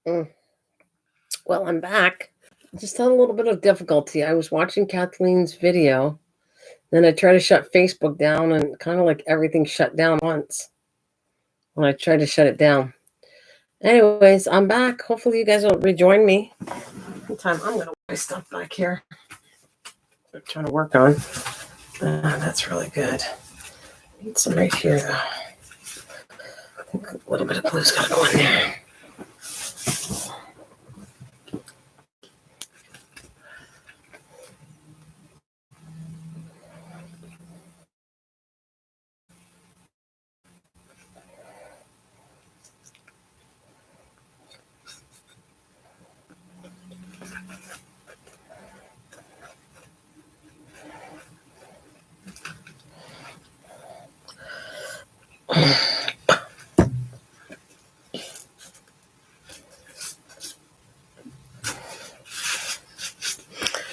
Mm. Well, I'm back. Just had a little bit of difficulty. I was watching Kathleen's video, then I tried to shut Facebook down, and kind of like everything shut down once when I tried to shut it down. Anyways, I'm back. Hopefully, you guys will rejoin me. Meantime, I'm gonna put my stuff back here. I'm trying to work on. That's really good. Need some right here, though. I think a little bit of glue's gotta go in there.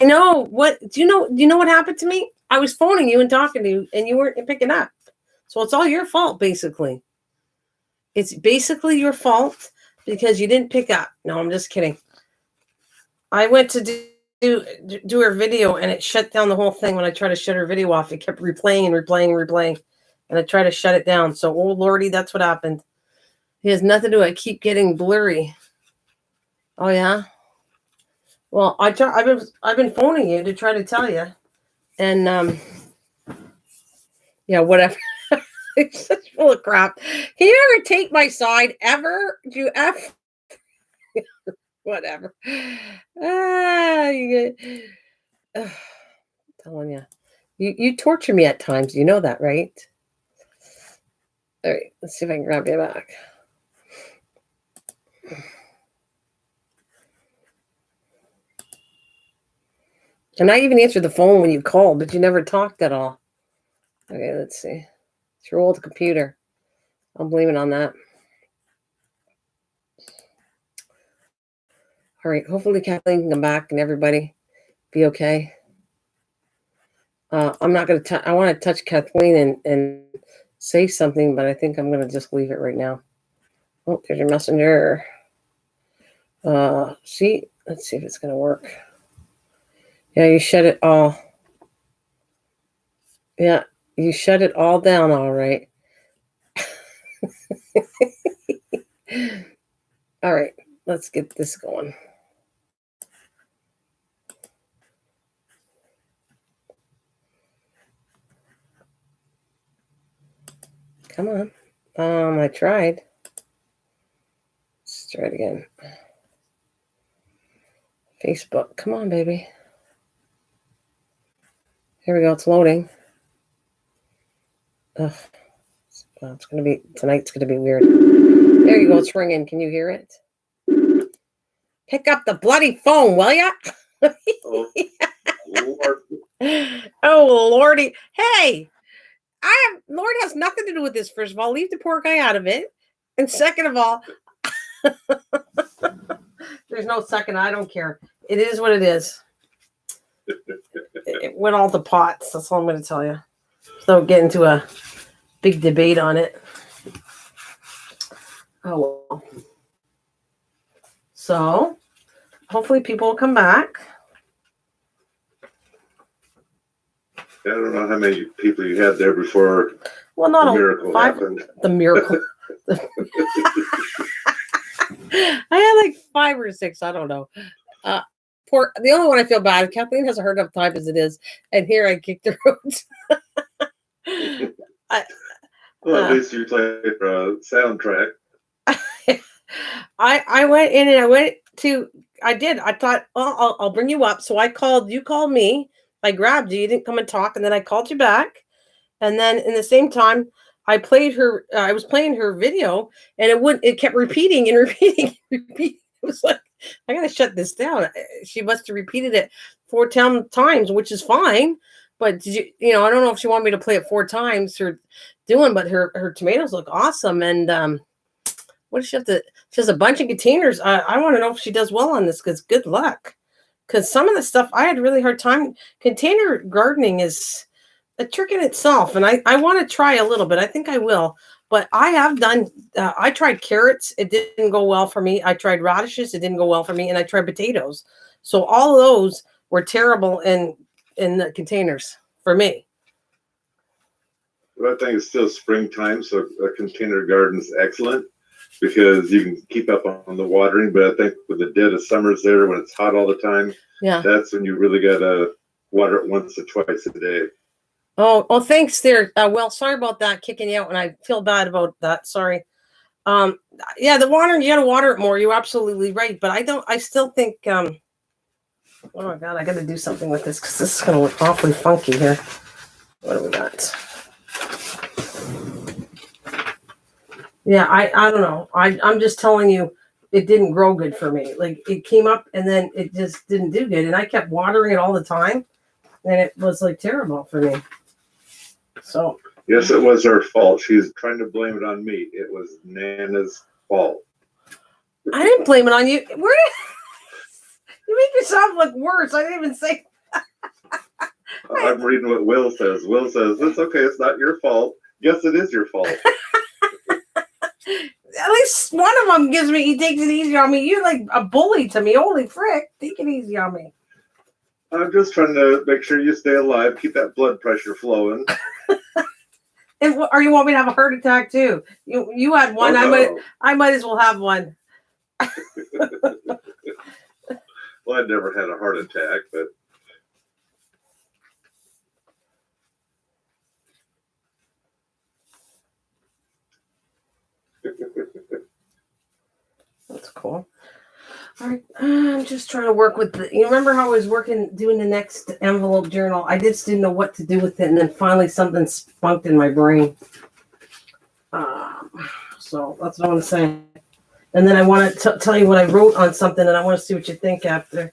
I know what do you know what happened to me? I was phoning you and talking to you and you weren't picking up. So it's all your fault, basically. It's basically your fault because you didn't pick up. No, I'm just kidding. I went to do her video and it shut down the whole thing. When I tried to shut her video off, it kept replaying and replaying. And I tried to shut it down. So, oh Lordy, that's what happened. It has nothing to do. I keep getting blurry. Oh yeah. Well, I've been phoning you to try to tell you, and yeah, whatever. It's such full of crap. Can you ever take my side ever? Do you ever? Whatever. You get, I'm telling you, you torture me at times. You know that, right? All right, let's see if I can grab you back. And I even answered the phone when you called, but you never talked at all. Okay, let's see. It's your old computer. I'm blaming on that. All right, hopefully Kathleen can come back and everybody be okay. I'm not going to I want to touch Kathleen and say something, but I think I'm going to just leave it right now. Oh, there's your messenger. See, let's see if it's going to work. Yeah, you shut it all. Yeah, you shut it all down, all right. All right, let's get this going. Come on. I tried. Let's try it again. Facebook. Come on, baby. Here we go. It's loading. Ugh. Well, tonight's gonna be weird. There you go. It's ringing. Can you hear it? Pick up the bloody phone, will ya? Oh, Lordy. Hey, Lord has nothing to do with this. First of all, leave the poor guy out of it. And second of all, there's no second. I don't care. It is what it is. It went all the pots. That's all I'm going to tell you. So get into a big debate on it. Oh, well. So hopefully people will come back. I don't know how many people you had there before. Well, not the miracle happened. The miracle. I had like 5 or 6. I don't know. The only one I feel bad. Kathleen has a hard enough time as it is, and here I kicked the roots. Well, at least you played for a soundtrack. I went in and I did. I thought, well, I'll bring you up. So I called. You called me. I grabbed you. You didn't come and talk, and then I called you back. And then in the same time, I played her. I was playing her video, and it kept repeating and repeating. It was like, I gotta shut this down. She must have repeated it 4 times, which is fine. But did you know, I don't know if she wanted me to play it 4 times or doing, but her tomatoes look awesome. And what does she have to? She has a bunch of containers. I want to know if she does well on this, because good luck. Because some of the stuff I had a really hard time. Container gardening is a trick in itself, and I want to try a little bit. I think I will. But I have done. I tried carrots. It didn't go well for me. I tried radishes. It didn't go well for me, and I tried potatoes. So all of those were terrible in the containers for me. Well, I think it's still springtime, so a container garden's excellent because you can keep up on the watering. But I think with the dead of summers there, when it's hot all the time, Yeah. that's when you really gotta water it once or twice a day. Oh, thanks there. Well, sorry about that kicking you out, and I feel bad about that. Sorry. Yeah, the water, you gotta water it more. You're absolutely right. But I still think, oh my God, I gotta do something with this because this is gonna look awfully funky here. What do we got? Yeah, I don't know. I'm just telling you, it didn't grow good for me. Like it came up and then it just didn't do good. And I kept watering it all the time. And it was like terrible for me. So yes, it was her fault. She's trying to blame it on me. It was Nana's fault. I didn't blame it on you. Where you make yourself look worse. I didn't even say. I'm reading what Will says. Will says, it's okay. It's not your fault. Yes, it is your fault. At least one of them gives me, he takes it easy on me. You're like a bully to me. Holy frick. Take it easy on me. I'm just trying to make sure you stay alive, keep that blood pressure flowing. Or you want me to have a heart attack too? You had one. Oh, no. I might as well have one. Well, I never had a heart attack, but That's cool. All right, I'm just trying to work with you remember how I was doing the next envelope journal? I just didn't know what to do with it, and then finally something spunked in my brain. So that's what I want to say. And then I want to tell you what I wrote on something, and I want to see what you think after.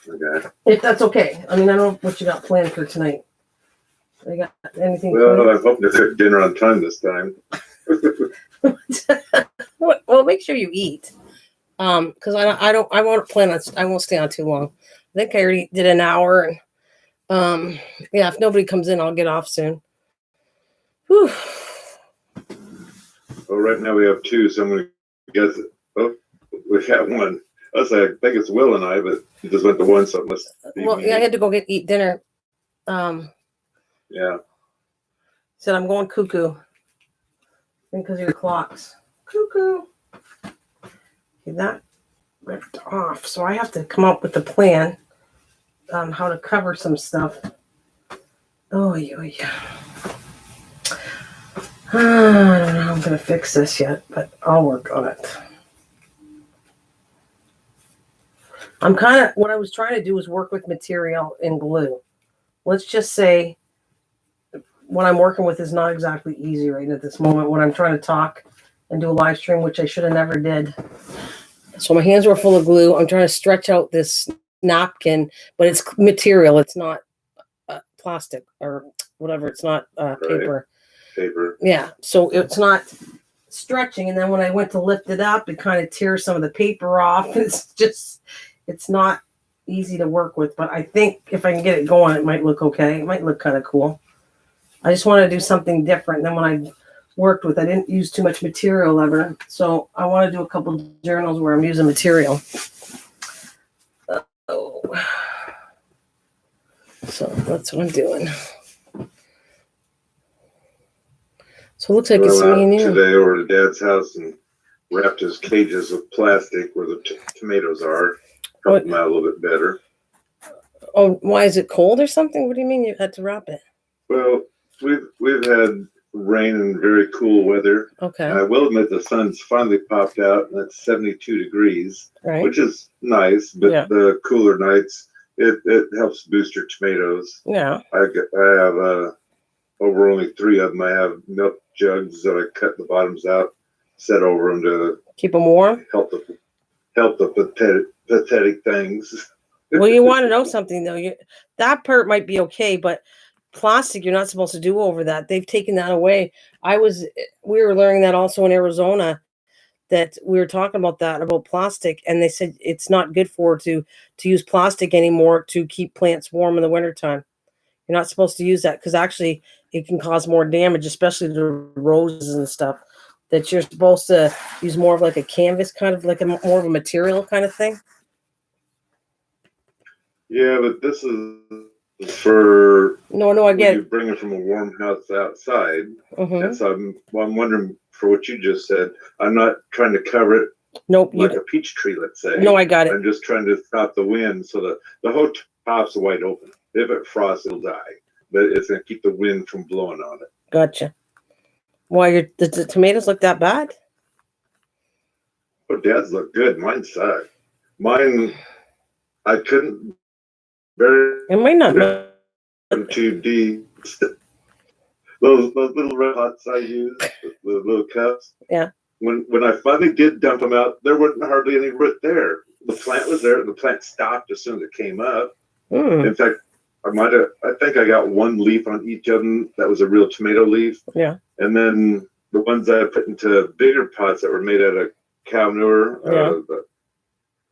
okay. If that's okay. I mean, I don't know what you got planned for tonight. You got anything? Well, I'm hoping to cook dinner on time this time. Well, make sure you eat. Because I won't plan on. I won't stay on too long. I think I already did an hour, and yeah, if nobody comes in, I'll get off soon. Whew. Well, right now we have two, so I'm going to guess it. Oh, we got one. I think it's Will and I, but he just went to one, so it must be Well, me. yeah, I had to go eat dinner. Yeah. Said I'm going cuckoo. Because of your clocks. Cuckoo. Okay, that ripped off. So I have to come up with a plan on how to cover some stuff. Oh, yeah. I don't know how I'm going to fix this yet, but I'll work on it. What I was trying to do was work with material and glue. Let's just say what I'm working with is not exactly easy right at this moment when I'm trying to talk and do a live stream, which I should have never did. So my hands were full of glue. I'm trying to stretch out this napkin, but it's material. It's not plastic or whatever. It's not paper. Paper. Yeah. So it's not stretching. And then when I went to lift it up, it kind of tears some of the paper off. It's not easy to work with, but I think if I can get it going, it might look okay. It might look kind of cool. I just want to do something different than when I worked with. I didn't use too much material ever. So I want to do a couple journals where I'm using material. So that's what I'm doing. So it looks like it's me and you. Today over to Dad's house and wrapped his cages with plastic where the tomatoes are. Helped them out a little bit better. Oh, why is it cold or something? What do you mean you had to wrap it? Well, we've had rain and very cool weather. Okay. And I will admit the sun's finally popped out, and it's 72 degrees, right, which is nice. But yeah, the cooler nights, it helps boost your tomatoes. Yeah. I have over only 3 of them. I have milk jugs that I cut the bottoms out, set over them to keep them warm. Help the pathetic things. Well, you want to know something though. That part might be okay, but plastic, you're not supposed to do over that. They've taken that away. We were learning that also in Arizona, that we were talking about plastic, and they said it's not good to use plastic anymore to keep plants warm in the wintertime. You're not supposed to use that because actually it can cause more damage, especially to roses and stuff. That you're supposed to use more of like a canvas, kind of like more of a material kind of thing. Yeah, but this is for No, I when get you it. bring it from a warm house outside. Mm-hmm. And so I'm wondering, for what you just said, I'm not trying to cover it Nope. like a peach tree, let's say. No, I got it. I'm just trying to stop the wind so that the whole top's wide open. If it frosts, it'll die. But it's going to keep the wind from blowing on it. Gotcha. Why, the tomatoes look that bad? Oh, Dad's look good. Mine suck. Mine, I couldn't very It might not look. 2D. Those little red pots I use, the little cups. Yeah. When I finally did dump them out, there wasn't hardly any root there. The plant was there, and the plant stopped as soon as it came up. In fact, I think I got one leaf on each of them that was a real tomato leaf. Yeah. And then the ones I put into bigger pots that were made out of cow manure, the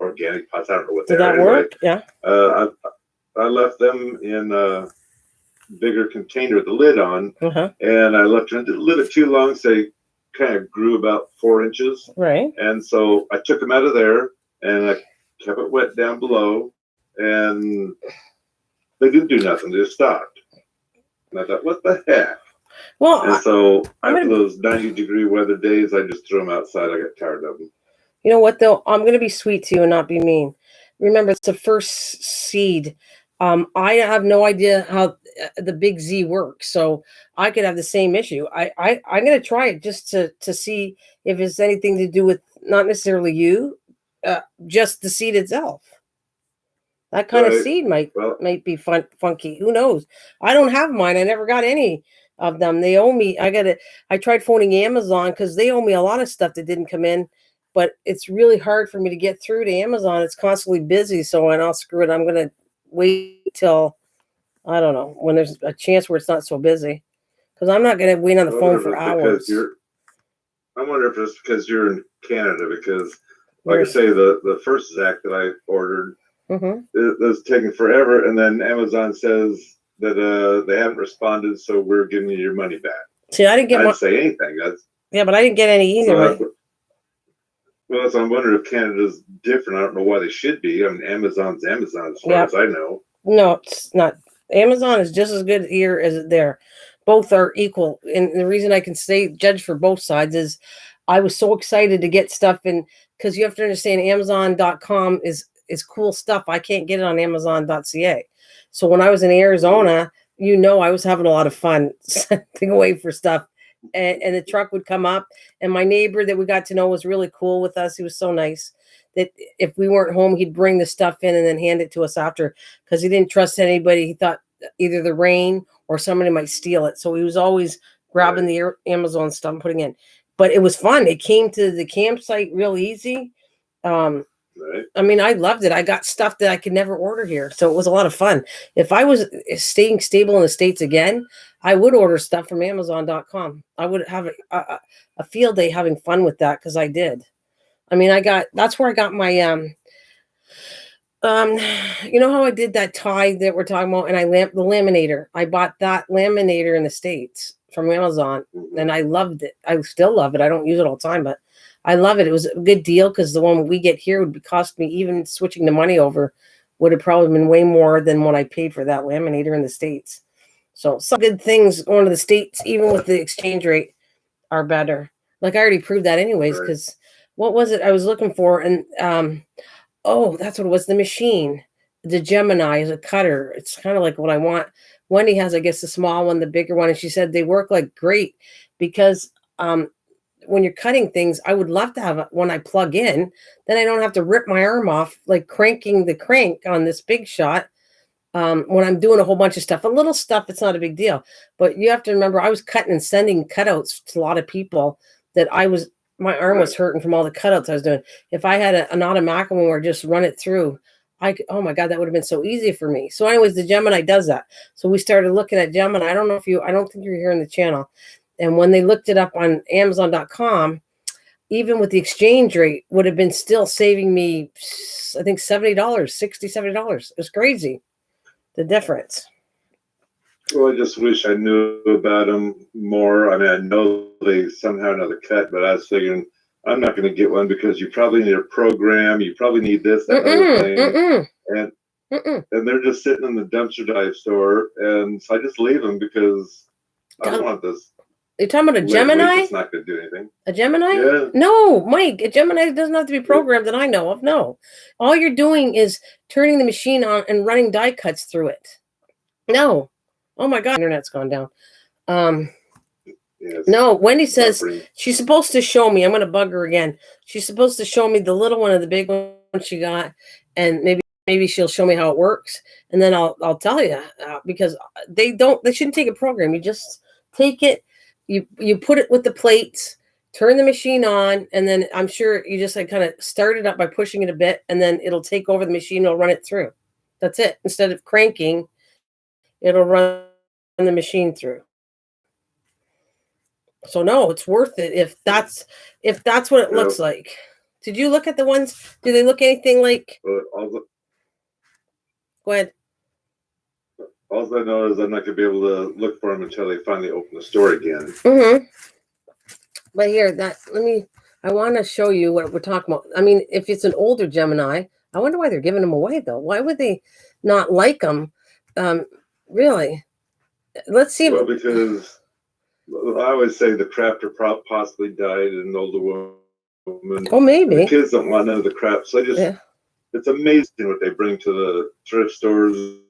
organic pots, I don't know what Did that work? Yeah. I left them in a bigger container with the lid on, Uh-huh. and I left it a little bit too long, so they kind of grew about 4 inches. Right. And so I took them out of there, and I kept it wet down below, and they didn't do nothing. They just stopped. And I thought, what the heck? Well, and so after those 90-degree weather days, I just threw them outside. I got tired of them. You know what, though? I'm going to be sweet to you and not be mean. Remember, it's the first seed. I have no idea how the big Z works, so I could have the same issue. I'm going to try it just to see if it's anything to do with not necessarily you, just the seed itself. That kind of seed might be funky. Who knows? I don't have mine. I never got any of them. They owe me. I tried phoning Amazon because they owe me a lot of stuff that didn't come in, but it's really hard for me to get through to Amazon. It's constantly busy. So I'll screw it. I'm going to wait till, I don't know, when there's a chance where it's not so busy, because I'm not going to wait on the phone for hours. I wonder if it's because you're in Canada, because like I say, the first Zach that I ordered, it was taking forever, and then Amazon says that they haven't responded, so we're giving you your money back. See, I didn't say anything. Yeah, but I didn't get any either. Well, so I'm wondering if Canada's different. I don't know why they should be. I mean, Amazon's Amazon, as far as I know. No, it's not. Amazon is just as good here as there. Both are equal. And the reason I can judge for both sides is I was so excited to get stuff in, because you have to understand Amazon.com is cool stuff. I can't get it on Amazon.ca. So when I was in Arizona, I was having a lot of fun sending away for stuff. And the truck would come up, and my neighbor that we got to know was really cool with us. He was so nice that if we weren't home, he'd bring the stuff in and then hand it to us after, because he didn't trust anybody. He thought either the rain or somebody might steal it. So he was always grabbing the Amazon stuff and putting in. But it was fun. It came to the campsite real easy. I mean, I loved it. I got stuff that I could never order here. So it was a lot of fun. If I was staying stable in the States again, I would order stuff from Amazon.com. I would have a field day having fun with that, because I did. I mean, that's where I got my, you know how I did that tie that we're talking about, and the laminator. I bought that laminator in the States from Amazon, and I loved it. I still love it. I don't use it all the time, but I love it. It was a good deal, because the one we get here would cost me, even switching the money over, would have probably been way more than what I paid for that laminator in the States. So some good things going to the States, even with the exchange rate, are better. Like I already proved that anyways, because what was it I was looking for? And that's what it was. The machine, the Gemini, is a cutter. It's kind of like what I want. Wendy has, I guess, the small one, the bigger one, and she said they work like great, because when you're cutting things, I would love to have one I plug in. Then I don't have to rip my arm off, like cranking the crank on this Big Shot. When I'm doing a whole bunch of stuff, a little stuff, it's not a big deal. But you have to remember, I was cutting and sending cutouts to a lot of people that my arm was hurting from all the cutouts I was doing. If I had an automatic one or just run it through, oh my God, that would have been so easy for me. So anyways, the Gemini does that. So we started looking at Gemini. I don't think you're here in the channel. And when they looked it up on Amazon.com, even with the exchange rate, would have been still saving me, I think, $70, $60, $70. It was crazy, the difference. Well, I just wish I knew about them more. I mean, I know they somehow know the cut, but I was figuring I'm not going to get one because you probably need a program. You probably need this, that, other thing. And they're just sitting in the dumpster dive store. And so I just leave them because I don't want this. You're talking about a Gemini? It's not going to do anything. A Gemini? Yeah. No, Mike, a Gemini doesn't have to be programmed that I know of. No. All you're doing is turning the machine on and running die cuts through it. No. Oh my God, internet's gone down. Yes. No, Wendy says she's supposed to show me. I'm going to bug her again. She's supposed to show me the little one and the big one she got, and maybe she'll show me how it works, and then I'll tell you because they shouldn't take a program. You just take it, you put it with the plates, turn the machine on, and then I'm sure you just like kind of start it up by pushing it a bit, and then it'll take over the machine. It'll run it through. That's it. Instead of cranking, it'll run the machine through. So no, it's worth it if that's what it looks like. Did you look at the ones? Do they look anything like? Go ahead. All I know is I'm not going to be able to look for them until they finally open the store again. But here, I want to show you what we're talking about. I mean, if it's an older Gemini, I wonder why they're giving them away though. Why would they not like them? Really? Let's see. Well, because I always say the crafter possibly died, an older woman. Oh, maybe. The kids don't want none of the crap. So it's amazing what they bring to the thrift stores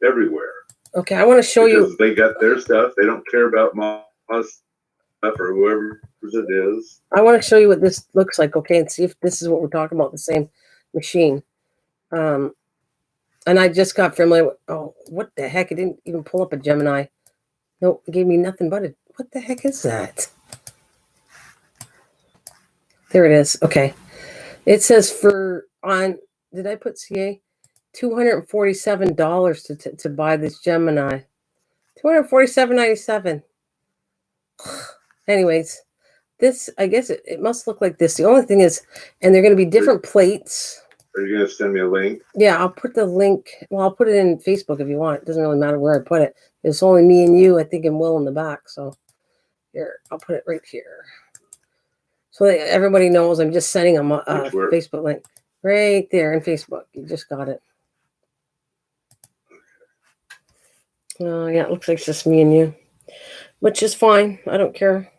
everywhere. Okay, I want to show you. They got their stuff. They don't care about my stuff or whoever's it is. I want to show you what this looks like, okay, and see if this is what we're talking about, the same machine. And I just got familiar with, what the heck? It didn't even pull up a Gemini. No, it gave me nothing but it. What the heck is that? There it is. Okay. It says did I put CA? $247 to buy this Gemini. $247.97. Anyways, this, I guess it must look like this. The only thing is, and they're going to be different plates. Are you going to send me a link? Yeah, I'll put the link. Well, I'll put it in Facebook if you want. It doesn't really matter where I put it. It's only me and you, I think, and Will in the back. So here, I'll put it right here. So that everybody knows I'm just sending them a Facebook link. Right there in Facebook. You just got it. Oh, yeah, it looks like it's just me and you. Which is fine. I don't care.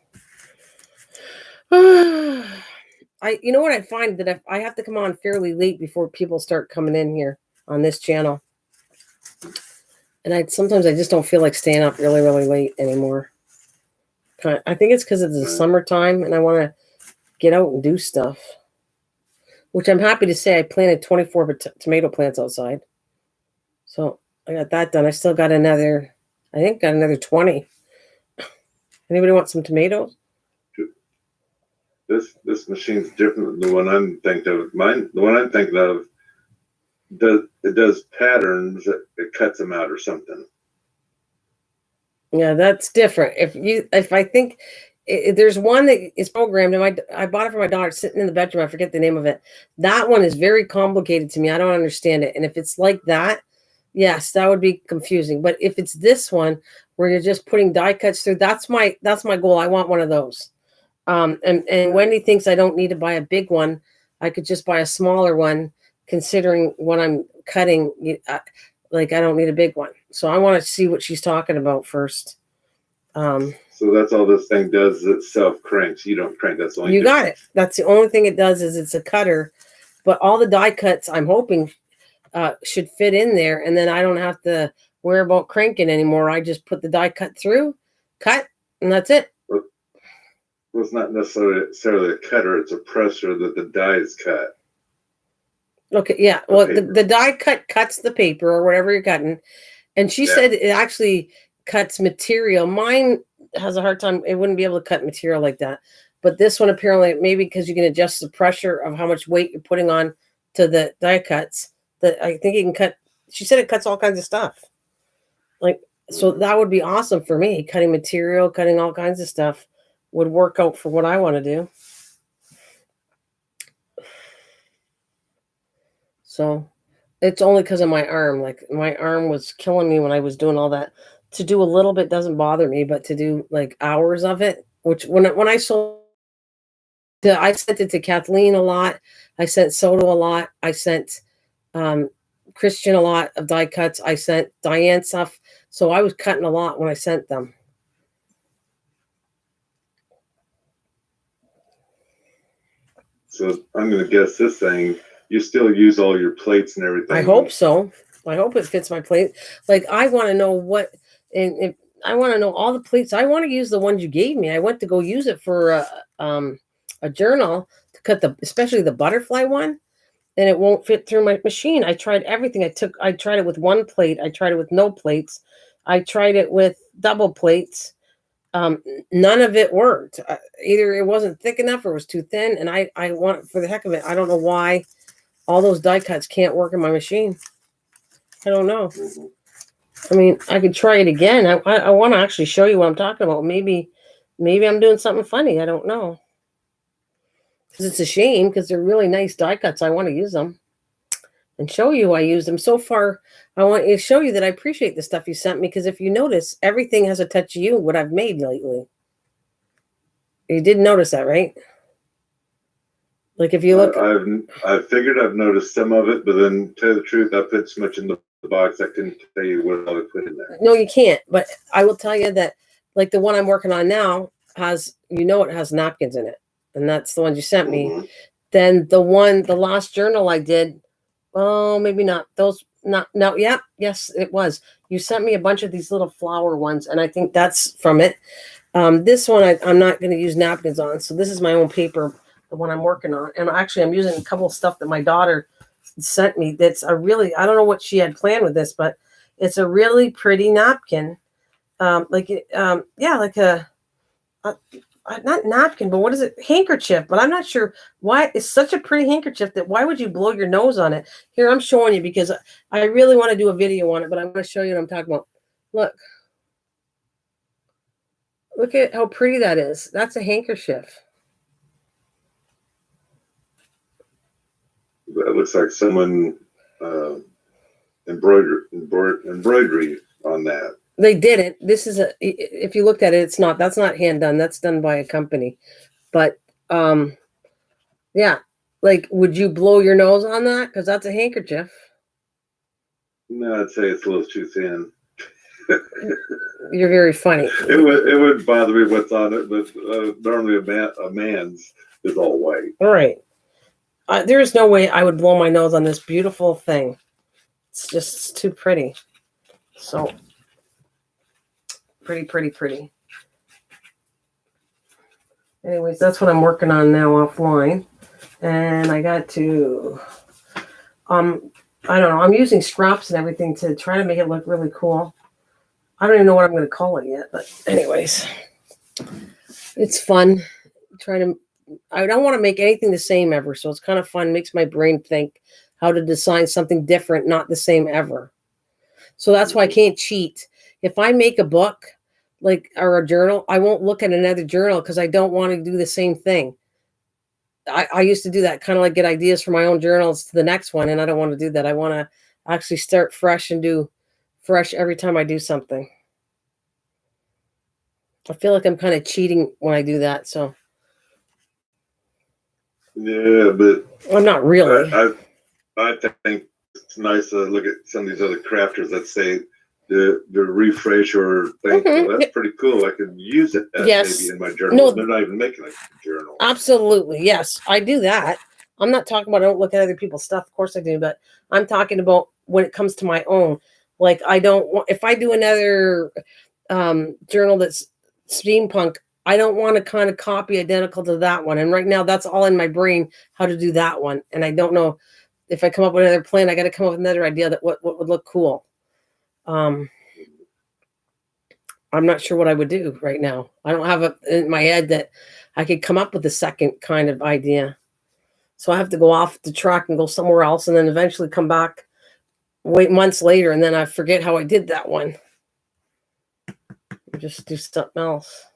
You know what I find that I have to come on fairly late before people start coming in here on this channel. And sometimes I just don't feel like staying up really, really late anymore. I think it's because it's the summertime and I want to get out and do stuff. Which I'm happy to say I planted 24 tomato plants outside. So I got that done. I still got another 20. Anybody want some tomatoes? This machine's different than the one I'm thinking of. The one I'm thinking of does patterns. It cuts them out or something. Yeah, that's different. If I think there's one that is programmed, and I bought it for my daughter, sitting in the bedroom. I forget the name of it. That one is very complicated to me. I don't understand it. And if it's like that, yes, that would be confusing. But if it's this one where you're just putting die cuts through, that's my goal. I want one of those. And Wendy thinks I don't need to buy a big one. I could just buy a smaller one, considering what I'm cutting. Like I don't need a big one. So I want to see what she's talking about first. So that's all this thing does. It self cranks. You don't crank. That's the only. You got it. That's the only thing it does is it's a cutter, but all the die cuts I'm hoping should fit in there, and then I don't have to worry about cranking anymore. I just put the die cut through, cut, and that's it. Well, it's not necessarily a cutter. It's a presser that the die is cut. Okay, yeah. Well, the die cut cuts the paper or whatever you're cutting, and she said it actually cuts material. Mine has a hard time. It wouldn't be able to cut material like that. But this one apparently, maybe because you can adjust the pressure of how much weight you're putting on to the die cuts, that I think you can cut. She said it cuts all kinds of stuff. Like, so that would be awesome for me. Cutting material, cutting all kinds of stuff would work out for what I want to do. So It's only because of my arm. Like my arm was killing me when I was doing all that. To do a little bit doesn't bother me, but to do like hours of it, which when I sold, I sent it to Kathleen a lot. I sent Soto a lot. I sent um, Christian a lot of die cuts. I sent Diane stuff. So I was cutting a lot when I sent them. So I'm going to guess this thing, you still use all your plates and everything. I hope so. I hope it fits my plate. Like I want to know what, and if I want to know all the plates. I want to use the ones you gave me. I went to go use it for a journal to cut especially the butterfly one, and it won't fit through my machine. I tried everything. I tried it with one plate. I tried it with no plates. I tried it with double plates. None of it worked. Either it wasn't thick enough or it was too thin. And I want, for the heck of it, I don't know why all those die cuts can't work in my machine. I don't know. I mean, I could try it again. I want to actually show you what I'm talking about. Maybe I'm doing something funny. I don't know. Because it's a shame, because they're really nice die cuts. I want to use them and show you I use them. So far, I want to show you that I appreciate the stuff you sent me, because if you notice, everything has a touch of you, what I've made lately. You did notice that, right? Like if you look, I've figured I've noticed some of it, but then to tell you the truth, I put so much in the box I couldn't tell you what all I put in there. No, you can't. But I will tell you that, like the one I'm working on now has, it has napkins in it, and that's the ones you sent me. Then the last journal I did, oh, maybe not those. Not no, yeah, yes, it was. You sent me a bunch of these little flower ones, and I think that's from it. This one I'm not going to use napkins on, so this is my own paper, the one I'm working on. And actually, I'm using a couple of stuff that my daughter sent me. That's a really, I don't know what she had planned with this, but it's a really pretty napkin. Like not napkin, but what is it? Handkerchief. But I'm not sure why it's such a pretty handkerchief that why would you blow your nose on it? Here, I'm showing you because I really want to do a video on it, but I'm going to show you what I'm talking about. Look at how pretty that is. That's a handkerchief. That looks like someone embroidery on that. They didn't. This is if you looked at it, it's not. That's not hand done. That's done by a company. But yeah. Like, would you blow your nose on that? Because that's a handkerchief. No, I'd say it's a little too thin. You're very funny. It would bother me what's on it, but normally a man's is all white. All right. There is no way I would blow my nose on this beautiful thing. It's too pretty. So pretty. Anyways, that's what I'm working on now offline. And I got to, I don't know, I'm using scraps and everything to try to make it look really cool. I don't even know what I'm going to call it yet, but anyways, it's fun. I don't want to make anything the same ever, so it's kind of fun. It makes my brain think how to design something different, not the same ever. So that's why I can't cheat. If I make a book, or a journal, I won't look at another journal because I don't want to do the same thing. I used to do that, kind of like get ideas for my own journals to the next one, and I don't want to do that. I want to actually start fresh and do fresh every time I do something. I feel like I'm kind of cheating when I do that. So yeah, but I'm not really. I think it's nice to look at some of these other crafters that say the refresh or think, well, that's pretty cool. I could use it maybe in my journal. No, they're not even making a journal. Absolutely. Yes, I do that. I'm not talking about I don't look at other people's stuff. Of course I do, but I'm talking about when it comes to my own. Like I don't want, if I do another journal that's steampunk, I don't want to kind of copy identical to that one. And right now that's all in my brain, how to do that one. And I don't know if I come up with another plan, I got to come up with another idea that what would look cool. I'm not sure what I would do right now. I don't have in my head that I could come up with a second kind of idea. So I have to go off the track and go somewhere else, and then eventually come back, wait months later, and then I forget how I did that one. Just do something else.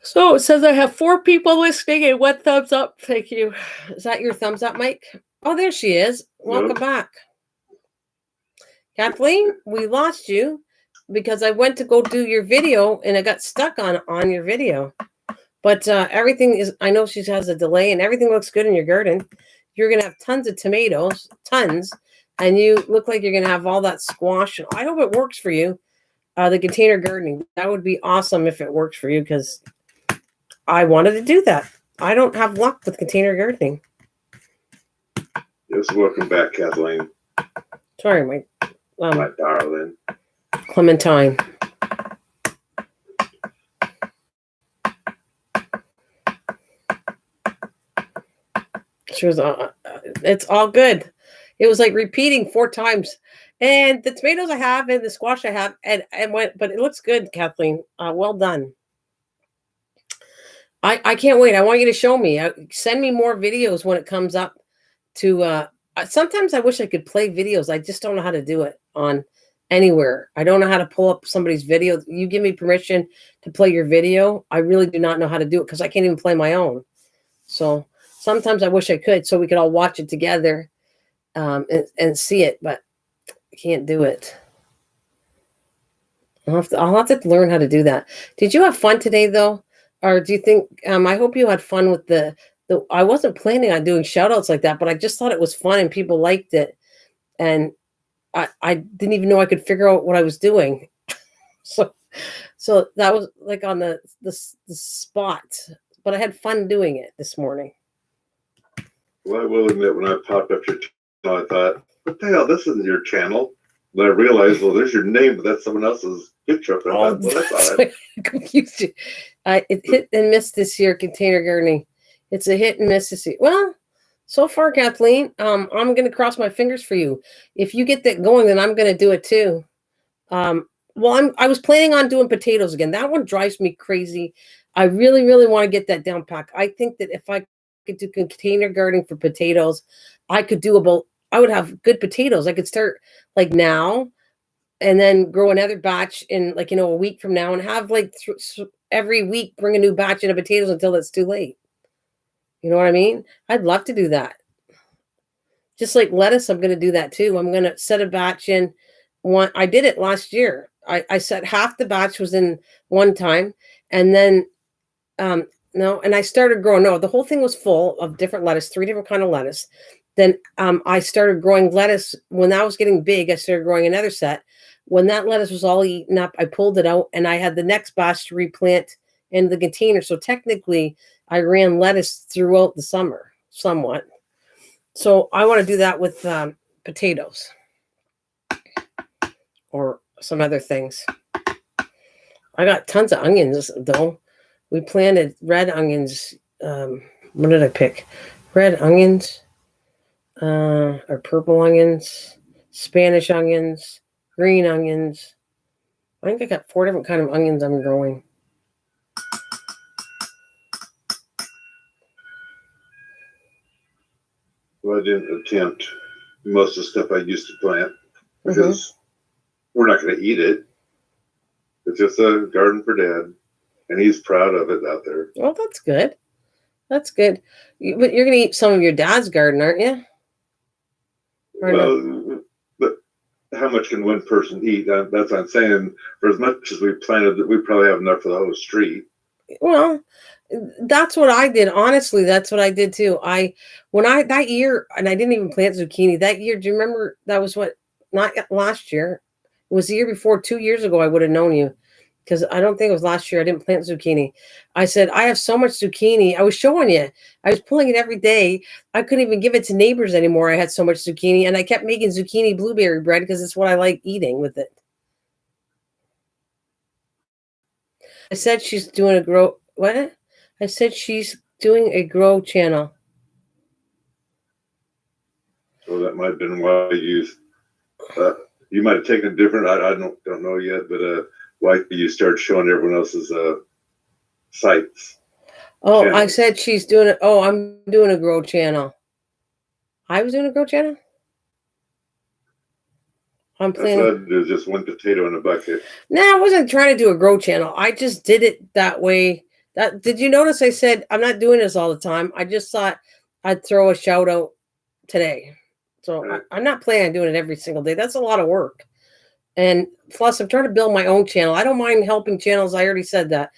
So it says I have 4 people listening and 1 thumbs up. Thank you. Is that your thumbs up, Mike? Oh, there she is. Welcome back. Kathleen, we lost you because I went to go do your video and I got stuck on your video. But everything is, I know she has a delay and everything looks good in your garden. You're going to have tons of tomatoes, tons. And you look like you're going to have all that squash. I hope it works for you. The container gardening. That would be awesome if it works for you because I wanted to do that. I don't have luck with container gardening. Yes, welcome back, Kathleen. Sorry, my darling. Clementine. She was, it's all good. It was like repeating 4 times. And the tomatoes I have and the squash I have, and went, but it looks good, Kathleen. Well done. I can't wait. I want you to show me. Send me more videos when it comes up to, sometimes I wish I could play videos. I just don't know how to do it on anywhere. I don't know how to pull up somebody's video. You give me permission to play your video. I really do not know how to do it because I can't even play my own. So sometimes I wish I could so we could all watch it together and see it, but I can't do it. I'll have to learn how to do that. Did you have fun today, though? Or do you think, I hope you had fun with the I wasn't planning on doing shout outs like that, but I just thought it was fun and people liked it. And I didn't even know I could figure out what I was doing. So that was like on the spot, but I had fun doing it this morning. Well, I will admit, when I popped up your channel, I thought, what the hell, this isn't your channel. And I realized, well, there's your name, but that's someone else's picture up there. I thought, well, that's all right. Confused you. It hit and miss this year, container gardening. It's a hit and miss this year. Well, so far, Kathleen, I'm going to cross my fingers for you. If you get that going, then I'm going to do it too. Well, I was planning on doing potatoes again. That one drives me crazy. I really, really want to get that down pack. I think that if I could do container gardening for potatoes, I would have good potatoes. I could start like now and then grow another batch in like, a week from now and have like every week bring a new batch in of potatoes until it's too late. You know what I mean? I'd love to do that. Just like lettuce, I'm going to do that too. I'm going to set a batch in one. I did it last year. I set half the batch was in one time and then, and I started growing. No, the whole thing was full of different lettuce, 3 different kind of lettuce. Then I started growing lettuce. When that was getting big, I started growing another set. When that lettuce was all eaten up, I pulled it out and I had the next batch to replant in the container. So technically, I ran lettuce throughout the summer, somewhat. So I want to do that with potatoes or some other things. I got tons of onions, though. We planted red onions. What did I pick? Red onions. Or purple onions, Spanish onions, green onions. I think I got 4 different kind of onions I'm growing. Well, I didn't attempt most of the stuff I used to plant because we're not going to eat it. It's just a garden for Dad, and he's proud of it out there. Well, that's good. That's good. But you're going to eat some of your dad's garden, aren't you? Well, but how much can one person eat? That's what I'm saying. For as much as we planted, we probably have enough for the whole street. Well, that's what I did. Honestly, that's what I did too. That year, and I didn't even plant zucchini that year. Do you remember? That was not last year. It was the year before. 2 years ago, I would have known you. Because I don't think it was last year. I didn't plant zucchini. I said, I have so much zucchini. I was showing you. I was pulling it every day. I couldn't even give it to neighbors anymore. I had so much zucchini. And I kept making zucchini blueberry bread because it's what I like eating with it. I said she's doing a grow. What? I said she's doing a grow channel. So that might have been why you might have taken a different. I don't know yet, but why you start showing everyone else's sites. Oh, channels. I said she's doing it. Oh, I'm doing a grow channel. I was doing a grow channel? I'm planning. I said there's just one potato in a bucket. No, I wasn't trying to do a grow channel. I just did it that way. Did you notice I said I'm not doing this all the time? I just thought I'd throw a shout out today. So Right. I'm not planning on doing it every single day. That's a lot of work. And plus, I'm trying to build my own channel. I don't mind helping channels. I already said that.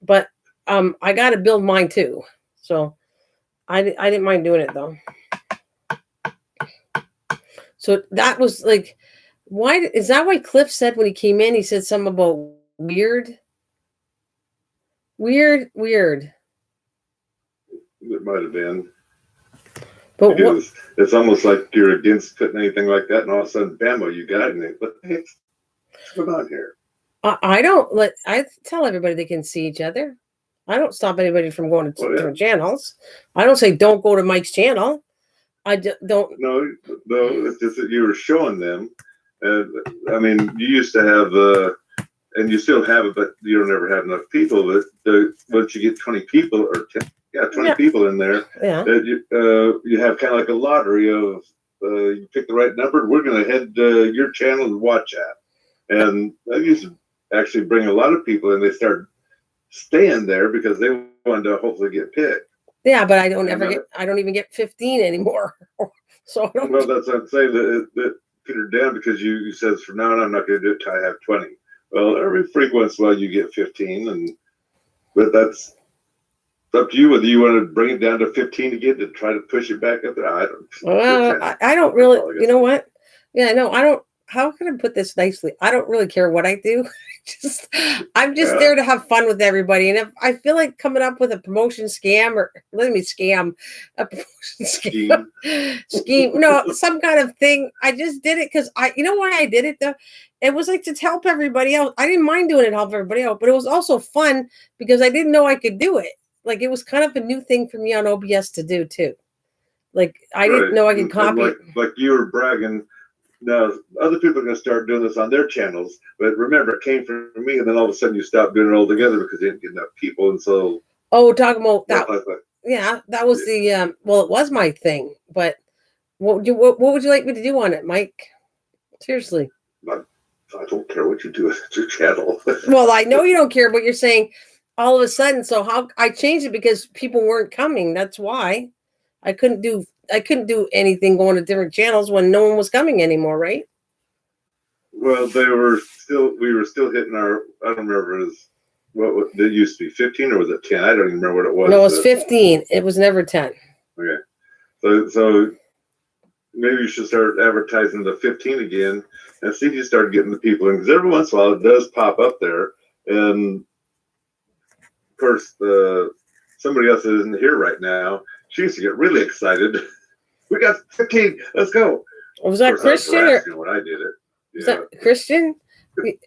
But I got to build mine too. So I didn't mind doing it, though. So that was like, why is that why Cliff said when he came in, he said something about weird? Weird. It might have been. But because it's almost like you're against putting anything like that, and all of a sudden, bammo, you got it. What the heck's going on here? I tell everybody they can see each other. I don't stop anybody from going to different channels. I don't say don't go to Mike's channel. I don't. No, it's just that you were showing them. I mean, you used to have and you still have it, but you don't ever have enough people. But once you get 20 people or 20 people in there, you have kind of like a lottery of you pick the right number. We're going to head to your channel and watch that. And that used to actually bring a lot of people, and they started staying there because they wanted to hopefully get picked. Yeah, but I don't I don't even get 15 anymore. So I don't. Well, that's what I'm saying. That petered down because you says from now on I'm not going to do it till I have 20. Well, every frequent while you get 15, but that's up to you whether you want to bring it down to 15 again to try to push it back up there. I don't. Well, I don't really. You know what? Yeah, no, I don't. How can I put this nicely? I don't really care what I do. I'm just there to have fun with everybody. And if I feel like coming up with a promotion scam or let me scam a promotion scheme, no, some kind of thing. I just did it because you know why I did it though? It was like to help everybody else. I didn't mind doing it to help everybody else, but it was also fun because I didn't know I could do it. Like it was kind of a new thing for me on OBS to do too. Like I didn't know I could copy. Like you were bragging. Now, other people are going to start doing this on their channels, but remember, it came from me, and then all of a sudden you stopped doing it altogether because you didn't get enough people, and so. Oh, talking about that. Yeah, that was the well, it was my thing, but what would you like me to do on it, Mike? Seriously. I don't care what you do. It's your channel. Well, I know you don't care, but you're saying all of a sudden. So how I changed it because people weren't coming. That's why I couldn't do anything going to different channels when no one was coming anymore, right? Well, we were still hitting our, I don't remember, what it used to be 15 or was it 10? I don't even remember what it was. No, it was 15. It was never 10. Okay. So maybe you should start advertising the 15 again and see if you start getting the people in, because every once in a while it does pop up there. And of course, somebody else that isn't here right now, she used to get really excited. We got 15. Let's go. Was that Christian? When I did it. Was that Christian?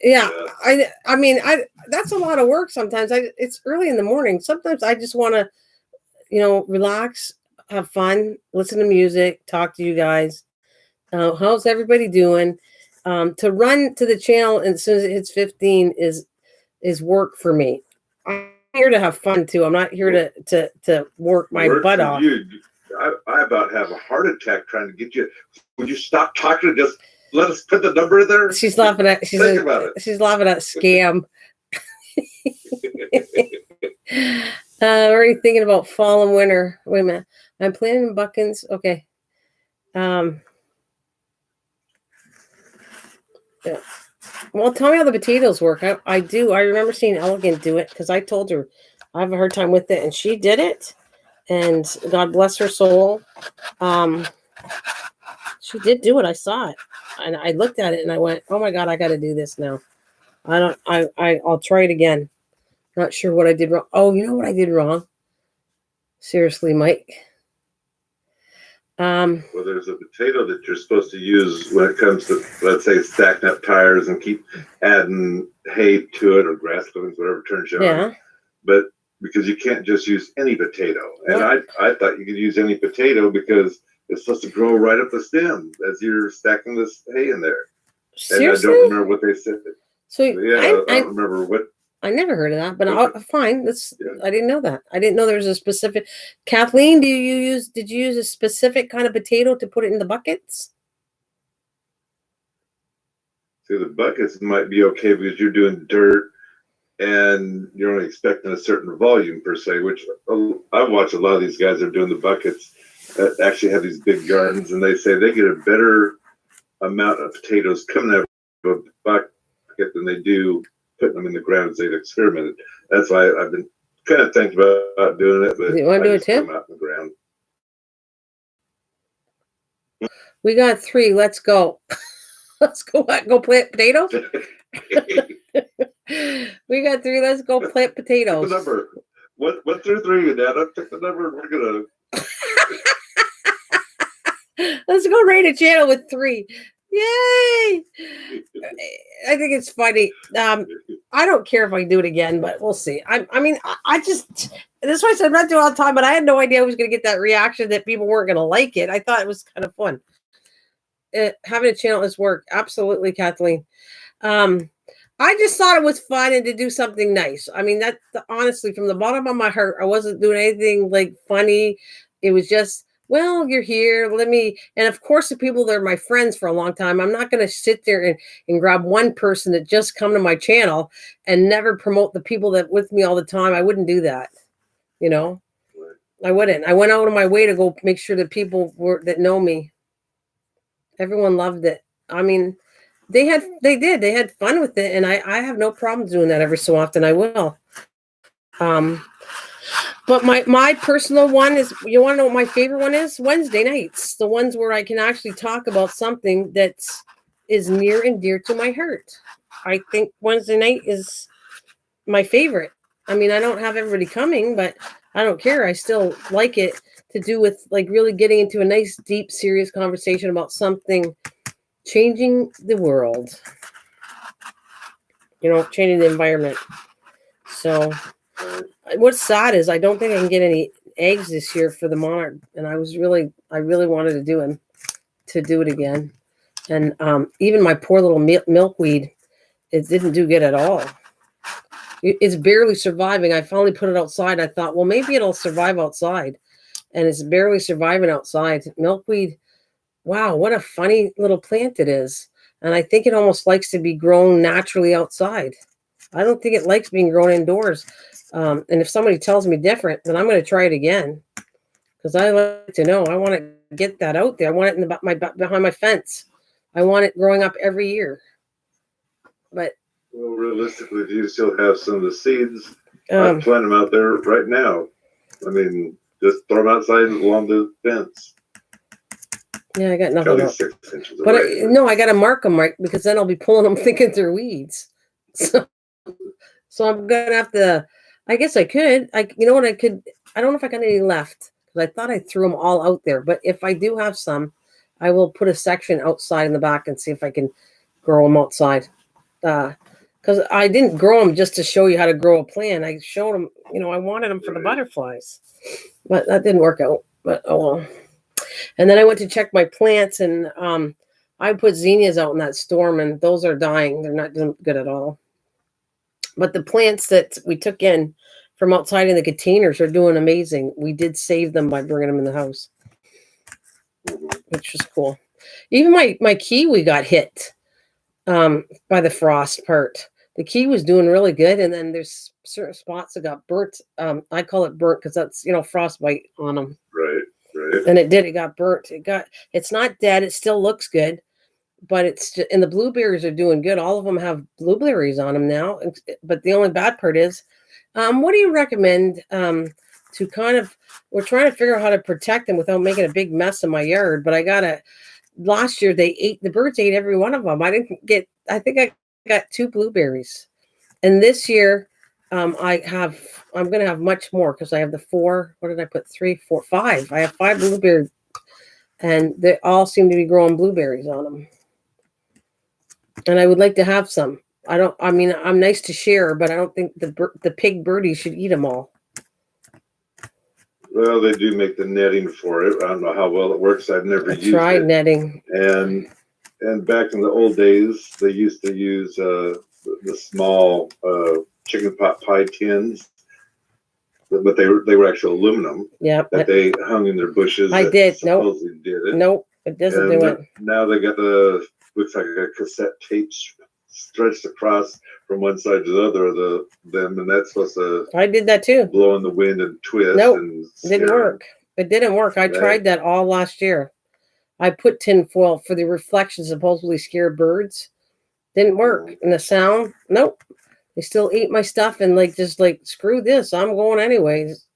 Yeah. I mean, that's a lot of work sometimes. It's early in the morning. Sometimes I just want to, relax, have fun, listen to music, talk to you guys. How's everybody doing? To run to the channel as soon as it hits 15 is work for me. I'm here to have fun too. I'm not here to work my butt off. I about have a heart attack trying to get you. Would you stop talking and just let us put the number in there? She's laughing at. She's laughing at scam. We're already thinking about fall and winter. Wait a minute. I'm planning buckets. Okay. Yeah. Well, tell me how the potatoes work. I do. I remember seeing Elegant do it because I told her I have a hard time with it, and she did it. And God bless her soul. She did do it. I saw it, and I looked at it, and I went, "Oh my God, I got to do this now." I'll try it again. Not sure what I did wrong. Oh, you know what I did wrong? Seriously, Mike. Well, there's a potato that you're supposed to use when it comes to, let's say, stacking up tires and keep adding hay to it or grass clippings, whatever turns you on. Yeah. But because you can't just use any potato. And I thought you could use any potato because it's supposed to grow right up the stem as you're stacking this hay in there. Seriously? And I don't remember what they said. So yeah, I don't remember what. I never heard of that, but fine. I didn't know that. I didn't know there was a specific. Kathleen, did you use a specific kind of potato to put it in the buckets? See, the buckets might be okay because you're doing dirt and you're only expecting a certain volume per se, which I watch a lot of these guys are doing the buckets that actually have these big gardens, and they say they get a better amount of potatoes coming out of a bucket than they do putting them in the ground as they've experimented. That's why I've been kind of thinking about doing it, but you want to do it too? put them out in the ground. We got 3. Let's go. Let's go. Go plant potatoes. We got 3. Let's go plant potatoes. Pick the number. What through 3, Nana? Pick the number, and we're gonna. Let's go rate a channel with 3. Yay! I think it's funny. I don't care if I do it again, but we'll see. I mean, I just, this is why I said not do it all the time, but I had no idea I was going to get that reaction that people weren't going to like it. I thought it was kind of fun. Having a channel is work. Absolutely, Kathleen. I just thought it was fun and to do something nice. I mean, that honestly, from the bottom of my heart, I wasn't doing anything like funny. It was just, well, you're here. And of course, the people that are my friends for a long time, I'm not going to sit there and grab one person that just come to my channel and never promote the people that with me all the time. I wouldn't do that. You know, I wouldn't. I went out of my way to go make sure that people that know me. Everyone loved it. I mean, they had fun with it. And I have no problem doing that every so often. I will. But my personal one is, you want to know what my favorite one is? Wednesday nights. The ones where I can actually talk about something that is near and dear to my heart. I think Wednesday night is my favorite. I mean, I don't have everybody coming, but I don't care. I still like it to do with like really getting into a nice, deep, serious conversation about something changing the world. You know, changing the environment. So what's sad is I don't think I can get any eggs this year for the monarch, and I really wanted to do it again. And even my poor little milkweed, it didn't do good at all. It's barely surviving. I finally put it outside. I thought, well, maybe it'll survive outside, and it's barely surviving outside. Milkweed, wow, what a funny little plant it is. And I think it almost likes to be grown naturally outside. I don't think it likes being grown indoors. And if somebody tells me different, then I'm going to try it again, because I like to know. I want to get that out there. I want it in behind my fence. I want it growing up every year. But well, realistically, do you still have some of the seeds? I plant them out there right now. I mean, just throw them outside along the fence. Yeah, I got nothing else. 6 inches but away. No, I got to mark them right, because then I'll be pulling them thinking they're weeds. So I'm gonna have to. I guess I could. You know what I could? I don't know if I got any left, because I thought I threw them all out there. But if I do have some, I will put a section outside in the back and see if I can grow them outside. Because I didn't grow them just to show you how to grow a plant. I showed them. You know, I wanted them for the butterflies, but that didn't work out. But oh well. And then I went to check my plants, and I put zinnias out in that storm, and those are dying. They're not doing good at all. But the plants that we took in from outside in the containers are doing amazing. We did save them by bringing them in the house, which was cool. Even my kiwi got hit by the frost part. The kiwi was doing really good, and then there's certain spots that got burnt. I call it burnt because that's, you know, frostbite on them. Right. And it got burnt. It's not dead. It still looks good. But and the blueberries are doing good. All of them have blueberries on them now. But the only bad part is, what do you recommend to kind of, we're trying to figure out how to protect them without making a big mess in my yard. But last year the birds ate every one of them. I think I got 2 blueberries. And this year I'm going to have much more, because I have the 4. What did I put? 3, 4, 5. I have 5 blueberries, and they all seem to be growing blueberries on them. And I would like to have some. I'm nice to share, but I don't think the pig birdies should eat them all. Well, they do make the netting for it. I don't know how well it works. I've never used it. I tried netting. And back in the old days, they used to use the small chicken pot pie tins, but they were actually aluminum. Yeah. That they hung in their bushes. I did. Nope. Did it. Nope. It doesn't do it. Now they got looks like a cassette tape stretched across from one side to the other of them, and that's supposed to. I did that too. Blow in the wind and twist. Nope, and didn't work. It didn't work. I tried that all last year. I put tin foil for the reflection, supposedly scare birds. Didn't work. And the sound, nope. They still eat my stuff and just screw this. I'm going anyways.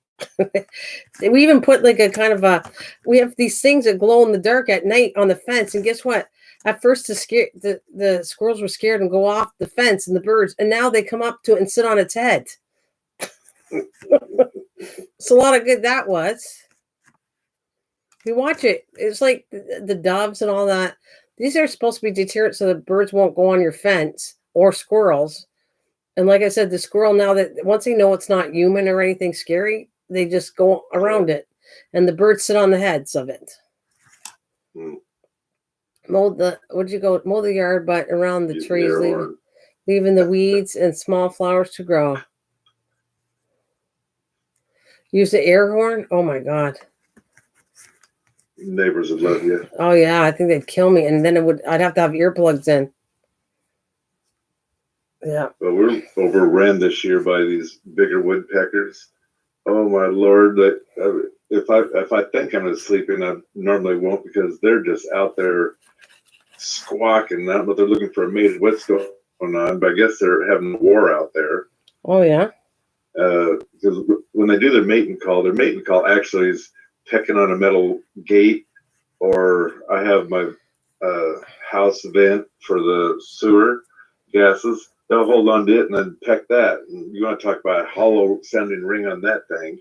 We even put like a kind of we have these things that glow in the dark at night on the fence. And guess what? At first the squirrels were scared and go off the fence and the birds. And now they come up to it and sit on its head. It's a lot of good that was. You watch it. It's like the doves and all that. These are supposed to be deterrent so the birds won't go on your fence or squirrels. And like I said, the squirrel, now that once they know it's not human or anything scary, they just go around it. And the birds sit on the heads of it. Mow the yard, but around the trees, leaving the weeds and small flowers to grow. Use the air horn. Oh my God. Neighbors would love you. Oh yeah, I think they'd kill me, and then I'd have to have earplugs in. Yeah. But we're overrun this year by these bigger woodpeckers. Oh my Lord! If I think I'm sleeping, I normally won't, because they're just out there squawking. I don't know if they're looking for a mate. What's going on? But I guess they're having a war out there. Oh yeah. Because when they do their mating call actually is pecking on a metal gate, or I have my house vent for the sewer gases. They'll hold on to it and then peck that. And you want to talk about a hollow sounding ring on that thing.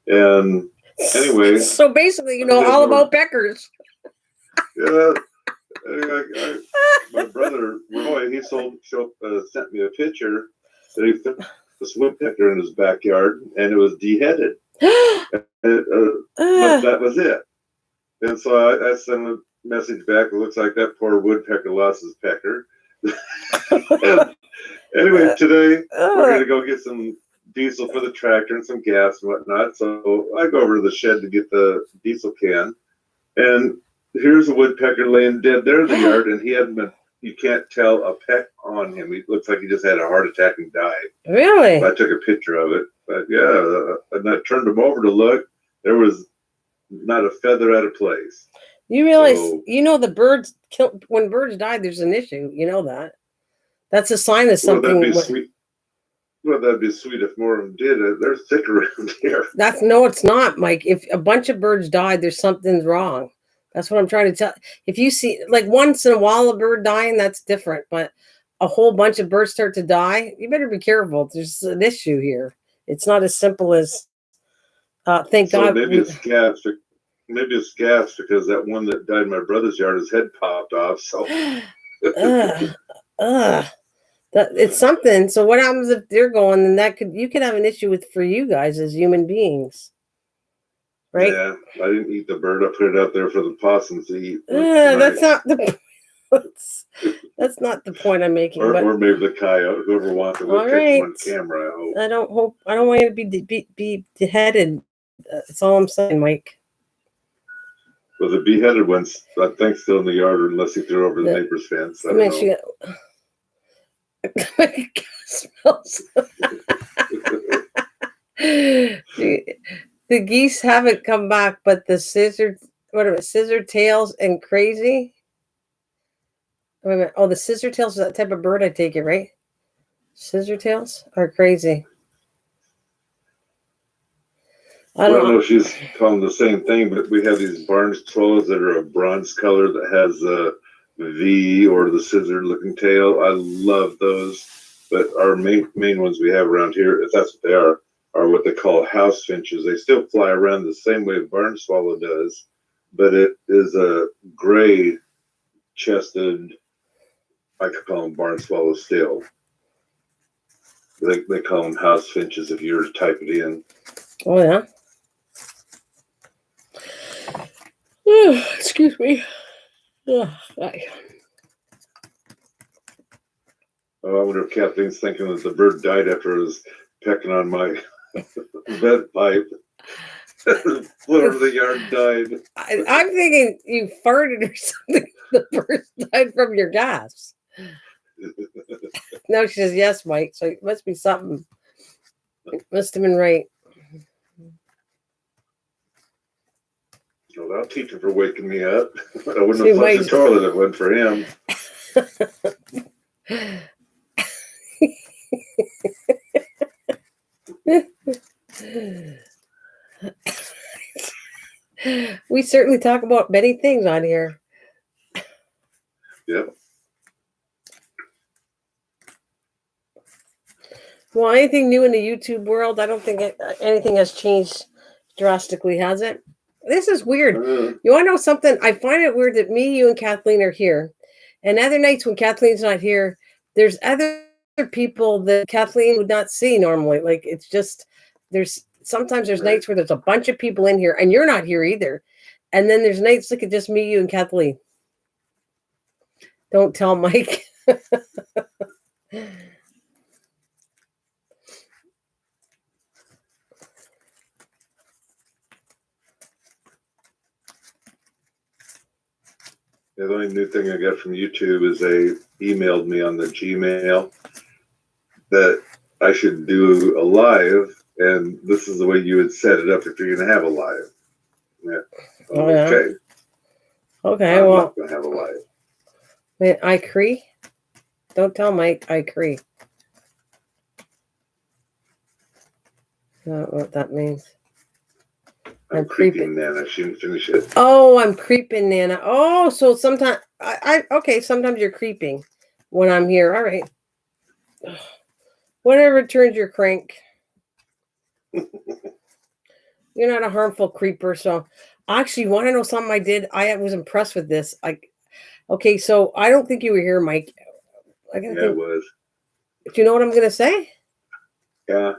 And anyway. So basically, all about peckers. Yeah. Anyway, my brother, Roy, he sent me a picture that he found this woodpecker in his backyard, and it was deheaded. But that was it. And so I sent a message back. It looks like that poor woodpecker lost his pecker. Anyway, today we're going to go get some diesel for the tractor and some gas and whatnot. So I go over to the shed to get the diesel can, and here's a woodpecker laying dead there in the yard, and he hadn't been, you can't tell a peck on him. He looks like he just had a heart attack and died. Really? So I took a picture of it. But yeah, and I turned him over to look. There was not a feather out of place. You realize, the birds when birds die, there's an issue. You know that. That's a sign of something. That'd be sweet. Well, that'd be sweet if more of them did. They're thick around here. No, it's not, Mike. If a bunch of birds died, there's something wrong. That's what I'm trying to tell. If you see, once in a while a bird dying, that's different. But a whole bunch of birds start to die, you better be careful. There's an issue here. It's not as simple as, thank God. Maybe it's gas. Maybe it's gas because that one that died in my brother's yard, his head popped off. So. It's something. So what happens if they're going? Then you could have an issue for you guys as human beings, right? Yeah, I didn't eat the bird. I put it out there for the possums to eat. That's not the. That's not the point I'm making. Or maybe the coyote. Whoever wants it will catch them on camera. I hope. I don't want you to be beheaded. That's all I'm saying, Mike. Well, the beheaded one's, I think, still in the yard, unless he threw over the neighbor's fence. I don't know. Smells. The geese haven't come back, but the scissor tails and crazy. Wait a minute. Oh, the scissor tails is that type of bird, I take it, right? Scissor tails are crazy. I don't know if she's calling the same thing, but we have these barn swallows that are a bronze color that has a V or the scissor looking tail. I love those. But our main ones we have around here, if that's what they are what they call house finches. They still fly around the same way a barn swallow does, but it is a gray chested, I could call them barn swallows still. They call them house finches if you were to type it in. Oh, yeah. Excuse me. Oh, I wonder if Kathleen's thinking that the bird died after it was pecking on my vent pipe. Flew over the yard, died. I'm thinking you farted or something. The bird died from your gas. No, she says yes, Mike. So it must be something. It must have been right. Well, I'll teach him for waking me up. I wouldn't See, have flushed Mike. the toilet if it went for him. We certainly talk about many things on here. Yep. Well, anything new in the YouTube world? I don't think anything has changed drastically, has it? This is weird. You want to know something? I find it weird that me, you, and Kathleen are here. And other nights when Kathleen's not here, there's other people that Kathleen would not see normally. Like, it's just, sometimes there's nights where there's a bunch of people in here and you're not here either. And then there's nights like it's just me, you, and Kathleen. Don't tell Mike. The only new thing I got from YouTube is they emailed me on the Gmail that I should do a live, and this is the way you would set it up if you're going to have a live. Yeah. Oh, yeah. Okay. Okay, I'm well. not going to have a live. Wait, I agree. Don't tell Mike I agree. I don't know what that means. I'm creeping, Nana. She didn't finish it. Oh, I'm creeping, Nana. Oh, so sometimes okay, sometimes you're creeping when I'm here. All right. Whatever turns your crank. You're not a harmful creeper. So actually, you want to know something I did? I was impressed with this. Okay, so I don't think you were here, Mike. I was. Do you know what I'm gonna say? Yeah.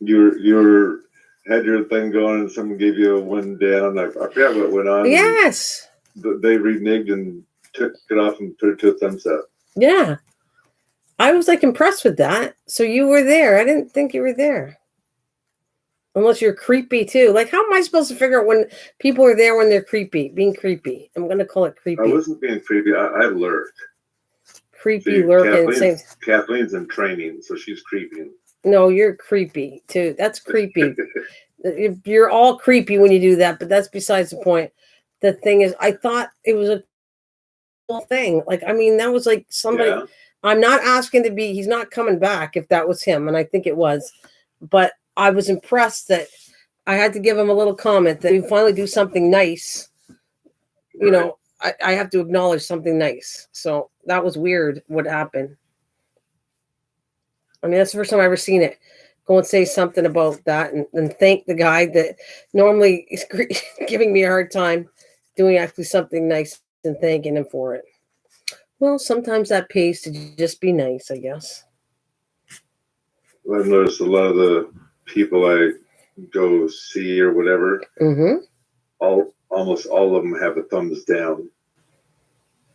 You had your thing going and someone gave you a one down. I forgot what went on. Yes. They reneged and took it off and put it to a thumbs up. Yeah. I was impressed with that. So you were there. I didn't think you were there. Unless you're creepy too. How am I supposed to figure out when people are there when they're creepy? Being creepy. I'm going to call it creepy. I wasn't being creepy. I lurked. Creepy lurking. Kathleen's in training, so she's creeping. No, you're creepy too. That's creepy. You're all creepy when you do that, but that's besides the point. The thing is, I thought it was a cool thing. That was somebody. Yeah. I'm not asking to be. He's not coming back if that was him, and I think it was. But I was impressed that I had to give him a little comment that you finally do something nice. Right. You know, I have to acknowledge something nice. So that was weird what happened. That's the first time I've ever seen it. Go and say something about that and thank the guy that normally is giving me a hard time doing actually something nice and thanking him for it. Well, sometimes that pays to just be nice, I guess. I've noticed a lot of the people I go see or whatever, almost all of them have a thumbs down.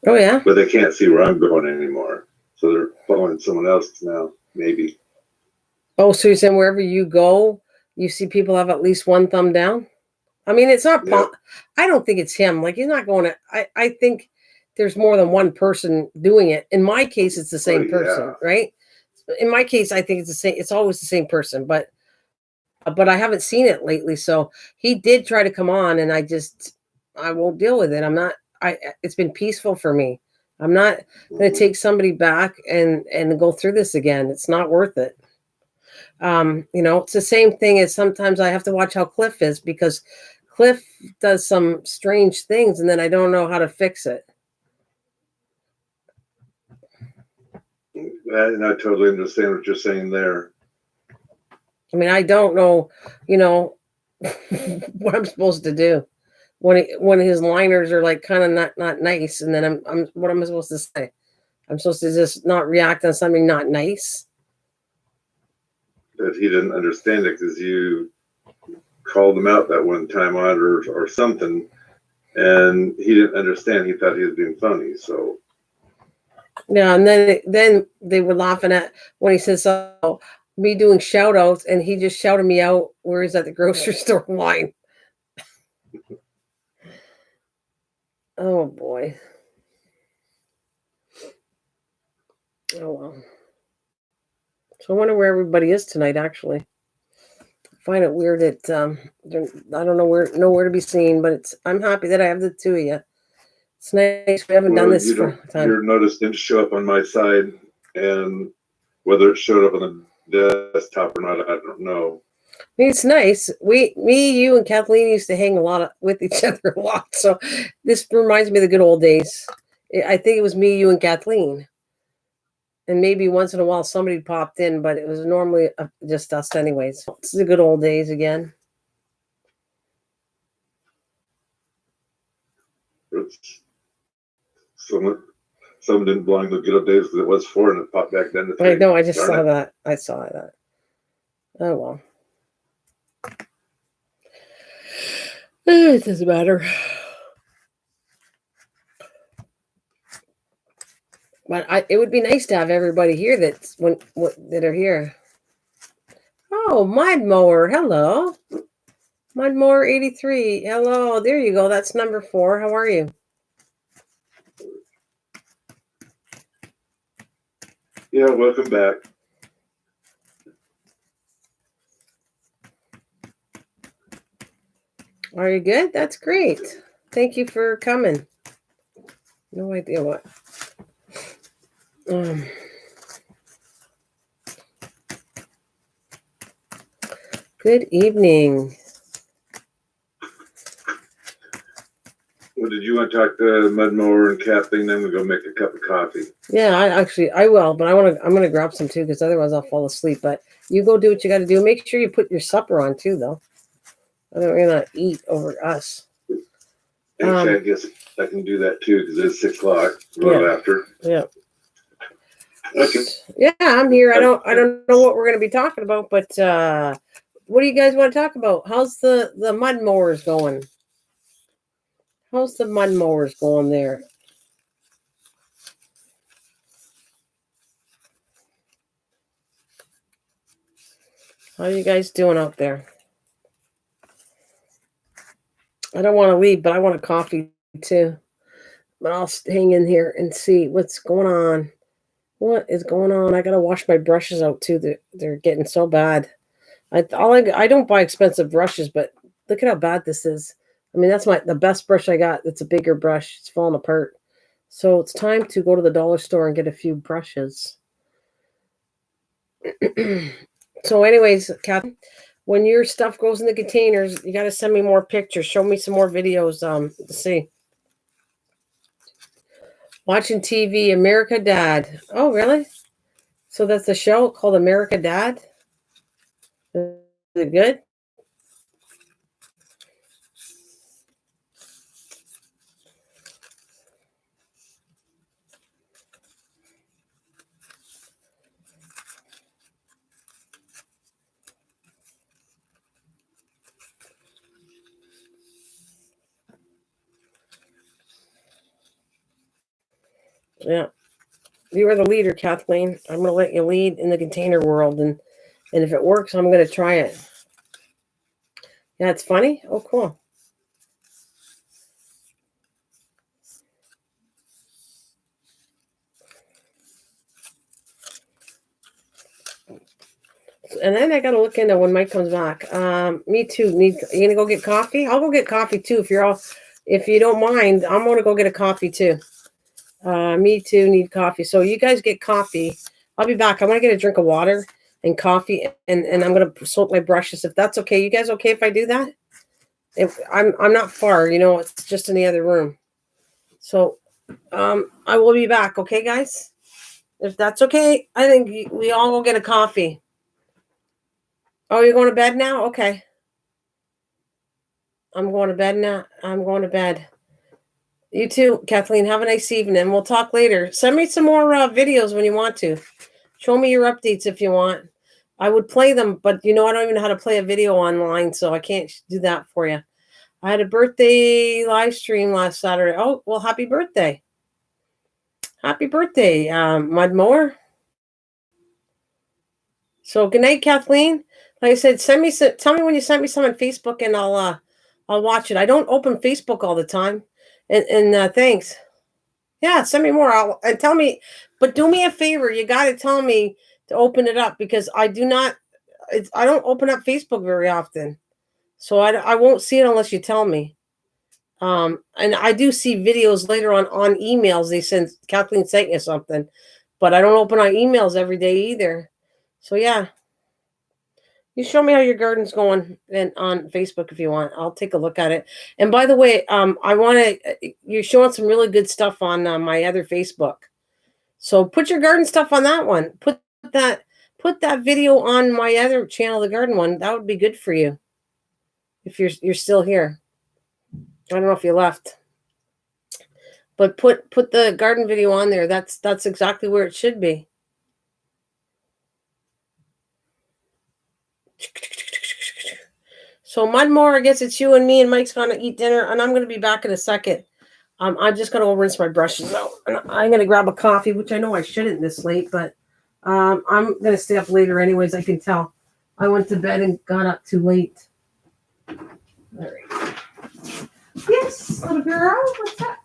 Oh, yeah? But they can't see where I'm going anymore. So they're following someone else now, maybe. Oh, so you're saying wherever you go, you see people have at least one thumb down? It's not, I don't think it's him. He's not going to, I think there's more than one person doing it. In my case, it's the same person, right? In my case, I think it's the same. It's always the same person, but I haven't seen it lately. So he did try to come on, and I won't deal with it. It's been peaceful for me. I'm not going to take somebody back and go through this again. It's not worth it. It's the same thing as sometimes I have to watch how Cliff is, because Cliff does some strange things and then I don't know how to fix it. And I totally understand what you're saying there. I don't know, what I'm supposed to do when his liners are kind of not nice. And then I'm what am I supposed to say? I'm supposed to just not react on something not nice. That he didn't understand it because you called him out that one time on it or something, and he didn't understand. He thought he was being funny. So yeah, and then they were laughing at when he says, "Oh, me doing shout outs," and he just shouted me out where he's at the grocery store line. Oh boy. Oh well. So I wonder where everybody is tonight, actually. find it weird that I don't know nowhere to be seen, but I'm happy that I have the two of you. It's nice. We haven't done this for a time. Your notice didn't show up on my side, and whether it showed up on the desktop or not, I don't know. I mean, it's nice. Me, you, and Kathleen used to hang with each other a lot. So this reminds me of the good old days. I think it was me, you, and Kathleen. And maybe once in a while somebody popped in, but it was normally just us anyways. It's the good old days again. Someone didn't belong to the good old days because it was 4 and it popped back then to 3. I know, I just saw that. I saw that. Oh, well. It doesn't matter. But it would be nice to have everybody here that are here. Oh, Mud Mower. Hello. Mud Mower 83. Hello. There you go. That's number 4. How are you? Yeah, welcome back. Are you good? That's great. Thank you for coming. No idea what. Good evening. Well, did you want to talk to Mud Mower and Kathleen? Then we go make a cup of coffee. Yeah, I will, but I'm gonna grab some too because otherwise I'll fall asleep. But you go do what you got to do. Make sure you put your supper on too, though. We're gonna eat over us. Actually, I guess I can do that too because it's 6 o'clock. A little after. Yeah. Okay. Yeah, I'm here. I don't know what we're gonna be talking about, but what do you guys want to talk about? How's the mud mowers going? How's the mud mowers going there? How are you guys doing out there? I don't want to leave, but I want a coffee too. But I'll hang in here and see what's going on. What is going on? I gotta wash my brushes out too. They're getting so bad. I don't buy expensive brushes, but look at how bad this is. I mean, that's the best brush I got. It's a bigger brush. It's falling apart. So it's time to go to the dollar store and get a few brushes. So anyways, Kathy, when your stuff goes in the containers, you got to send me more pictures. Show me some more videos to see. Watching TV, America Dad. Oh, really? So that's a show called America Dad? Is it good? Yeah. You are the leader, Kathleen. I'm going to let you lead in the container world. And if it works, I'm going to try it. Yeah, it's funny? Oh, cool. And then I got to look into when Mike comes back. Me too. You going to go get coffee? I'll go get coffee too. If you don't mind, I'm going to go get a coffee too. Me too. Need coffee. So you guys get coffee. I'll be back. I want to get a drink of water and coffee, and I'm going to soak my brushes. If that's okay. You guys okay if I do that? If I'm not far, it's just in the other room. So I will be back. Okay, guys? If that's okay, I think we all will get a coffee. Oh, you're going to bed now? Okay. I'm going to bed now. I'm going to bed. You too, Kathleen. Have a nice evening. We'll talk later. Send me some more videos when you want to. Show me your updates if you want. I would play them, but I don't even know how to play a video online, so I can't do that for you. I had a birthday live stream last Saturday. Oh, well, happy birthday. Happy birthday, Mud Mower. So good night, Kathleen. Like I said, tell me when you sent me some on Facebook, and I'll watch it. I don't open Facebook all the time. And thanks. Yeah, send me more. And tell me, but do me a favor. You got to tell me to open it up because I do not I don't open up Facebook very often, so I won't see it unless you tell me. And I do see videos later on emails. They send Kathleen sent you something, but I don't open our emails every day either. So yeah, you show me how your garden's going and on Facebook if you want. I'll take a look at it. And by the way, I want to. You're showing some really good stuff on my other Facebook. So put your garden stuff on that one. That put that video on my other channel, the garden one. That would be good for you. If you're still here. I don't know if you left. But put the garden video on there. That's exactly where it should be. So Mudmore, I guess it's you and me, and Mike's gonna eat dinner, and I'm gonna be back in a second. I'm just gonna go rinse my brushes out, and I'm gonna grab a coffee, which I know I shouldn't this late, but I'm gonna stay up later anyways. I can tell. I went to bed and got up too late. All right. Yes, little girl, what's up?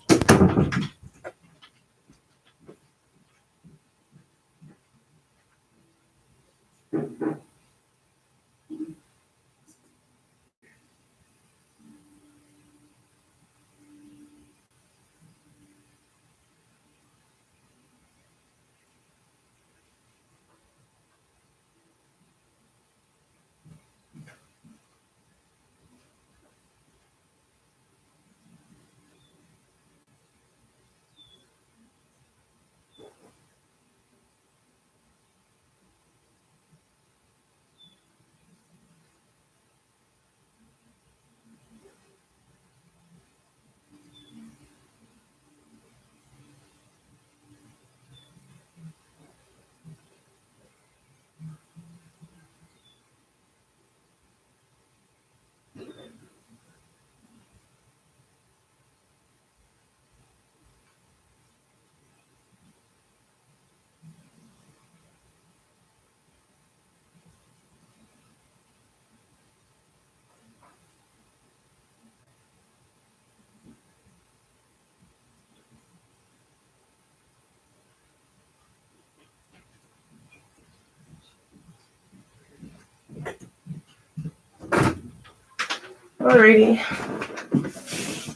Alrighty.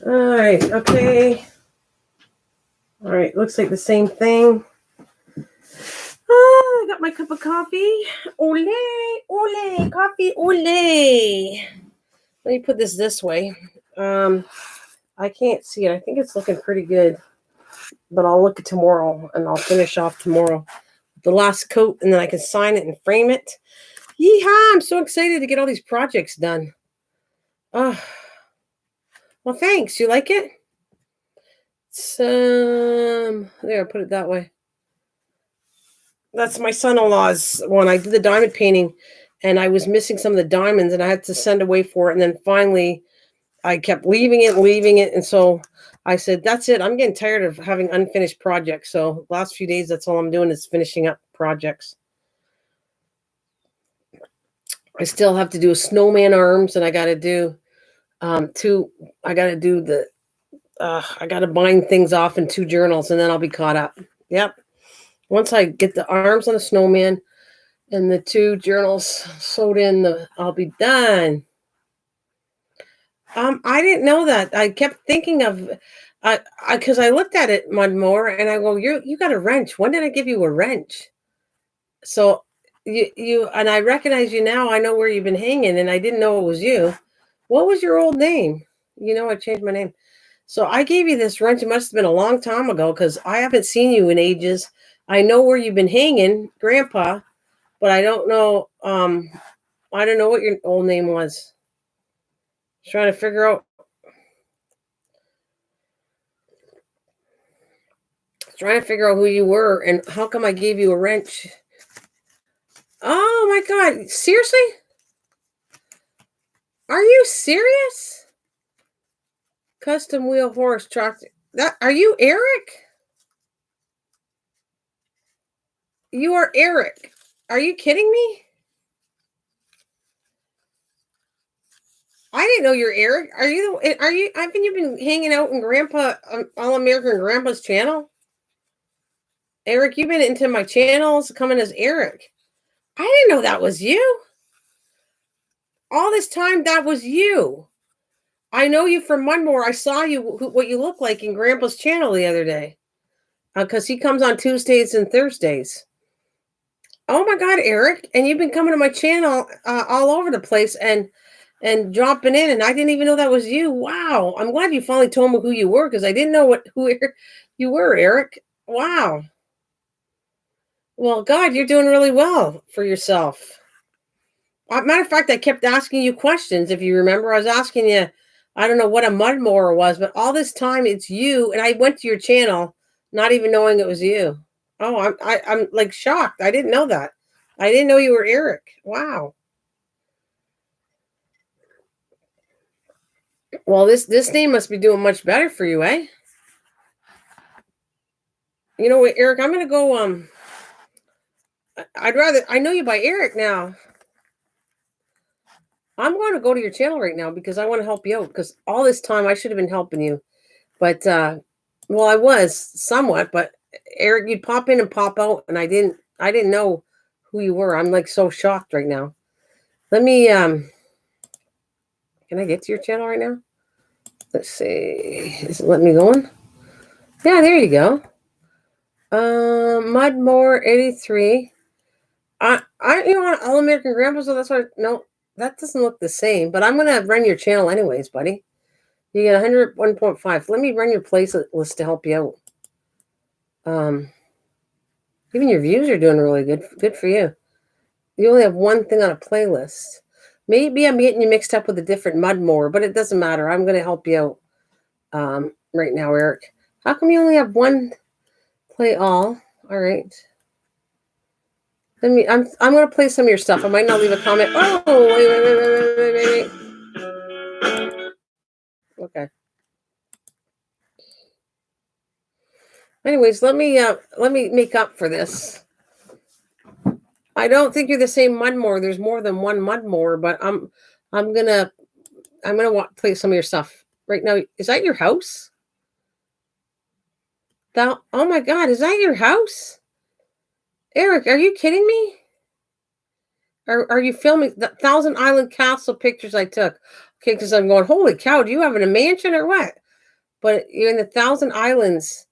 All right. Okay. All right. Looks like the same thing. I got my cup of coffee. Ole, ole, coffee, ole. Let me put this way. I can't see it. I think it's looking pretty good, but I'll look at tomorrow, and I'll finish off tomorrow. The last coat, and then I can sign it and frame it. Yeehaw! I'm so excited to get all these projects done. Well, thanks. You like it? There, I'll put it that way. That's my son-in-law's one. I did the diamond painting, and I was missing some of the diamonds, and I had to send away for it. And then finally, I kept leaving it. And so I said, that's it. I'm getting tired of having unfinished projects. So last few days, that's all I'm doing is finishing up projects. I still have to do a snowman arms, and I got to do I got to bind things off in 2 journals, and then I'll be caught up. Yep. Once I get the arms on the snowman and the 2 journals sewed in, I'll be done. I didn't know that. I kept thinking of, because I looked at it more, and I go, you got a wrench. When did I give you a wrench? So you and I recognize you now. I know where you've been hanging, and I didn't know it was you. What was your old name? I changed my name. So I gave you this wrench. It must have been a long time ago, because I haven't seen you in ages. I know where you've been hanging, Grandpa, but I don't know. I don't know what your old name was. Trying to figure out. Who you were and how come I gave you a wrench. Oh my God! Seriously? Are you serious? Custom wheel horse tractor. Are you Eric? You are Eric. Are you kidding me? I didn't know you're Eric. Haven't you been hanging out in Grandpa, All American Grandpa's channel? Eric, you've been into my channels coming as Eric. I didn't know that was you. all this time that was you. I know you from Mudmore. I saw you, what you look like in Grandpa's channel the other day. Because he comes on Tuesdays and Thursdays. Oh my God, Eric. And you've been coming to my channel all over the place and dropping in. And I didn't even know that was you. Wow. I'm glad you finally told me who you were because I didn't know who you were, Eric. Wow. Well, God, you're doing really well for yourself. Matter of fact, I kept asking you questions. If you remember, I was asking you, I don't know what a mudmower was, but all this time it's you. And I went to your channel, not even knowing it was you. Oh, I'm like shocked. I didn't know that. I didn't know you were Eric. Wow. Well, this name must be doing much better for you, eh? You know what, Eric? I'm gonna go. I know you by Eric now. I'm going to go to your channel right now because I want to help you out. Because all this time I should have been helping you, but well, I was somewhat. But Eric, you'd pop in and pop out, and I didn't know who you were. I'm like so shocked right now. Let me. Can I get to your channel right now? Let's see. Is it letting me go in? Yeah, there you go. Mudmore 83. You know what, All American Grandpa, so that's why no, that doesn't look the same, but I'm gonna run your channel anyways, buddy. You get 101.5. Let me run your playlist to help you out. Even your views are doing really good. Good for you. You only have one thing on a playlist. Maybe I'm getting you mixed up with a different Mudmore, but it doesn't matter. I'm gonna help you out right now, Eric. How come you only have one play all? All right. I'm gonna play some of your stuff. I might not leave a comment. Oh, wait. Okay. Anyways, let me make up for this. I don't think you're the same Mudmore. There's more than one Mudmore, but I'm gonna play some of your stuff right now. Is that your house? Oh my God, is that your house? Eric, are you kidding me? Are you filming the Thousand Island Castle pictures I took? Okay, because I'm going, holy cow, do you have a mansion or what? But you're in the Thousand Islands.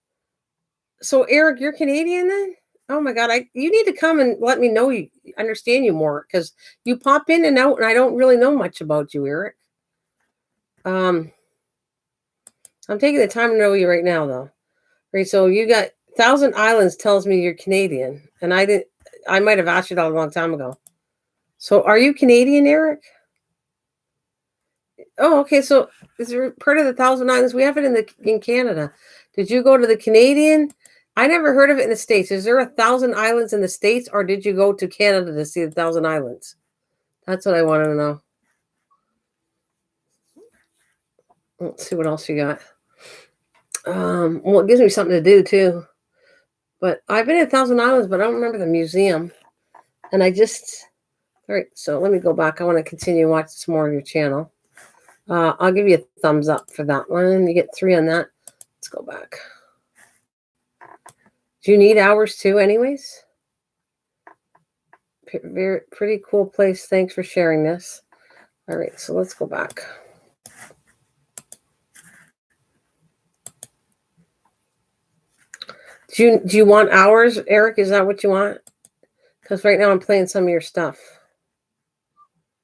So Eric, you're Canadian then? Oh my God, you need to come and let me know you understand you more because you pop in and out and I don't really know much about you, Eric. I'm taking the time to know you right now though. Right, so you got Thousand Islands tells me you're Canadian, and I might have asked you that a long time ago. So are you Canadian, Eric? Oh, okay. So is there part of the Thousand Islands? We have it in Canada. Did you go to the Canadian? I never heard of it in the States. Is there a Thousand Islands in the States, or did you go to Canada to see the Thousand Islands? That's what I want to know. Let's see what else you got. Well, it gives me something to do too. But I've been at Thousand Islands, but I don't remember the museum. And all right, so let me go back. I want to continue watching some more of your channel. I'll give you a thumbs up for that one. You get 3 on that. Let's go back. Do you need hours too, anyways? Pretty cool place. Thanks for sharing this. All right, so let's go back. Do you want hours, Eric? Is that what you want? Because right now I'm playing some of your stuff.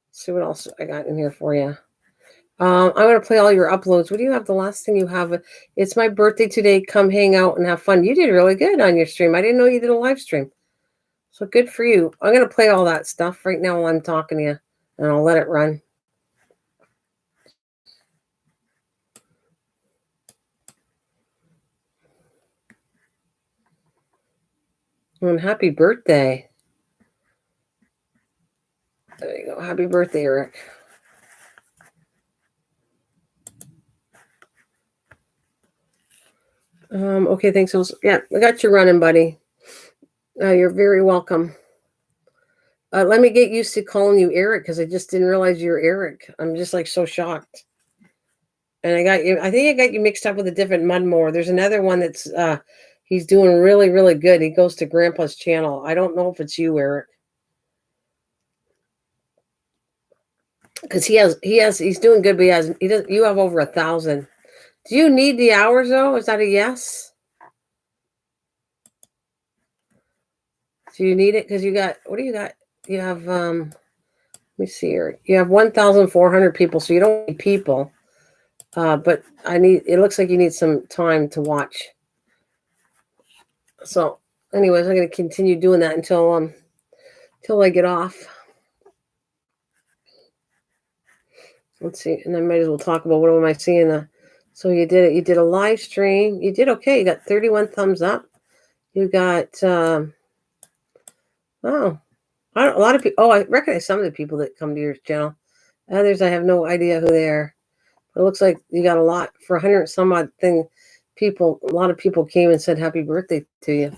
Let's see what else I got in here for you. I'm going to play all your uploads. What do you have? The last thing you have? It's my birthday today. Come hang out and have fun. You did really good on your stream. I didn't know you did a live stream. So good for you. I'm going to play all that stuff right now while I'm talking to you, and I'll let it run. And happy birthday. There you go. Happy birthday, Eric. Okay, thanks. Yeah, I got you running, buddy. You're very welcome. Let me get used to calling you Eric because I just didn't realize you're Eric. I'm just like so shocked. And I think I got you mixed up with a different Mudmore. There's another one that's he's doing really, really good. He goes to Grandpa's channel. I don't know if it's you, Eric. because he's doing good, but he doesn't. You have over 1,000. Do you need the hours though? Is that a yes? Do you need it? Because you got, what do you got? You have let me see here. You have 1,400 people, so you don't need people. But it looks like you need some time to watch. So anyways, I'm gonna continue doing that until I get off. Let's see, and I might as well talk about what am I seeing. So you did it. You did a live stream. You did okay. You got 31 thumbs up. You got a lot of people. Oh, I recognize some of the people that come to your channel. Others, I have no idea who they are. But it looks like you got a lot for 100 some odd thing. People, a lot of people came and said happy birthday to you.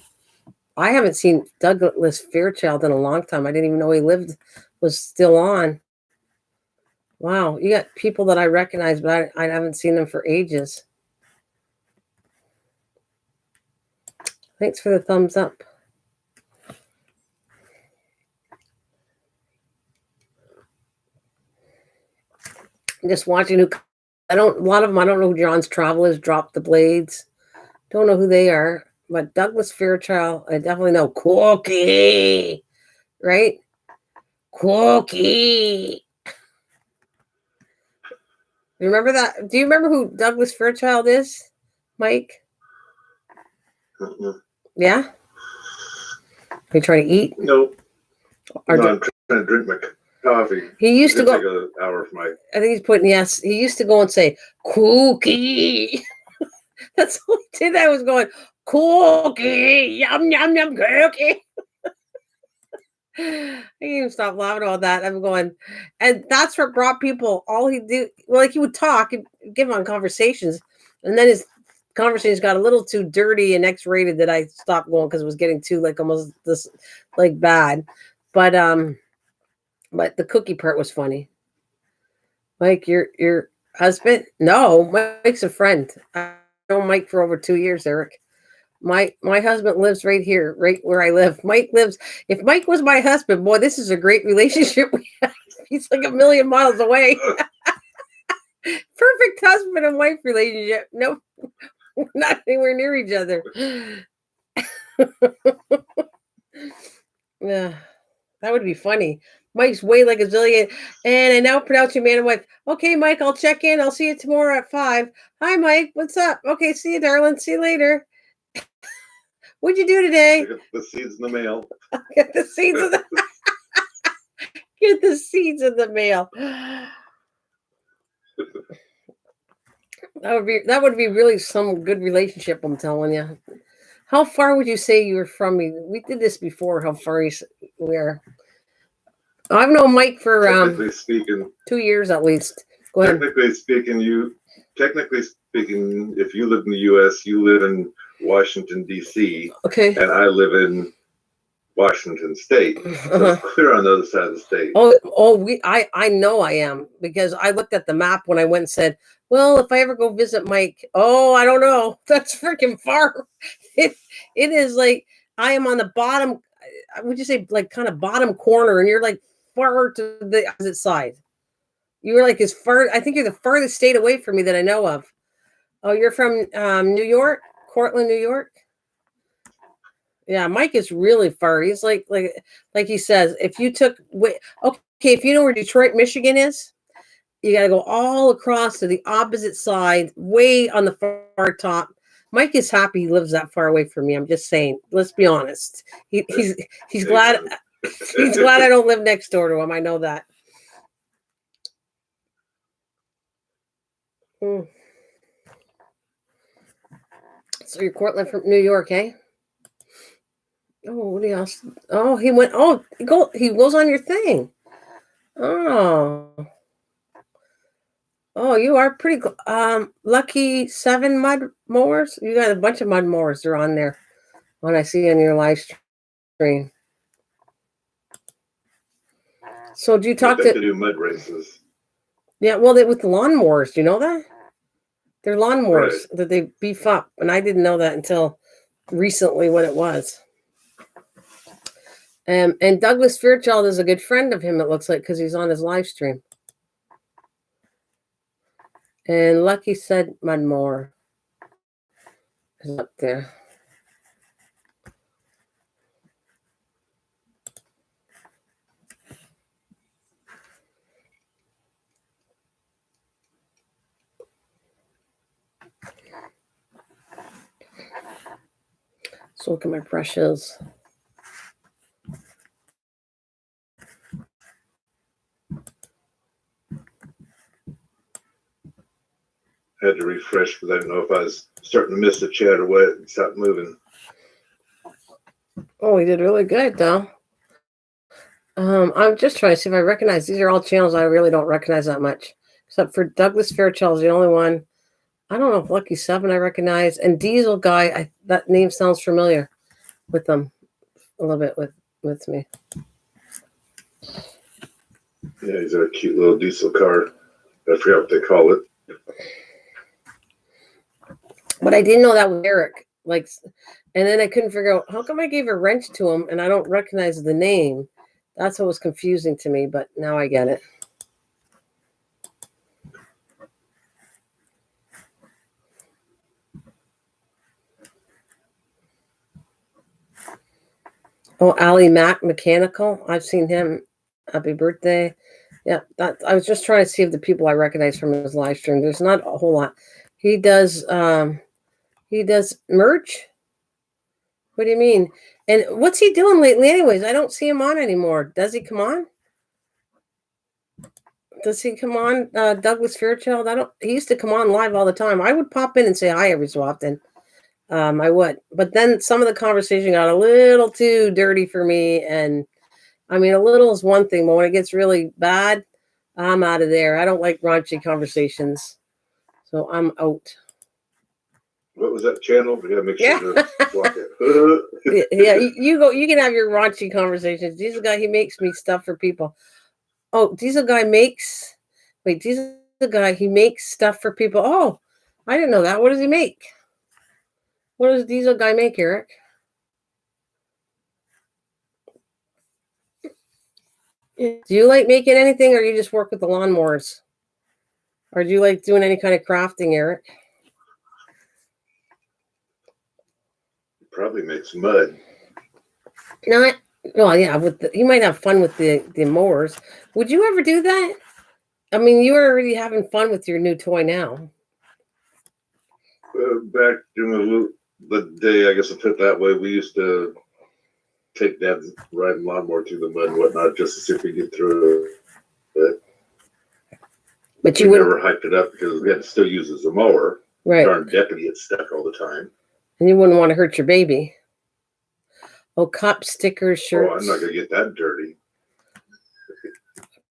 I haven't seen Douglas Fairchild in a long time. I didn't even know he was still on. Wow, you got people that I recognize, but I haven't seen them for ages. Thanks for the thumbs up. I'm just watching a lot of them, I don't know who John's Travel is, Drop the Blades. Don't know who they are, but Douglas Fairchild, I definitely know. Cookie, right? Cookie. You remember that? Do you remember who Douglas Fairchild is, Mike? Yeah? Are you trying to eat? No. I'm trying to drink my coffee. He used to go. Take an hour for my. I think he's putting yes. He used to go and say cookie. That's what he did. I was going cookie, yum yum yum cookie. I can't even stop laughing about that. I'm going, and that's what brought people. All he do, like he would talk and give on conversations, and then his conversations got a little too dirty and X-rated that I stopped going because it was getting too like almost this like bad. But the cookie part was funny. Mike, your husband? No, Mike's a friend. I know Mike for over 2 years, Eric. My husband lives right here, right where I live. Mike lives. If Mike was my husband, boy, this is a great relationship we have. He's like 1,000,000 miles away. Perfect husband and wife relationship. No, we're not anywhere near each other. Yeah, that would be funny. Mike's way like a zillion. And I now pronounce you man and wife. Okay, Mike, I'll check in. I'll see you tomorrow at 5. Hi, Mike. What's up? Okay, see you, darling. See you later. What'd you do today? Get the seeds in the mail. Get the seeds in the Get the seeds in the mail. That would be really some good relationship, I'm telling you. How far would you say you were from me? We did this before. How far we are? I've known Mike for technically speaking 2 years at least. Go ahead. Technically speaking, if you live in the U.S., you live in Washington D.C. Okay. And I live in Washington State. So it's clear on the other side of the state. I know I am because I looked at the map when I went and said, well, if I ever go visit Mike, I don't know. That's freaking far. It is like I am on the bottom. Would you say like kind of bottom corner, and you're like far to the opposite side. You were like as far. I think you're the farthest state away from me that I know of. Oh, you're from New York, Cortland, New York. Yeah, Mike is really far. He's like he says, if you took if you know where Detroit, Michigan is, you got to go all across to the opposite side, way on the far top. Mike is happy he lives that far away from me. I'm just saying. Let's be honest. He's glad he's glad I don't live next door to him. I know that. So you're Cortland from New York, eh? Oh, what else? Oh, he went. Oh, he goes on your thing. Oh, you are pretty. Lucky 7 mud mowers. You got a bunch of mud mowers. They're on there. When I see on your live stream. So do you talk to do mud races? Yeah, well, with the lawnmowers. Do you know that? They're lawnmowers that they beef up, and I didn't know that until recently what it was. And Douglas Fairchild is a good friend of him, it looks like, because he's on his live stream. And Lucky said Mudmore is up there. So look at my brushes. Had to refresh because I didn't know if I was starting to miss the chat or what and stopped moving. Oh, we did really good, though. I'm just trying to see if I recognize. These are all channels I really don't recognize that much, except for Douglas Fairchild's the only one. I don't know if Lucky 7 I recognize, and Diesel Guy. That name sounds familiar with them a little bit with me. Yeah, he's a cute little diesel car. I forgot what they call it. But I didn't know that was Eric. Like, and then I couldn't figure out how come I gave a wrench to him and I don't recognize the name. That's what was confusing to me, but now I get it. Oh, Ali Mac Mechanical. I've seen him. Happy birthday. Yeah, I was just trying to see if the people I recognize from his live stream. There's not a whole lot. He does merch. What do you mean? And what's he doing lately anyways? I don't see him on anymore. Does he come on? Does he come on? Douglas Fairchild? He used to come on live all the time. I would pop in and say hi every so often. I would. But then some of the conversation got a little too dirty for me. And I mean, a little is one thing, but when it gets really bad, I'm out of there. I don't like raunchy conversations. So I'm out. What was that channel? We gotta make sure to block it. Yeah, you go. You can have your raunchy conversations. Diesel Guy, he makes me stuff for people. Oh, Diesel Guy makes. Wait, Diesel Guy, he makes stuff for people. Oh, I didn't know that. What does he make? What does Diesel Guy make, Eric? Do you like making anything, or you just work with the lawnmowers? Or do you like doing any kind of crafting, Eric? Probably makes mud. Not well, yeah. You might have fun with the mowers. Would you ever do that? I mean, you are already having fun with your new toy now. Back during the day, I guess I put it that way, we used to take Dad's riding lawnmower through the mud and whatnot just to see if we could get through it. But you never hyped it up because we had to still use it as a mower. Right. Darn deputy gets stuck all the time. And you wouldn't want to hurt your baby. Oh, cup stickers, shirts. Oh, I'm not going to get that dirty.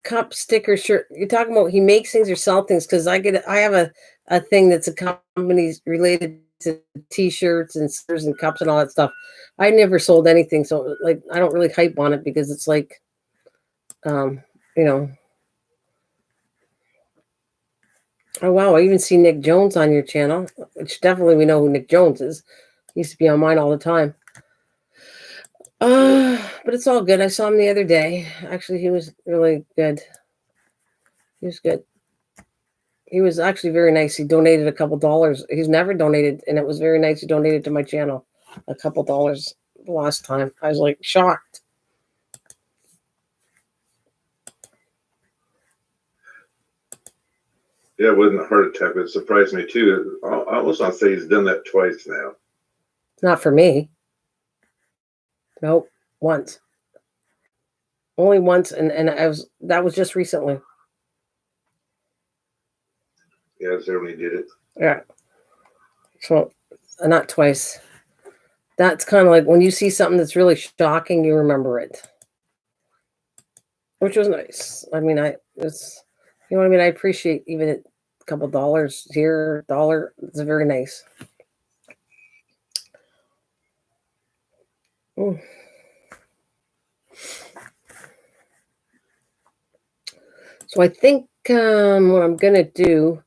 Cup sticker shirt. You're talking about he makes things or sell things, because I have a thing that's a company related to t-shirts and stickers and cups and all that stuff. I never sold anything, so like I don't really hype on it because it's like you know. Oh wow, I even see Nick Jones on your channel, which definitely we know who Nick Jones is. He used to be on mine all the time. But it's all good. I saw him the other day. Actually, he was really good. He was good. He was actually very nice. He donated a couple dollars. He's never donated, and it was very nice. He donated to my channel a couple dollars the last time. I was like shocked. Yeah, it wasn't a heart attack, but it surprised me too. I almost want to say he's done that twice now. Not for me. Nope, once. Only once, and that was just recently. Yeah, that's when he did it. Yeah. So, not twice. That's kind of like when you see something that's really shocking, you remember it, which was nice. I mean, it's, you know what I mean? I appreciate even a couple dollars here, dollar. It's very nice. Ooh. So I think what I'm going to do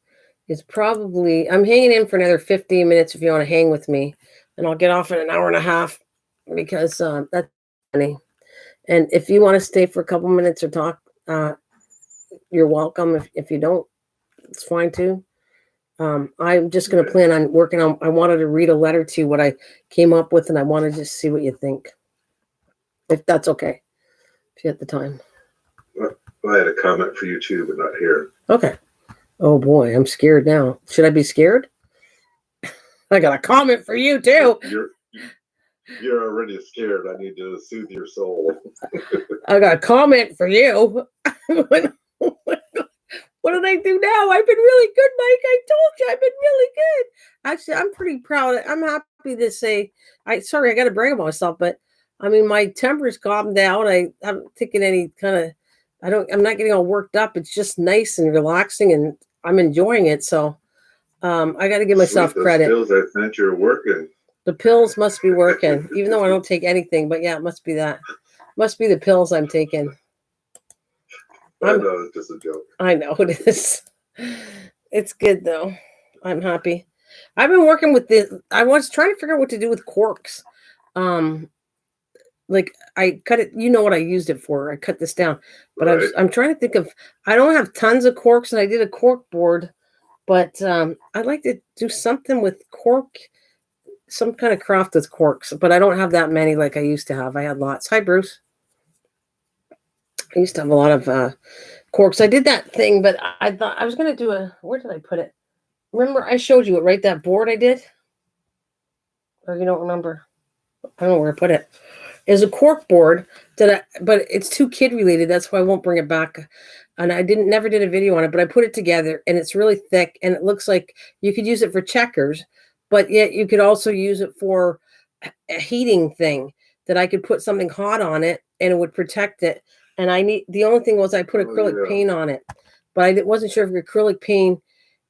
is probably, I'm hanging in for another 15 minutes if you want to hang with me, and I'll get off in an hour and a half because that's funny. And if you want to stay for a couple minutes or talk, you're welcome. If you don't, it's fine too. I'm just going to plan on working on. I wanted to read a letter to you, what I came up with, and I want to just see what you think, if that's okay, if you have the time. Well, I had a comment for you too, but not here. Okay. Oh boy, I'm scared now. Should I be scared? I got a comment for you too. You're already scared. I need to soothe your soul. I got a comment for you. What did I do now? I've been really good, Mike. I told you I've been really good. Actually, I'm pretty proud. I'm happy to say. Sorry, I got to brag about myself, but I mean, my temper's calmed down. I haven't taken any kind of. I'm not getting all worked up. It's just nice and relaxing, and I'm enjoying it. So, I got to give myself credit. Those pills I sent you are working. The pills must be working, even though I don't take anything. But yeah, it must be that. Must be the pills I'm taking. I know, it's just a joke. I know it is. It's good though. I'm happy. I've been working with this. I was trying to figure out what to do with corks. Like I cut it. You know what I used it for. I cut this down, but right. I'm trying to think of. I don't have tons of corks, and I did a cork board, but I'd like to do something with cork. Some kind of craft with corks, but I don't have that many like I used to have. I had lots. Hi, Bruce. I used to have a lot of corks. I did that thing, but I thought I was going to do where did I put it? Remember, I showed you it, right? That board I did? Or you don't remember? I don't know where I put it. It's a cork board but it's too kid related. That's why I won't bring it back. And I never did a video on it, but I put it together and it's really thick and it looks like you could use it for checkers, but yet you could also use it for a heating thing that I could put something hot on it and it would protect it. And the only thing was I put acrylic paint on it, but I wasn't sure if acrylic paint,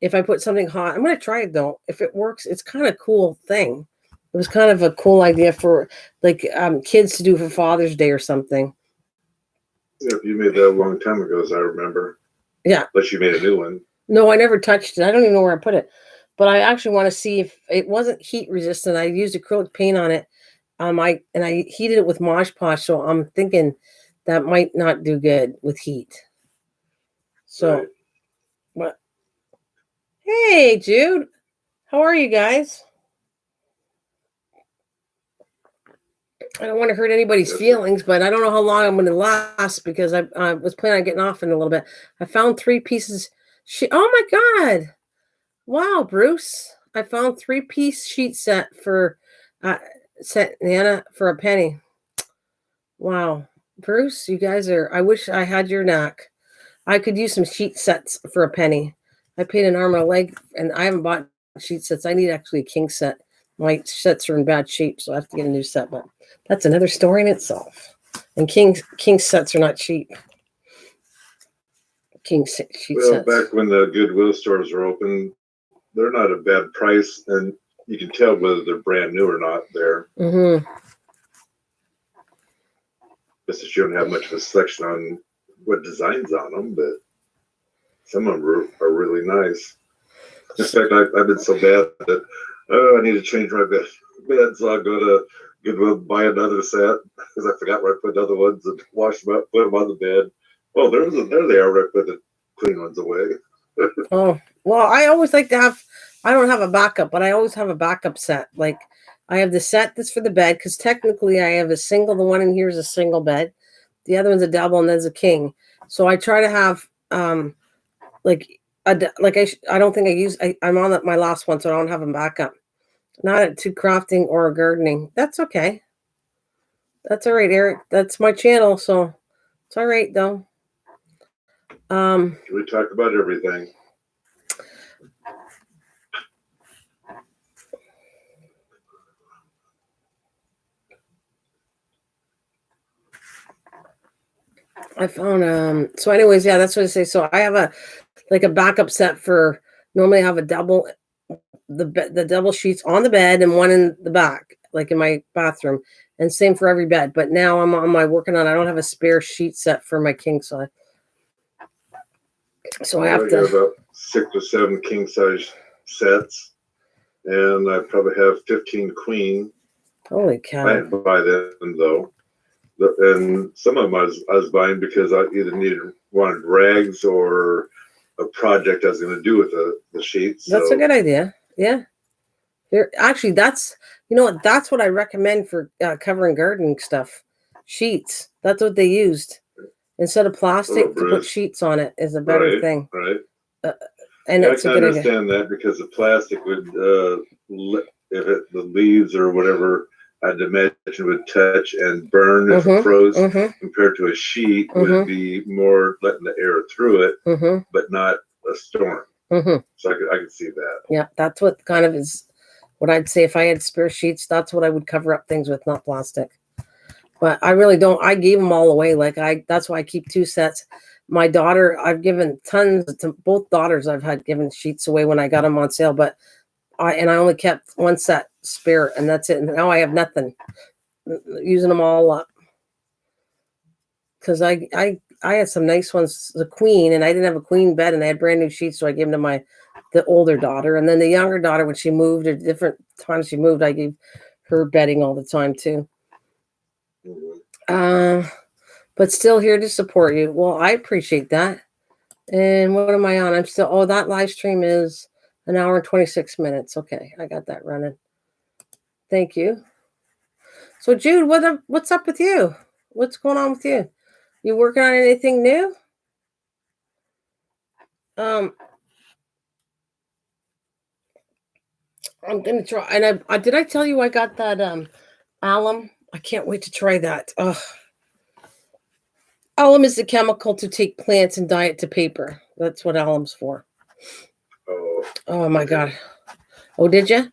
if I put something hot, I'm going to try it though. If it works, it's kind of a cool thing. It was kind of a cool idea for like kids to do for Father's Day or something. Yeah, you made that a long time ago, as I remember. Yeah. But you made a new one. No, I never touched it. I don't even know where I put it. But I actually want to see if it wasn't heat resistant. I used acrylic paint on it. I heated it with Mosh Posh, so I'm thinking that might not do good with heat. So, right. What? Hey, Jude. How are you guys? I don't want to hurt anybody's feelings, but I don't know how long I'm going to last because I was planning on getting off in a little bit. I found 3 pieces. Oh my God. Wow, Bruce. I found 3-piece sheet set for Nana for a penny. Wow. Bruce, you guys I wish I had your knack. I could use some sheet sets for a penny. I paid an arm and a leg, and I haven't bought sheet sets. I need actually a king set. My sets are in bad shape, so I have to get a new set, but that's another story in itself. And king sets are not cheap. Sheet sets. Back when the Goodwill stores were open, they're not a bad price, and you can tell whether they're brand new or not there. Mm-hmm. Guess you don't have much of a selection on what designs on them, but some of them are really nice. In fact, I've been so bad that I need to change my bed, so I'll go to Goodwill, buy another set because I forgot where I put other ones and wash them up, put them on the bed. Oh, there they are. Where I put the clean ones away. Oh, well, I always like to have. I don't have a backup, but I always have a backup set. Like I have the set that's for the bed because technically I have a single. The one in here is a single bed. The other one's a double, and there's a king. So I try to have I don't think I use. I'm on my last one, so I don't have a backup. Not to crafting or gardening. That's okay. That's all right, Eric. That's my channel, so it's all right though. We talk about everything. I found so anyways, yeah, that's what I say. So I have a backup set for normally I have a double the double sheets on the bed and one in the back, like in my bathroom, and same for every bed. But now I'm on my working on I don't have a spare sheet set for my king size. So I have to have about 6 or 7 king size sets, and I probably have 15 queen. Holy cow! I didn't buy them though, and some of them I was buying because I either wanted rags or a project I was going to do with the sheets. That's a good idea. Yeah. Here, actually, that's that's what I recommend for covering gardening stuff. Sheets. That's what they used instead of plastic to put sheets on it is a better thing. Right. And it's I a can good understand that because the plastic would, the leaves or whatever, I'd imagine would touch and burn if it froze, compared to a sheet would be more letting the air through it, but not a storm. So I could see that. Yeah, that's what kind of is what I'd say if I had spare sheets. That's what I would cover up things with, not plastic. But I really don't. I gave them all away. That's why I keep 2 sets. My daughter, I've given tons to both daughters. I've had given sheets away when I got them on sale, but I only kept 1 set spare, and that's it. And now I have nothing, using them all up. Because I had some nice ones, the queen, and I didn't have a queen bed, and I had brand new sheets, so I gave them to the older daughter, and then the younger daughter, when she moved, at different times she moved, I gave her bedding all the time too. But still here to support you. Well, I appreciate that. And what am I on? I'm still, that live stream is 1 hour and 26 minutes. Okay, I got that running. Thank you. So Jude, what's up with you? What's going on with you? You working on anything new? I'm gonna try. And did I tell you I got that alum? I can't wait to try that. Ugh. Alum is the chemical to take plants and dye it to paper. That's what alum's for. Oh my God. Oh, did you?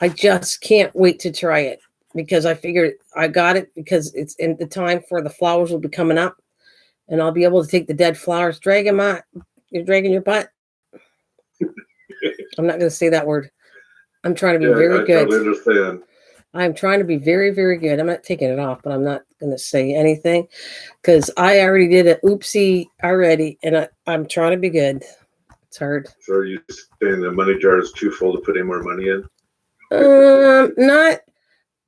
I just can't wait to try it because I figured I got it because it's in the time for the flowers will be coming up, and I'll be able to take the dead flowers. You're dragging your butt. I'm not going to say that word. I'm trying to be very good. I totally understand. I'm trying to be very, very good. I'm not taking it off, but I'm not going to say anything because I already did an oopsie already, and I'm trying to be good. It's hard. So are you saying the money jar is too full to put any more money in?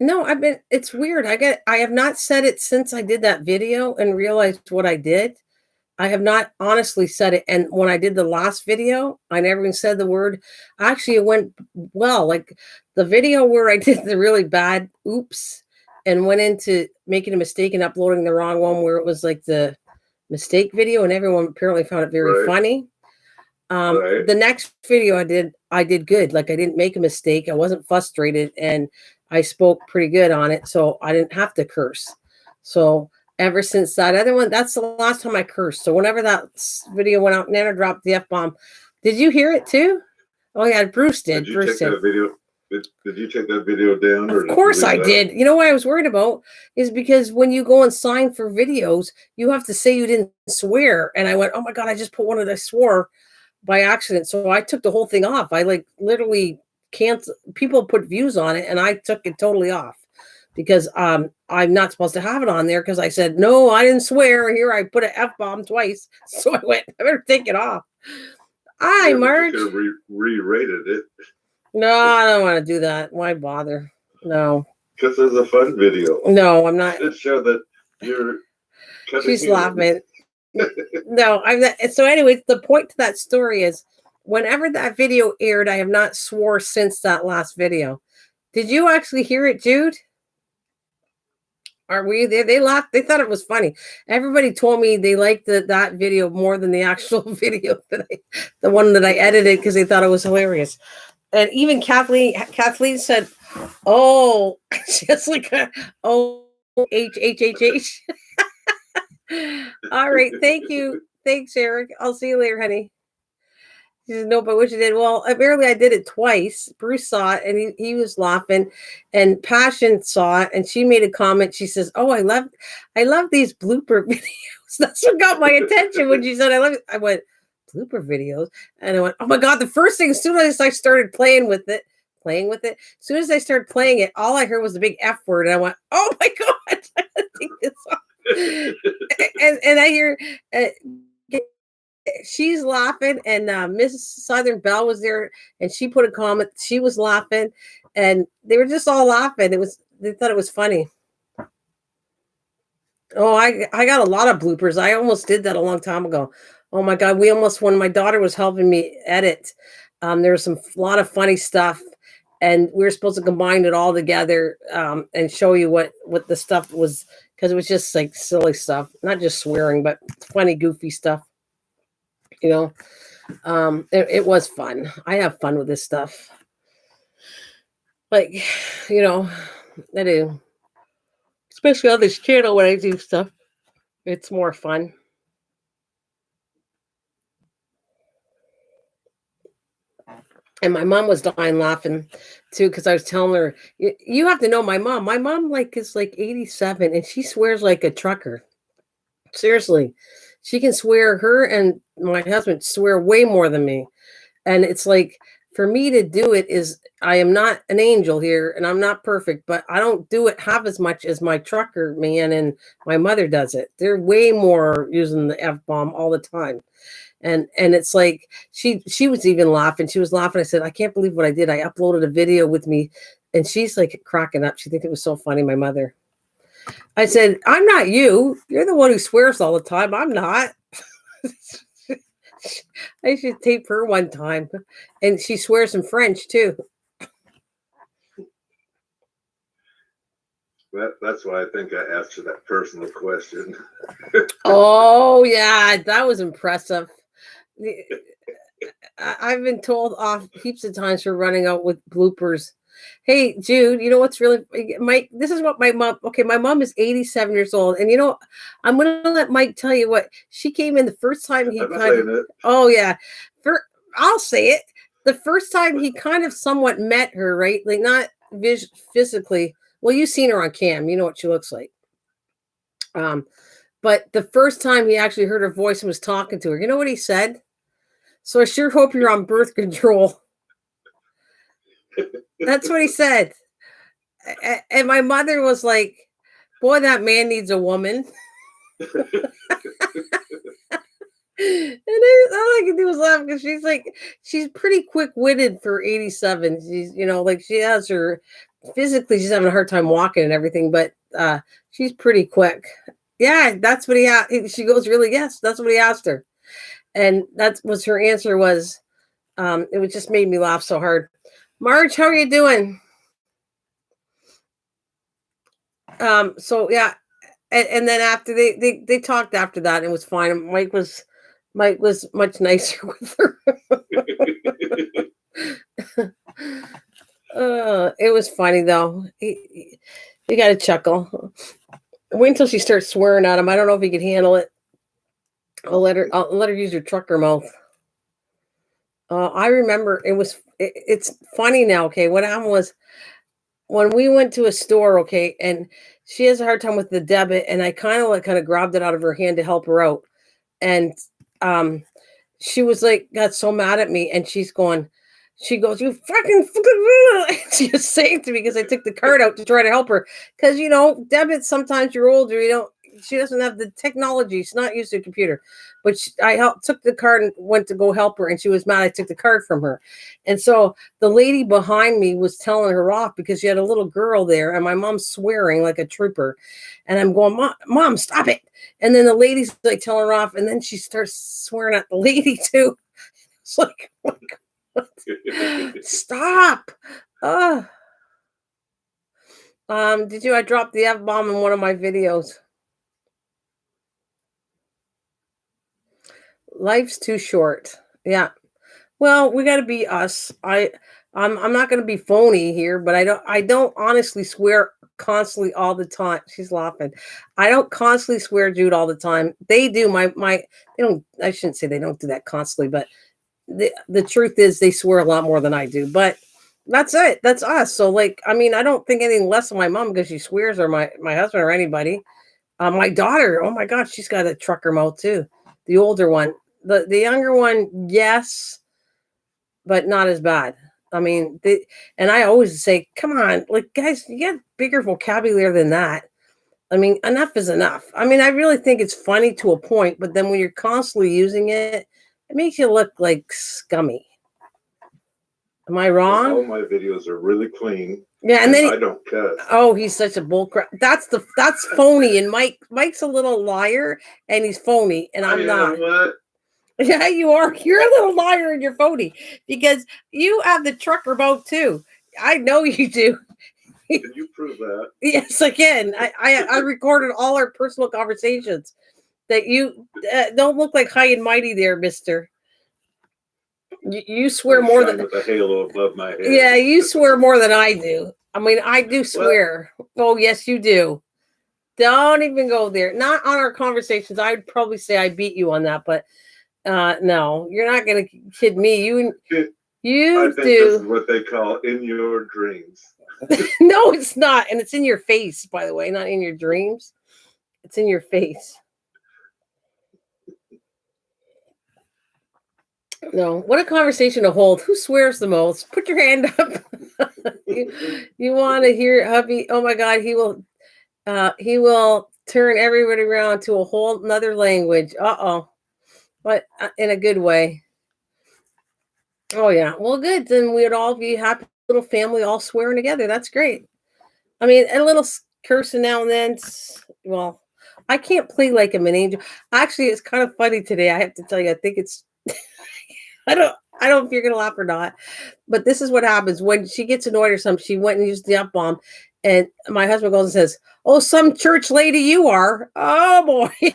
No, it's weird. I have not said it since I did that video and realized what I did. I have not honestly said it. And when I did the last video, I never even said the word. Actually, it went well. Like the video where I did the really bad oops and went into making a mistake and uploading the wrong one where it was like the mistake video, and everyone apparently found it very funny. The next video I did good. Like I didn't make a mistake. I wasn't frustrated, and I spoke pretty good on it. So I didn't have to curse. So ever since that other one, that's the last time I cursed. So whenever that video went out, Nana dropped the F-bomb. Did you hear it too? Oh yeah, Bruce did. Did you take that video down? Of course I did. You know what I was worried about is because when you go and sign for videos, you have to say you didn't swear. And I went, oh my God, I just put one that I swore by accident. So I took the whole thing off. I literally canceled. People put views on it, and I took it totally off because I'm not supposed to have it on there because I said, no, I didn't swear. Here I put an F-bomb twice. So I went, I better take it off. Marge. You could have re-rated it. No, I don't want to do that. Why bother? No. Because it's a fun video. No, I'm not. It showed that you're. She's laughing. No, I'm not. So anyway, the point to that story is whenever that video aired, I have not swore since that last video. Did you actually hear it, Jude? Are we there? They laughed. They thought it was funny. Everybody told me they liked that video more than the actual video the one that I edited because they thought it was hilarious. And even Kathleen said, "Oh, just like H." All right, thank you. Thanks, Eric. I'll see you later, honey. She said, no, but what you did, well, apparently I did it twice. Bruce saw it and he was laughing, and Passion saw it and she made a comment. She says, oh, I love these blooper videos. That's what got my attention when she said I love it. I went, blooper videos? And I went, oh my God, the first thing, as soon as I started playing with it, as soon as I started playing it, all I heard was the big F word. And I went, oh my God, I think this off. and I hear she's laughing, and Mrs. Southern Belle was there, and she put a comment. She was laughing, and they were just all laughing. They thought it was funny. Oh, I got a lot of bloopers. I almost did that a long time ago. Oh my God, we almost, when my daughter was helping me edit, there was a lot of funny stuff, and we were supposed to combine it all together and show you what the stuff was, because it was just like silly stuff, not just swearing, but funny, goofy stuff. You know, it was fun. I have fun with this stuff. Like, you know, I do, especially on this channel when I do stuff. It's more fun. And my mom was dying laughing too, because I was telling her, you have to know my mom. My mom is like 87, and she swears like a trucker. Seriously, she can swear. Her and my husband swear way more than me. And it's like, for me to do it is, I am not an angel here, and I'm not perfect, but I don't do it half as much as my trucker man and my mother does it. They're way more using the F-bomb all the time. And it's like, she was even laughing. She was laughing. I said, I can't believe what I did. I uploaded a video with me, and she's like cracking up. She think it was so funny, my mother. I said, I'm not you. You're the one who swears all the time. I'm not. I should tape her one time. And she swears in French too. That's why I think I asked you that personal question. Oh yeah, that was impressive. I've been told off heaps of times for running out with bloopers. Hey, Jude, you know what's really, Mike? This is what my mom. Okay, my mom is 87 years old, and you know, I'm going to let Mike tell you what she came in the first time he kind of. Oh yeah, I'll say it. The first time he kind of somewhat met her, right? Like not physically. Well, you've seen her on cam. You know what she looks like. But the first time he actually heard her voice and was talking to her, you know what he said? So I sure hope you're on birth control. That's what he said. And my mother was like, boy, that man needs a woman. And all I could do was laugh, because she's pretty quick-witted for 87. She's, you know, like she has her, physically she's having a hard time walking and everything, but she's pretty quick. Yeah, that's what she goes, really? Yes, that's what he asked her. And that was her answer was, it just made me laugh so hard. Marge, how are you doing? So yeah, and then after they talked after that, and it was fine. Mike was much nicer with her. It was funny though. You got to chuckle. Wait until she starts swearing at him. I don't know if he can handle it. I'll let her use her trucker mouth. I remember it's funny now. Okay, what happened was, when we went to a store, okay, and she has a hard time with the debit, and I kind of grabbed it out of her hand to help her out, and she was like, got so mad at me, and she goes, you fucking she was saying to me, because I took the card out to try to help her, because you know, debit, sometimes you're older, she doesn't have the technology, she's not used to a computer, but took the card and went to go help her, and she was mad I took the card from her. And so the lady behind me was telling her off, because she had a little girl there, and my mom's swearing like a trooper, and I'm going, mom, stop it. And then the lady's like telling her off, and then she starts swearing at the lady too. It's like, oh my God. Stop. I dropped the F-bomb in one of my videos. Life's too short. Yeah. Well, we got to be us. I'm not going to be phony here, but I don't honestly swear constantly all the time. She's laughing. I don't constantly swear, Jude, all the time. They do. They don't. I shouldn't say they don't do that constantly, but the truth is they swear a lot more than I do. But that's it. That's us. So like, I mean, I don't think anything less of my mom because she swears, or my husband, or anybody. My daughter, oh my God, she's got a trucker mouth too. The older one. The younger one, yes, but not as bad. I mean, and I always say, come on, like, guys, you got bigger vocabulary than that. I mean, enough is enough. I mean, I really think it's funny to a point, but then when you're constantly using it, it makes you look like scummy. Am I wrong? All my videos are really clean. Yeah, and then I don't cuss. Oh, he's such a bullcrap. That's phony. And Mike's a little liar, and he's phony, and I'm not. What? Yeah, you are. You're a little liar and you're phony because you have the trucker boat too. I know you do. Can you prove that? Yes, I can. I recorded all our personal conversations. That you don't look like high and mighty there, Mister. You swear more than with a halo above my head. Yeah, you swear more than I do. I mean, I do swear. Oh, yes, you do. Don't even go there. Not on our conversations. I'd probably say I beat you on that, but no, you're not going to kid me. You I think do. This is what they call in your dreams. No, it's not, and it's in your face. By the way, not in your dreams. It's in your face. No, what a conversation to hold. Who swears the most? Put your hand up. you want to hear hubby? Oh my God, he will turn everybody around to a whole nother language. But in a good way. Oh yeah, well, good. Then we'd all be happy little family, all swearing together. That's great. I mean, a little cursing now and then. Well, I can't play like I'm an angel. Actually, it's kind of funny today. I have to tell you. I think it's. I don't know if you're gonna laugh or not, but this is what happens when she gets annoyed or something. She went and used the F bomb, and my husband goes and says, "Oh, some church lady you are." Oh boy.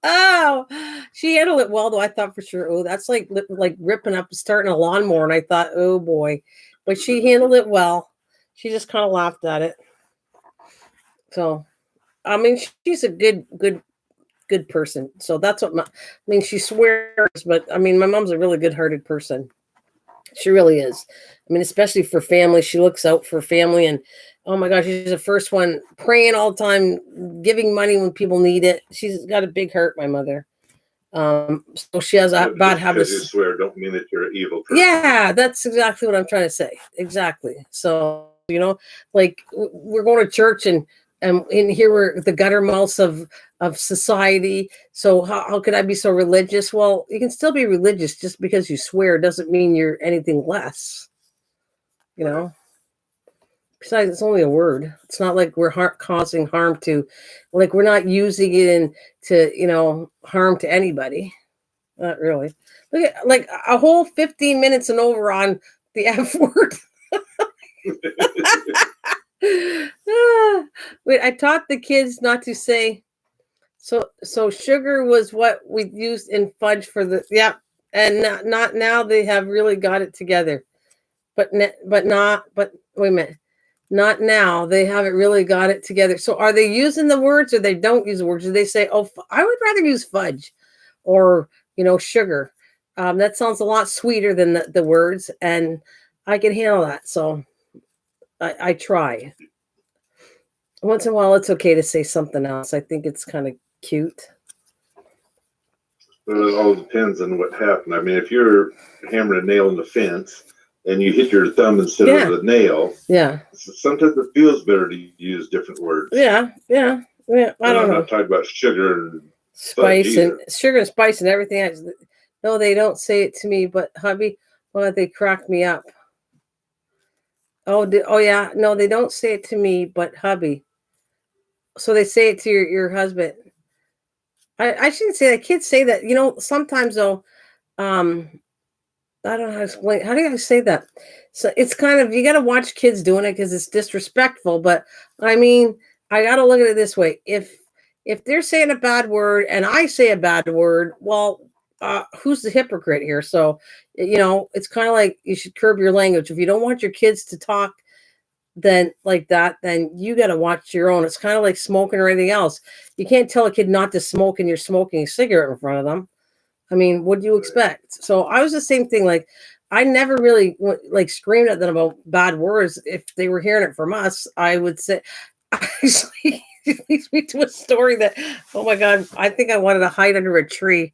Oh, she handled it well though. I thought for sure, oh, that's like ripping up, starting a lawnmower, and I thought, oh boy, but she handled it well. She just kind of laughed at it. So, I mean, she's a good person. So that's what I mean. She swears, but I mean, my mom's a really good-hearted person. She really is. I mean, especially for family, she looks out for family, and oh my gosh, she's the first one praying all the time, giving money when people need it. She's got a big heart, my mother. So she has a bad habit. Because you swear, don't mean that you're an evil person. Yeah, that's exactly what I'm trying to say. Exactly. So like we're going to church and in here we're the gutter mouths of society. So how could I be so religious? Well, you can still be religious just because you swear doesn't mean you're anything less. Besides, it's only a word. It's not like we're causing harm to, like we're not using it to harm to anybody. Not really. Look at like a whole 15 minutes and over on the F word. Wait, I taught the kids not to say. So sugar was what we used in fudge for the and not now they have really got it together, but wait a minute, not now they haven't really got it together. So are they using the words or they don't use the words? Do they say, oh, I would rather use fudge, or sugar? That sounds a lot sweeter than the words, and I can handle that. So I try. Once in a while, it's okay to say something else. I think it's kind of cute. Well, it all depends on what happened. I mean, if you're hammering a nail in the fence and you hit your thumb instead of the nail, sometimes it feels better to use different words. Yeah. I don't know. I'm not talking about sugar and spice and sugar and spice and everything else. No, they don't say it to me, but hubby, well, they cracked me up. Oh yeah, no, they don't say it to me, but hubby. So they say it to your husband. I shouldn't say that. Kids say that. Sometimes though, I don't know how to explain. How do I say that? So it's kind of, you got to watch kids doing it because it's disrespectful. But I mean, I got to look at it this way. If they're saying a bad word and I say a bad word, well, who's the hypocrite here? So, it's kind of like you should curb your language. If you don't want your kids to talk then like that, then you got to watch your own. It's kind of like smoking or anything else. You can't tell a kid not to smoke and you're smoking a cigarette in front of them. I mean, what do you expect? So I was the same thing. Like, I never really screamed at them about bad words. If they were hearing it from us, I would say, actually, it leads me to a story that, oh my God, I think I wanted to hide under a tree.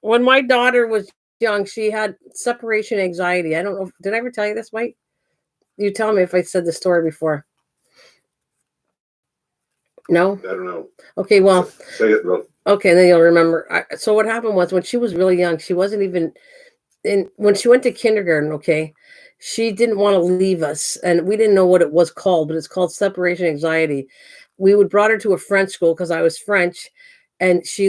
When my daughter was young, she had separation anxiety. I don't know. Did I ever tell you this, Mike? You tell me if I said the story before. No? I don't know. Okay, well. Say it, though. Okay, then you'll remember. So what happened was when she was really young, she wasn't even when she went to kindergarten, okay, she didn't want to leave us. And we didn't know what it was called, but it's called separation anxiety. We would brought her to a French school because I was French. And she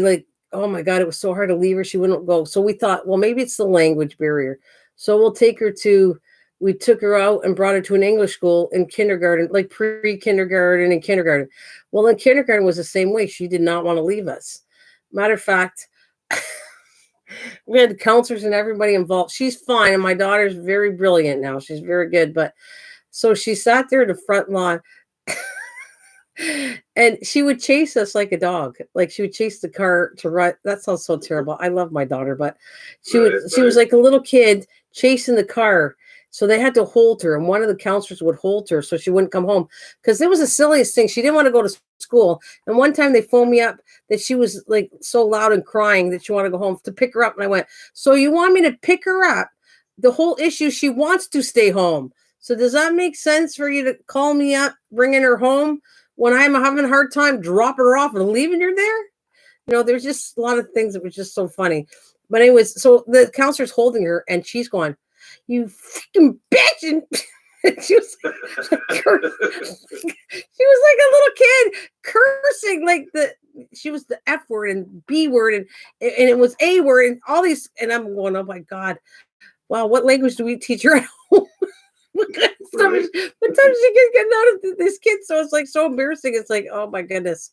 oh my God, it was so hard to leave her. She wouldn't go. So we thought, well, maybe it's the language barrier. So we'll take her to, we took her out and brought her to an English school in kindergarten, like pre-kindergarten and kindergarten. Well, in kindergarten was the same way. She did not want to leave us. Matter of fact, we had counselors and everybody involved. She's fine. And my daughter's very brilliant now. She's very good. But so she sat there in the front lawn and she would chase us like a dog. Like she would chase the car to run. That sounds so terrible. I love my daughter, but she was like a little kid chasing the car. So they had to hold her, and one of the counselors would hold her so she wouldn't come home because it was the silliest thing. She didn't want to go to school. And one time they phoned me up that she was like so loud and crying that she wanted to go home to pick her up. And I went, so you want me to pick her up? The whole issue, she wants to stay home. So does that make sense for you to call me up, bringing her home when I'm having a hard time dropping her off and leaving her there? You know, there's just a lot of things that was just so funny. But anyways, so the counselor's holding her and she's going, you freaking bitch. And she was like, she was like a little kid cursing, like she was the F word and B word and it was A word and all these. And I'm going, oh my God, wow, what language do we teach her at home? What kind of stuff is, what time she gets getting out of this kid? So it's like so embarrassing. It's like, oh my goodness.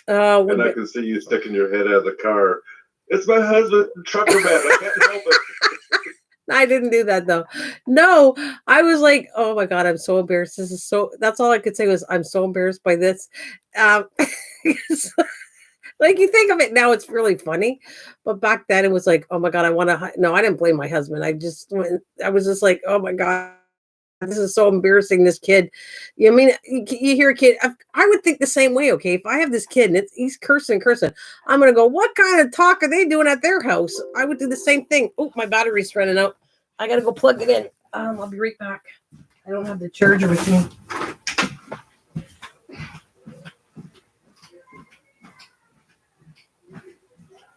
And I can see you sticking your head out of the car. It's my husband, trucker man. I can't help it. I didn't do that though. No, I was like, oh my God, I'm so embarrassed. This is so, that's all I could say was, I'm so embarrassed by this. Like you think of it now, it's really funny. But back then it was like, oh my God, no, I didn't blame my husband. I was just like, oh my God, this is so embarrassing. This kid, you mean, you hear a kid, I would think the same way. Okay. If I have this kid and he's cursing, I'm going to go, what kind of talk are they doing at their house? I would do the same thing. Oh, my battery's running out. I got to go plug it in. I'll be right back. I don't have the charger with me.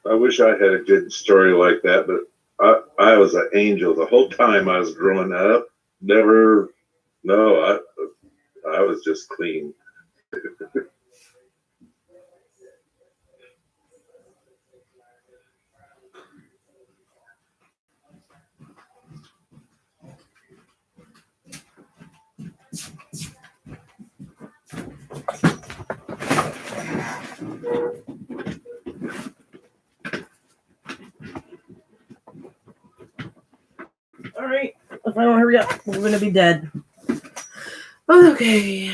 I wish I had a good story like that, but I was an angel the whole time I was growing up. Never, no, I was just clean. All right. If I don't hurry up, we're going to be dead. Okay.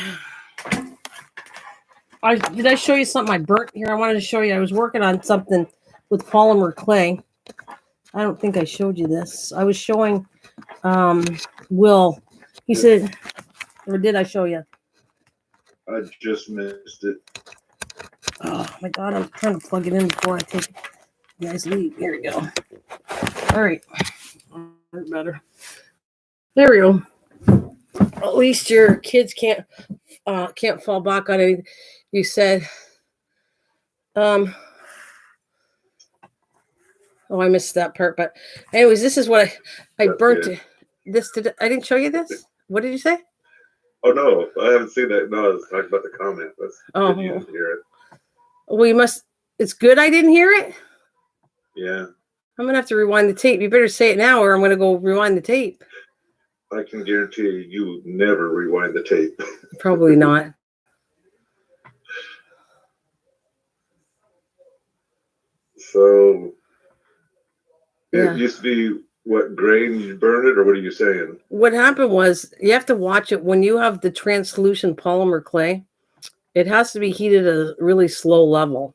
Did I show you something I burnt here? I wanted to show you. I was working on something with polymer clay. I don't think I showed you this. I was showing Will. He said, or did I show you? I just missed it. Oh my God, I'm trying to plug it in before I take you guys leave. Here we go. All right. Better. There we go. At least your kids can't fall back on anything. You said, oh, I missed that part. But anyways, this is what I burnt. This today. I didn't show you this. What did you say? Oh no, I haven't seen that. No, I was talking about the comment. Did you hear it? Well, you must. It's good I didn't hear it. Yeah. I'm gonna have to rewind the tape. You better say it now, or I'm gonna go rewind the tape. I can guarantee you never rewind the tape. Probably not. So it used to be what, grain, you burn it, or what are you saying? What happened was you have to watch it when you have the translucent polymer clay. It has to be heated at a really slow level.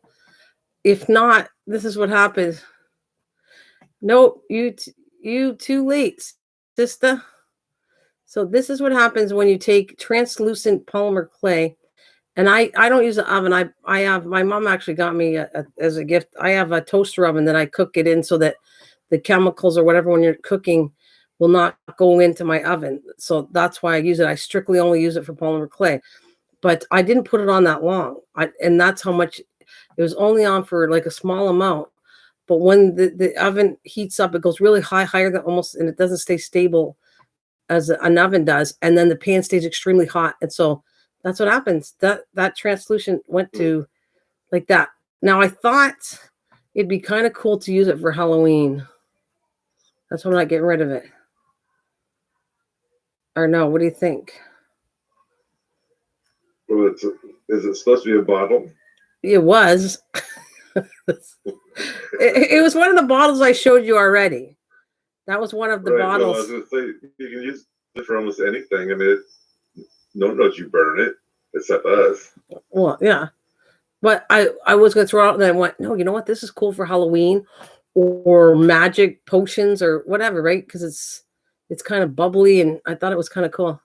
If not, this is what happens. Nope, you too late, sister. So this is what happens when you take translucent polymer clay. And I don't use an oven. I have, my mom actually got me as a gift. I have a toaster oven that I cook it in so that the chemicals or whatever when you're cooking will not go into my oven. So that's why I use it. I strictly only use it for polymer clay. But I didn't put it on that long. And that's how much it was only on for like a small amount. But when the oven heats up, it goes really high, higher than almost, and it doesn't stay stable as an oven does. And then the pan stays extremely hot. And so that's what happens. That translucent went to like that. Now I thought it'd be kind of cool to use it for Halloween. That's why I'm not getting rid of it. Or no, what do you think? Well, is it supposed to be a bottle? It was. it was one of the bottles I showed you already. That was one of the bottles. No, I was going to say, you can use it for almost anything. I mean, no one knows you burn it, except us. Well, yeah. But I was going to throw out, and then I went, no, you know what? This is cool for Halloween or magic potions or whatever, right? Because it's kind of bubbly, and I thought it was kind of cool.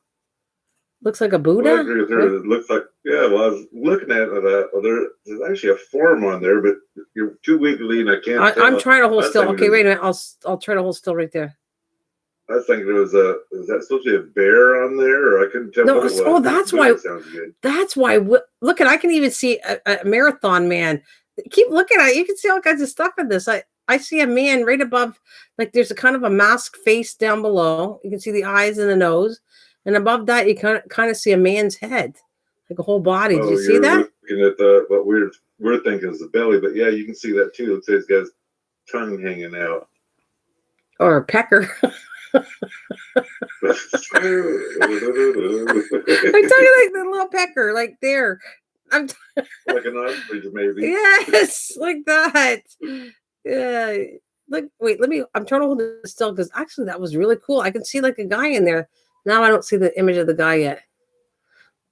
Looks like a Buddha. Well, I agree with her. Right? It looks like, yeah, well, I was looking at that. Well, there's actually a form on there, but you're too wiggly, and I can't tell. I'm trying to hold still. Okay, wait a minute. I'll try to hold still right there. I was thinking is that supposed to be a bear on there, or I couldn't tell what it was. Oh, that's why. Sounds good. That's why. Look at, I can even see a marathon man. Keep looking at it. You can see all kinds of stuff in this. I see a man right above, like there's a kind of a mask face down below. You can see the eyes and the nose. And above that, you kind of see a man's head, like a whole body. Did you see that? Looking at what we're thinking is the belly, but yeah, you can see that too. It says he's got his tongue hanging out. Or a pecker. I'm talking like the little pecker, like there. I'm like an ostrich, maybe. Yes, like that. Yeah. Look, wait, I'm trying to hold it still because actually that was really cool. I can see like a guy in there. Now I don't see the image of the guy yet.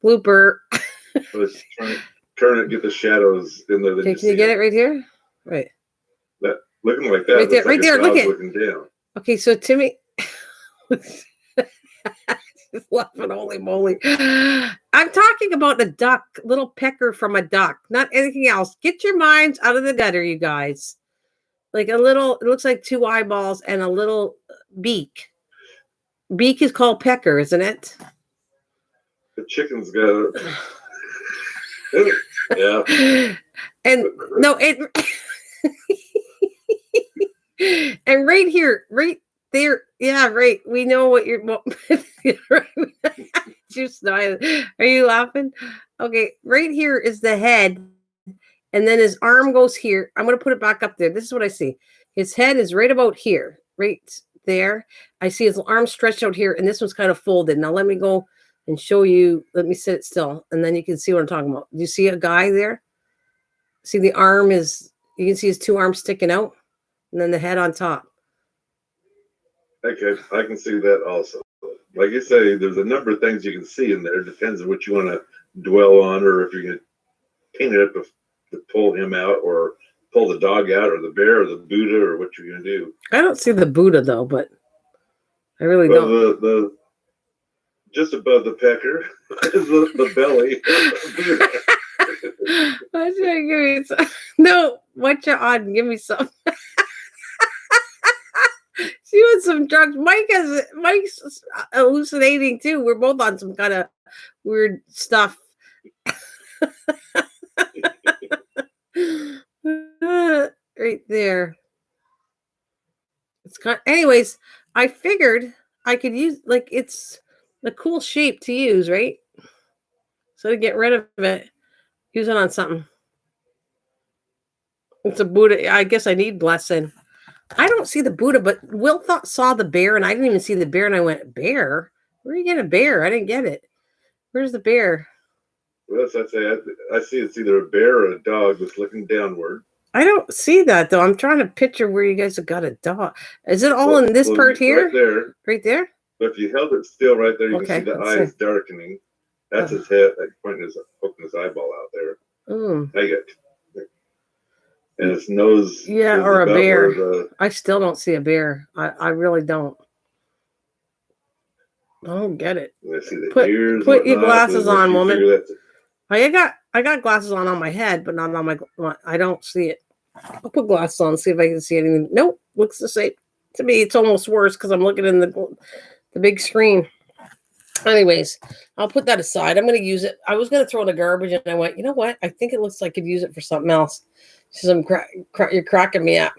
Blooper. I was trying to get the shadows in there. Okay, can you get it right here? Right. That looking like that. Right there. Look at. Looking down. Okay, so Timmy. Laughing, holy moly. I'm talking about a duck, little pecker from a duck, not anything else. Get your minds out of the gutter, you guys. Like a little, it looks like two eyeballs and a little beak. Beak is called pecker, isn't it? The chicken's got it. Yeah. And no, it and right here, right there, yeah, right. We know what you're. Are you laughing? Okay, right here is the head, and then his arm goes here. I'm gonna put it back up there. This is what I see. His head is right about here, right there. I see his arm stretched out here, and this one's kind of folded. Now let me go and show you. Let me sit still, and then you can see what I'm talking about. Do you see a guy there? See the arm is. You can see his two arms sticking out, and then the head on top. Okay, I can see that also. Like you say, there's a number of things you can see in there. It depends on what you want to dwell on, or if you're going to paint it up to pull him out, or pull the dog out, or the bear, or the Buddha, or what you're going to do. I don't see the Buddha though, but I really don't. The just above the pecker is the belly. Give me some. No, what you on? Give me some. She want some drugs. Mike's hallucinating too. We're both on some kind of weird stuff. Right there. It's kind. Anyways, I figured I could use like it's a cool shape to use, right? So to get rid of it, use it on something. It's a Buddha. I guess I need blessing. I don't see the Buddha, but Will saw the bear, and I didn't even see the bear, and I went, bear? Where are you getting a bear? I didn't get it. Where's the bear? Well, I say I see it's either a bear or a dog that's looking downward. I don't see that, though. I'm trying to picture where you guys have got a dog. Is it all in this part here? Right there. Right there? But if you held it still right there, you can see the eyes darkening. That's his head, poking his eyeball out there. I get it. And his nose. Yeah, or a bear. I still don't see a bear. I really don't. I don't get it. I see the ears. Put your glasses on, woman. I got glasses on my head, but not on my. I don't see it. I'll put glasses on, see if I can see anything. Nope, looks the same. To me, it's almost worse because I'm looking in the big screen. Anyways, I'll put that aside. I'm going to use it. I was going to throw it in the garbage, and I went, you know what? I think it looks like I could use it for something else. She says, you're cracking me up.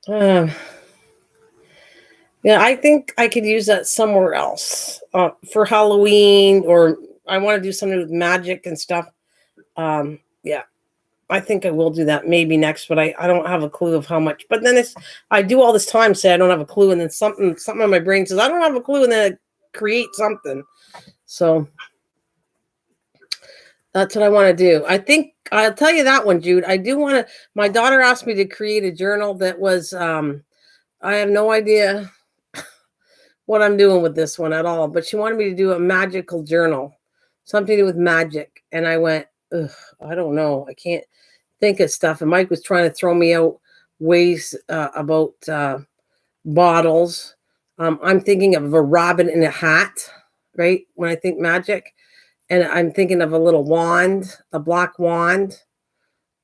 Yeah, I think I could use that somewhere else for Halloween, or I want to do something with magic and stuff. Yeah, I think I will do that maybe next, but I don't have a clue of how much. But then I do all this time say I don't have a clue, and then something in my brain says I don't have a clue, and then I create something. So that's what I want to do. I think I'll tell you that one, Jude. I do want to. My daughter asked me to create a journal that was. I have no idea what I'm doing with this one at all, but she wanted me to do a magical journal, something to do with magic, and I went, ugh, I don't know. I can't think of stuff. And Mike was trying to throw me out ways about bottles. I'm thinking of a robin in a hat, right? When I think magic. And I'm thinking of a little wand, a black wand.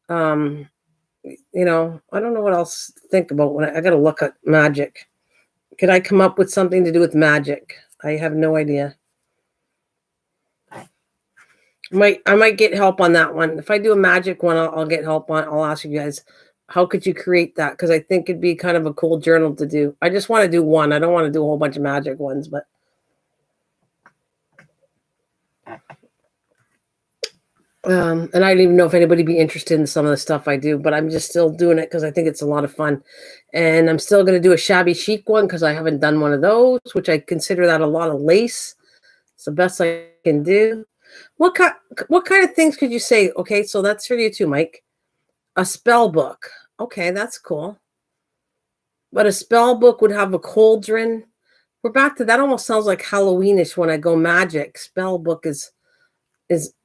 You know, I don't know what else to think about when I got to look at magic. Could I come up with something to do with magic? I have no idea. I might get help on that one. If I do a magic one, I'll get help on. I'll ask you guys, how could you create that? Because I think it'd be kind of a cool journal to do. I just want to do one. I don't want to do a whole bunch of magic ones, but and I don't even know if anybody be interested in some of the stuff I do, but I'm just still doing it because I think it's a lot of fun. And I'm still going to do a shabby chic one because I haven't done one of those, which I consider that a lot of lace. It's the best I can do. What kind of things could you say? Okay, so that's for you too, Mike. A spell book. Okay, that's cool. But a spell book would have a cauldron. We're back to that. Almost sounds like Halloweenish when I go magic. Spell book is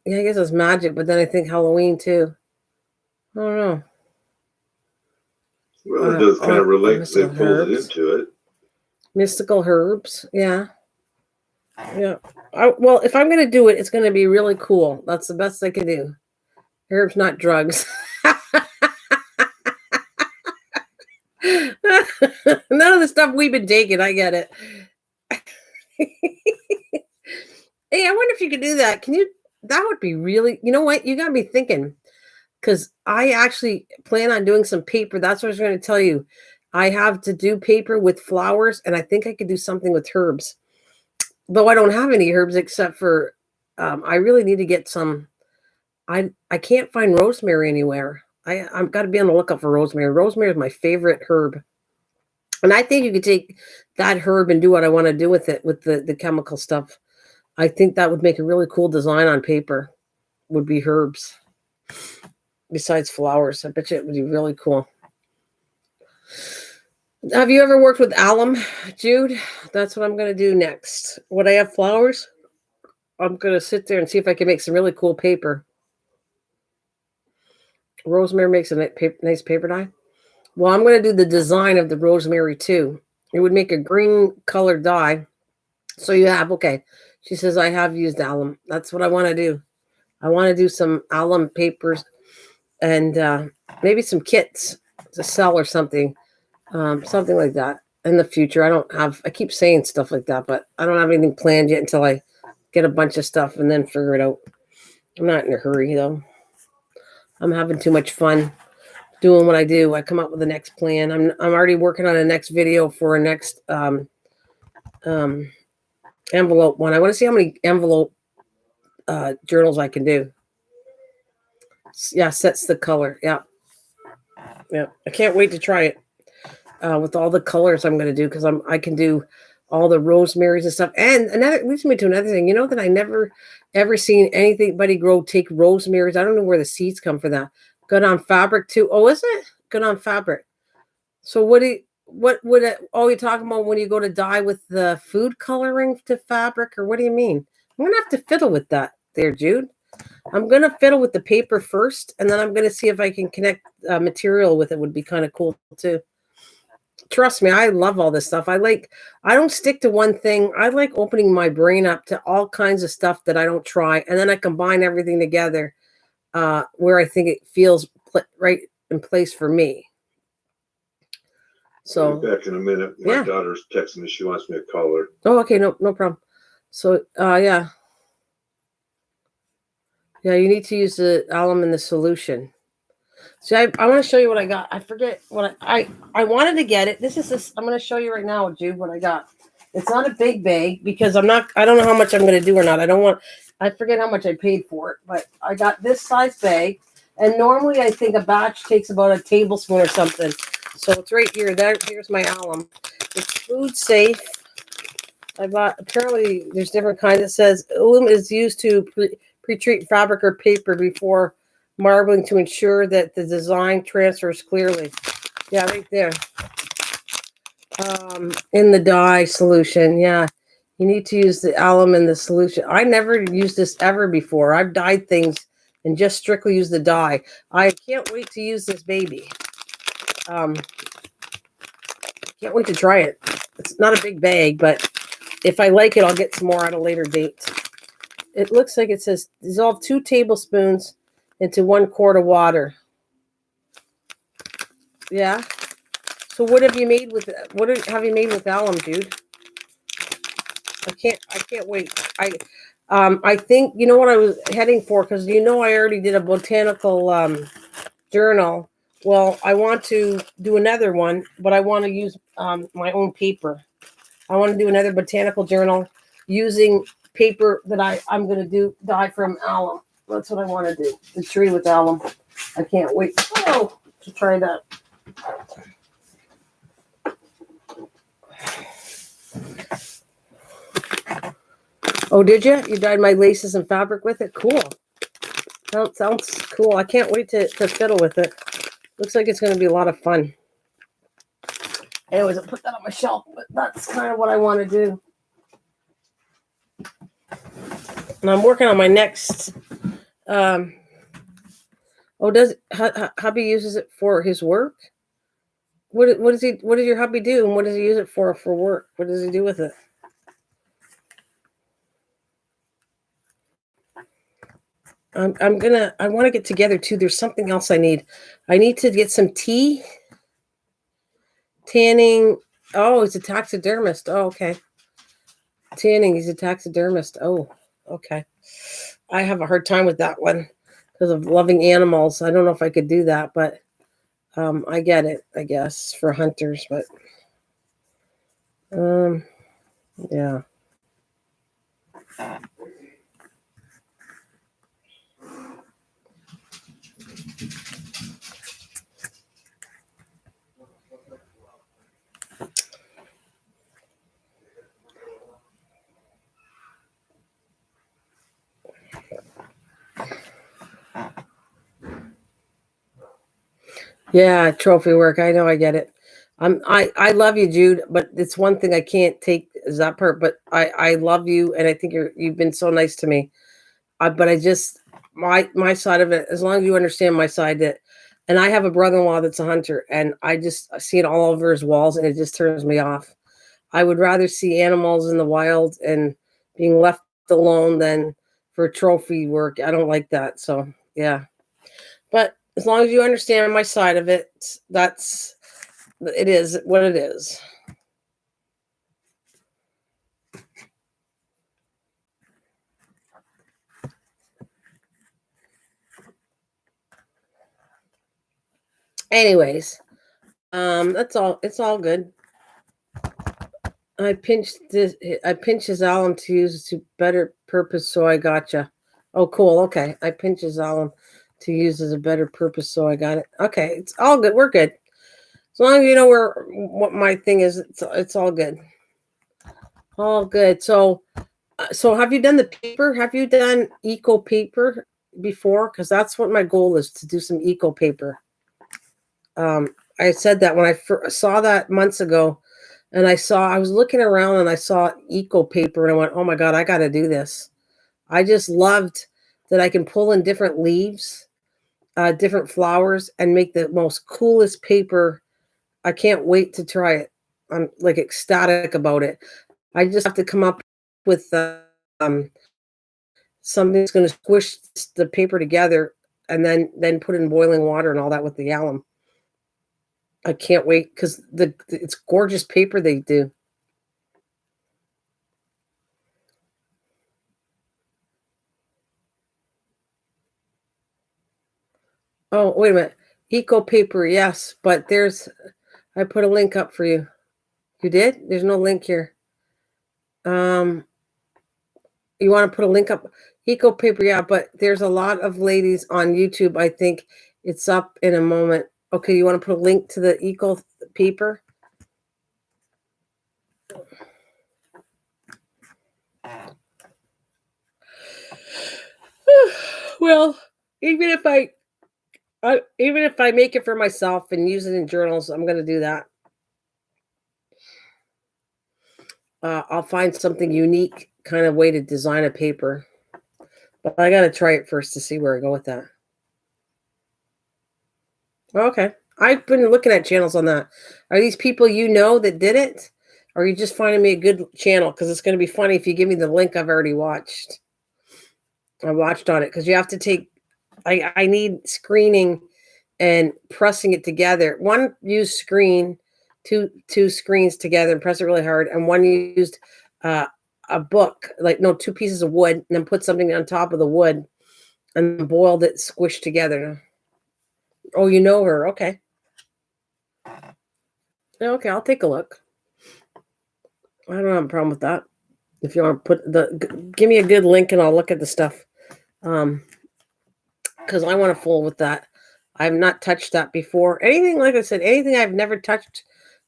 yeah, I guess it's magic, but then I think Halloween too. I don't know. Well, it does kind of relate. They folded into it. Mystical herbs, yeah. Yeah. Well, if I'm going to do it, it's going to be really cool. That's the best I can do. Herbs, not drugs. None of the stuff we've been taking. I get it. Hey, I wonder if you could do that. Can you? That would be really, you know what? You got me thinking, because I actually plan on doing some paper. That's what I was going to tell you. I have to do paper with flowers, and I think I could do something with herbs. Though I don't have any herbs except for, I really need to get some. I can't find rosemary anywhere. I've got to be on the lookout for rosemary. Rosemary is my favorite herb. And I think you could take that herb and do what I want to do with it, with the chemical stuff. I think that would make a really cool design on paper, would be herbs. Besides flowers, I bet you it would be really cool. Have you ever worked with alum, Jude? That's what I'm going to do next. When I have flowers, I'm going to sit there and see if I can make some really cool paper. Rosemary makes a nice paper dye. Well, I'm going to do the design of the rosemary too. It would make a green colored dye. So you have, okay. She says, I have used alum. That's what I want to do. I want to do some alum papers and maybe some kits to sell or something. Something like that in the future. I keep saying stuff like that, but I don't have anything planned yet until I get a bunch of stuff and then figure it out. I'm not in a hurry though. I'm having too much fun doing what I do. I come up with the next plan. I'm already working on a next video for a next envelope one. I want to see how many envelope journals I can do. Yeah, sets the color. Yeah. I can't wait to try it with all the colors I'm going to do, because I can do all the rosemaries and stuff. And another leads me to another thing. You know that I never ever seen anybody take rosemaries. I don't know where the seeds come for that. Good on fabric too. Oh, is it good on fabric? So what you're talking about when you go to dye with the food coloring to fabric, or what do you mean? I'm gonna have to fiddle with that there, Jude. I'm gonna fiddle with the paper first, and then I'm gonna see if I can connect material with it. Would be kind of cool too. Trust me, I love all this stuff. I don't stick to one thing. I like opening my brain up to all kinds of stuff that I don't try, and then I combine everything together where I think it feels right in place for me. So I'll be back in a minute. My daughter's texting me. She wants me to call her. Oh, okay, no problem. So yeah, you need to use the alum in the solution. See, I want to show you what I got. I forget what I wanted to get it. I'm going to show you right now, Jude, what I got. It's not a big bag because I don't know how much I'm going to do or not. I forget how much I paid for it, but I got this size bag. And normally I think a batch takes about a tablespoon or something. So it's right here. Here's my alum. It's food safe. I bought, apparently there's different kinds. It says alum is used to pre-treat fabric or paper before marbling to ensure that the design transfers clearly. Yeah, right there. In the dye solution. Yeah. You need to use the alum in the solution. I never used this ever before. I've dyed things and just strictly use the dye. I can't wait to use this baby. Can't wait to try it. It's not a big bag, but if I like it, I'll get some more at a later date. It looks like it says dissolve 2 tablespoons into 1 quart of water. Yeah. So what have you made with alum, dude? I can't wait. I think you know what I was heading for, because I already did a botanical journal. Well, I want to do another one, but I want to use my own paper. I want to do another botanical journal using paper that I'm going to do dye from alum. That's what I want to do. The tree with alum. I can't wait to try that. Oh, did you? You dyed my laces and fabric with it? Cool. That sounds cool. I can't wait to fiddle with it. Looks like it's going to be a lot of fun. Anyways, I'll put that on my shelf, but that's kind of what I want to do. And I'm working on my next. Does hubby uses it for his work? What does your hubby do, and what does he use it for work? What does he do with it? I want to get together too. There's something else I need. I need to get some tea. Tanning. Oh, he's a taxidermist. Oh, okay. Tanning. He's a taxidermist. Oh, okay. I have a hard time with that one because of loving animals. I don't know if I could do that, but I get it, I guess, for hunters. But yeah. Yeah, trophy work. I know, I get it. I love you, Jude, but it's one thing I can't take is that part. But I love you, and I think you've been so nice to me. But I just my side of it. As long as you understand my side, and I have a brother-in-law that's a hunter, and I see it all over his walls, and it just turns me off. I would rather see animals in the wild and being left alone than for trophy work. I don't like that. So yeah. But as long as you understand my side of it, it is what it is. Anyways, that's all. It's all good. I pinched his alum to use to better purpose, so I gotcha. Oh, cool. Okay, I pinched his alum to use as a better purpose, so I got it. Okay, it's all good. We're good. As long as you know what my thing is, it's all good. All good. So have you done the paper? Have you done eco paper before? Because that's what my goal is, to do some eco paper. I said that when I saw that months ago, and I was looking around and I saw eco paper, and I went, oh my God, I got to do this. I just loved that I can pull in different leaves, different flowers, and make the most coolest paper. I can't wait to try it. I'm like ecstatic about it. I just have to come up with something that's going to squish the paper together, and then put in boiling water and all that with the alum. I can't wait because it's gorgeous paper they do. Oh, wait a minute. Eco paper, yes, but I put a link up for you. You did? There's no link here. You want to put a link up? Eco paper, yeah, but there's a lot of ladies on YouTube. I think it's up in a moment. Okay, you want to put a link to the eco paper? Well, even if I make it for myself and use it in journals, I'm going to do that. I'll find something unique kind of way to design a paper. But I got to try it first to see where I go with that. Okay. I've been looking at channels on that. Are these people you know that did it? Or are you just finding me a good channel? Because it's going to be funny if you give me the link I've already watched. I watched on it because you have to take, I need screening and pressing it together. One used screen, two screens together and press it really hard. And one used a book, two pieces of wood, and then put something on top of the wood and boiled it, squished together. Oh, you know her. Okay. Okay, I'll take a look. I don't have a problem with that. If you want to give me a good link and I'll look at the stuff. Because I want to fool with that. I've not touched that before. Anything, like I said, anything I've never touched,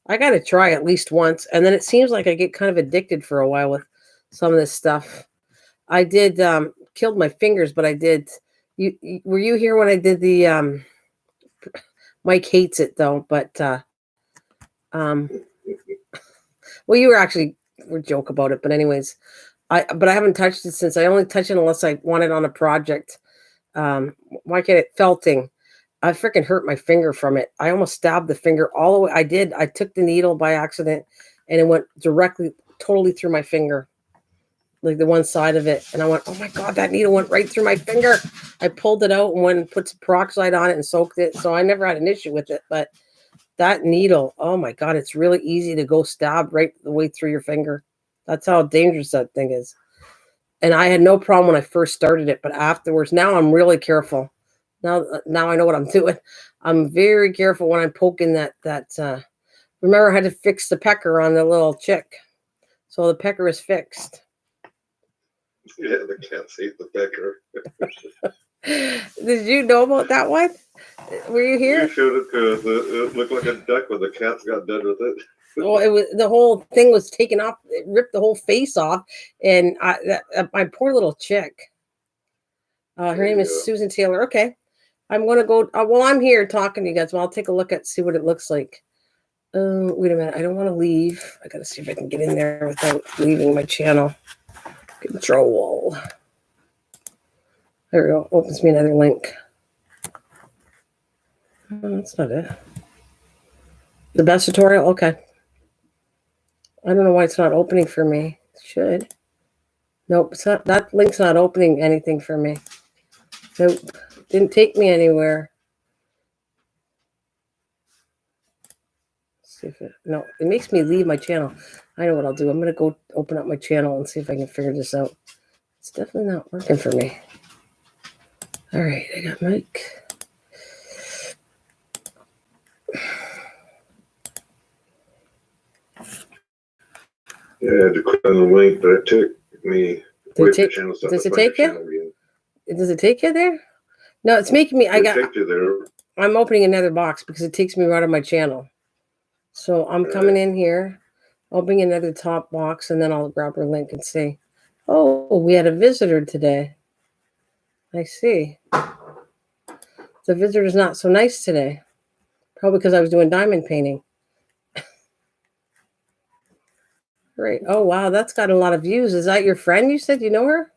I got to try at least once. And then it seems like I get kind of addicted for a while with some of this stuff. I did, killed my fingers, but I did. Were you here when I did the, Mike hates it though, but, well, you were actually, we joke about it, but anyways, but I haven't touched it since. I only touch it unless I want it on a project. Why can't it felting? I freaking hurt my finger from it. I almost stabbed the finger all the way. I did. I took the needle by accident and it went totally through my finger, like the one side of it. And I went, oh my God, that needle went right through my finger. I pulled it out and went and put some peroxide on it and soaked it. So I never had an issue with it, but that needle, oh my God, it's really easy to go stab right the way through your finger. That's how dangerous that thing is. And I had no problem when I first started it, but afterwards, now I'm really careful. Now I know what I'm doing. I'm very careful when I'm poking that. Remember, I had to fix the pecker on the little chick. So the pecker is fixed. Yeah, the cats ate the pecker. Did you know about that one? Were you here? You showed it to us. It looked like a duck when the cats got done with it. Well, it was, the whole thing was taken off. It ripped the whole face off, and my poor little chick. Her name is Susan Taylor. Okay, I'm gonna go. Well, I'm here talking to you guys. Well, I'll take a look see what it looks like. Wait a minute. I don't want to leave. I gotta see if I can get in there without leaving my channel. Control. There we go. Opens me another link. Oh, that's not it. The best tutorial? Okay. I don't know why it's not opening for me. It should. Nope. It's not, that link's not opening anything for me. Nope. Didn't take me anywhere. Let's see if no, it makes me leave my channel. I know what I'll do. I'm going to go open up my channel and see if I can figure this out. It's definitely not working for me. All right. I got Mike. Yeah, I had to click on the link, but it took me. Does it take you? Does it take you there? No, it's making me. Take you there. I'm opening another box because it takes me right on my channel. So I'm coming in here, opening another top box, and then I'll grab her link and see. Oh, we had a visitor today. I see. The visitor's not so nice today. Probably because I was doing diamond painting. Great. Oh, wow. That's got a lot of views. Is that your friend? You said you know her?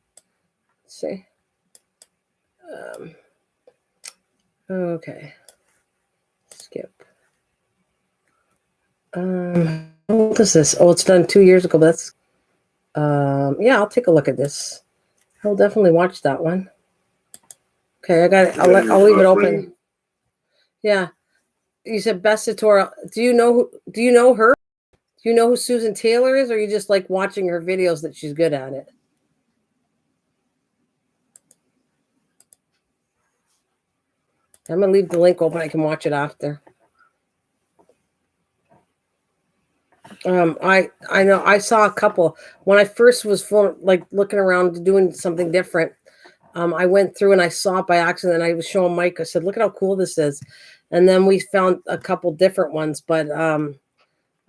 Let's see. Okay. Skip. What is this? Oh, it's done 2 years ago. But that's, yeah, I'll take a look at this. I'll definitely watch that one. Okay, I got it. I'll leave it open. Yeah. You said best tutorial. Do you know her? Do you know who Susan Taylor is, or are you just like watching her videos that she's good at it? I'm gonna leave the link open. I can watch it after. I know I saw a couple when I first was looking around doing something different. I went through and I saw it by accident. I was showing Mike. I said, "Look at how cool this is," and then we found a couple different ones. But I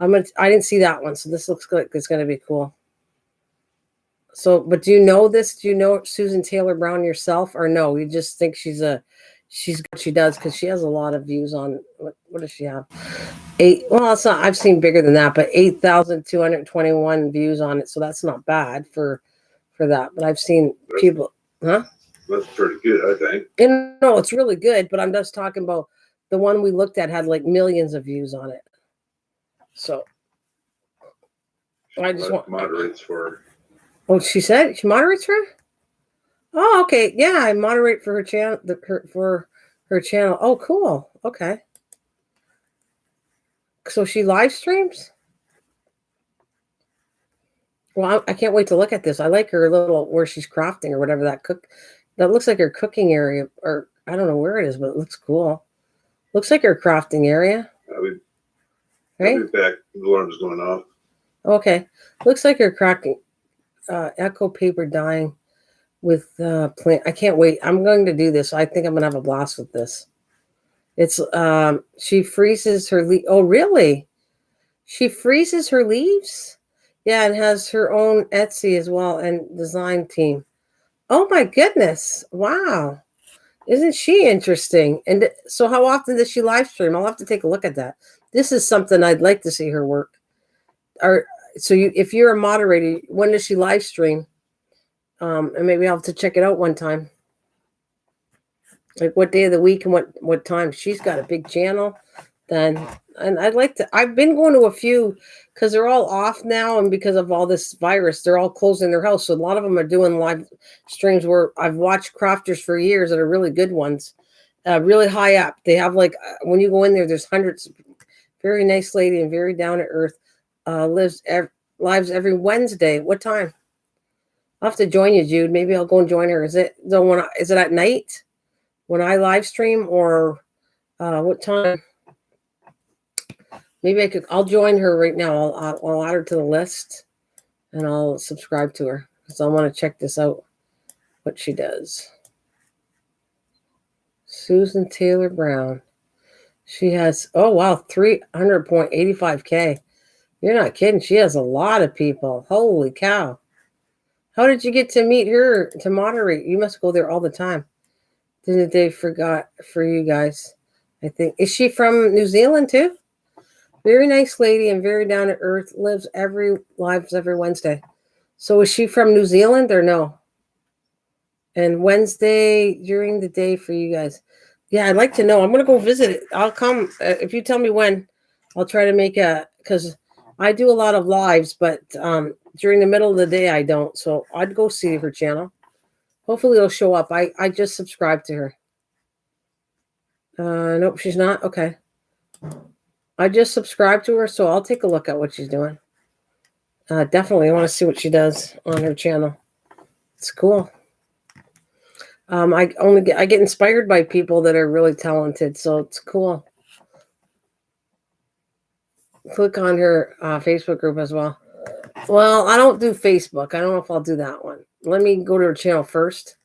didn't see that one, so this looks like it's going to be cool. So, but do you know this? Do you know Susan Taylor Brown yourself, or no? You just think she's what she does because she has a lot of views on what does she have? Well, it's not. I've seen bigger than that, but 8,221 views on it. So that's not bad for that. But I've seen people, huh? That's pretty good, I think. And no, it's really good. But I'm just talking about the one we looked at had like millions of views on it. So I just want moderates for her. Oh, she said she moderates for her? Oh, okay. Yeah, I moderate for her channel. For her channel. Oh, cool. Okay. So she live streams. Well, I can't wait to look at this. I like her little where she's crafting or whatever that looks like her cooking area, or I don't know where it is, but it looks cool. Looks like her crafting area. Right? I'll be back. The alarm's going off. Okay. Looks like her crafting. Echo paper dyeing with plant. I can't wait. I'm going to do this. I think I'm gonna have a blast with this. It's she freezes her oh really? She freezes her leaves? Yeah, and has her own Etsy as well and design team. Oh my goodness. Wow. Isn't she interesting? And so how often does she live stream? I'll have to take a look at that. This is something I'd like to see her work. If you're a moderator, when does she live stream? And maybe I'll have to check it out one time. Like what day of the week and what time. She's got a big channel. And I've been going to a few because they're all off now, and because of all this virus, they're all closing their house. So a lot of them are doing live streams where I've watched crafters for years that are really good ones, really high up. They have when you go in there, there's hundreds. Very nice lady and very down to earth. Lives every Wednesday. What time? I'll have to join you, Jude. Maybe I'll go and join her. Is it at night when I live stream, or what time? Maybe I'll join her right now. I'll add her to the list and I'll subscribe to her because I want to check this out, what she does. Susan Taylor Brown. She has, oh wow, 300.85K. You're not kidding. She has a lot of people. Holy cow. How did you get to meet her to moderate? You must go there all the time. Didn't they forgot for you guys? I think. Is she from New Zealand too? Very nice lady and very down to earth. Lives every Wednesday. So is she from New Zealand or no? And Wednesday during the day for you guys. Yeah, I'd like to know. I'm going to go visit it. I'll come. If you tell me when, I'll try to make because I do a lot of lives, but during the middle of the day, I don't. So I'd go see her channel. Hopefully it'll show up. I just subscribed to her. Nope, she's not. Okay. I just subscribed to her, so I'll take a look at what she's doing. Definitely, I want to see what she does on her channel. It's cool. I get inspired by people that are really talented, so it's cool. Click on her Facebook group as well. Well, I don't do Facebook. I don't know if I'll do that one. Let me go to her channel first,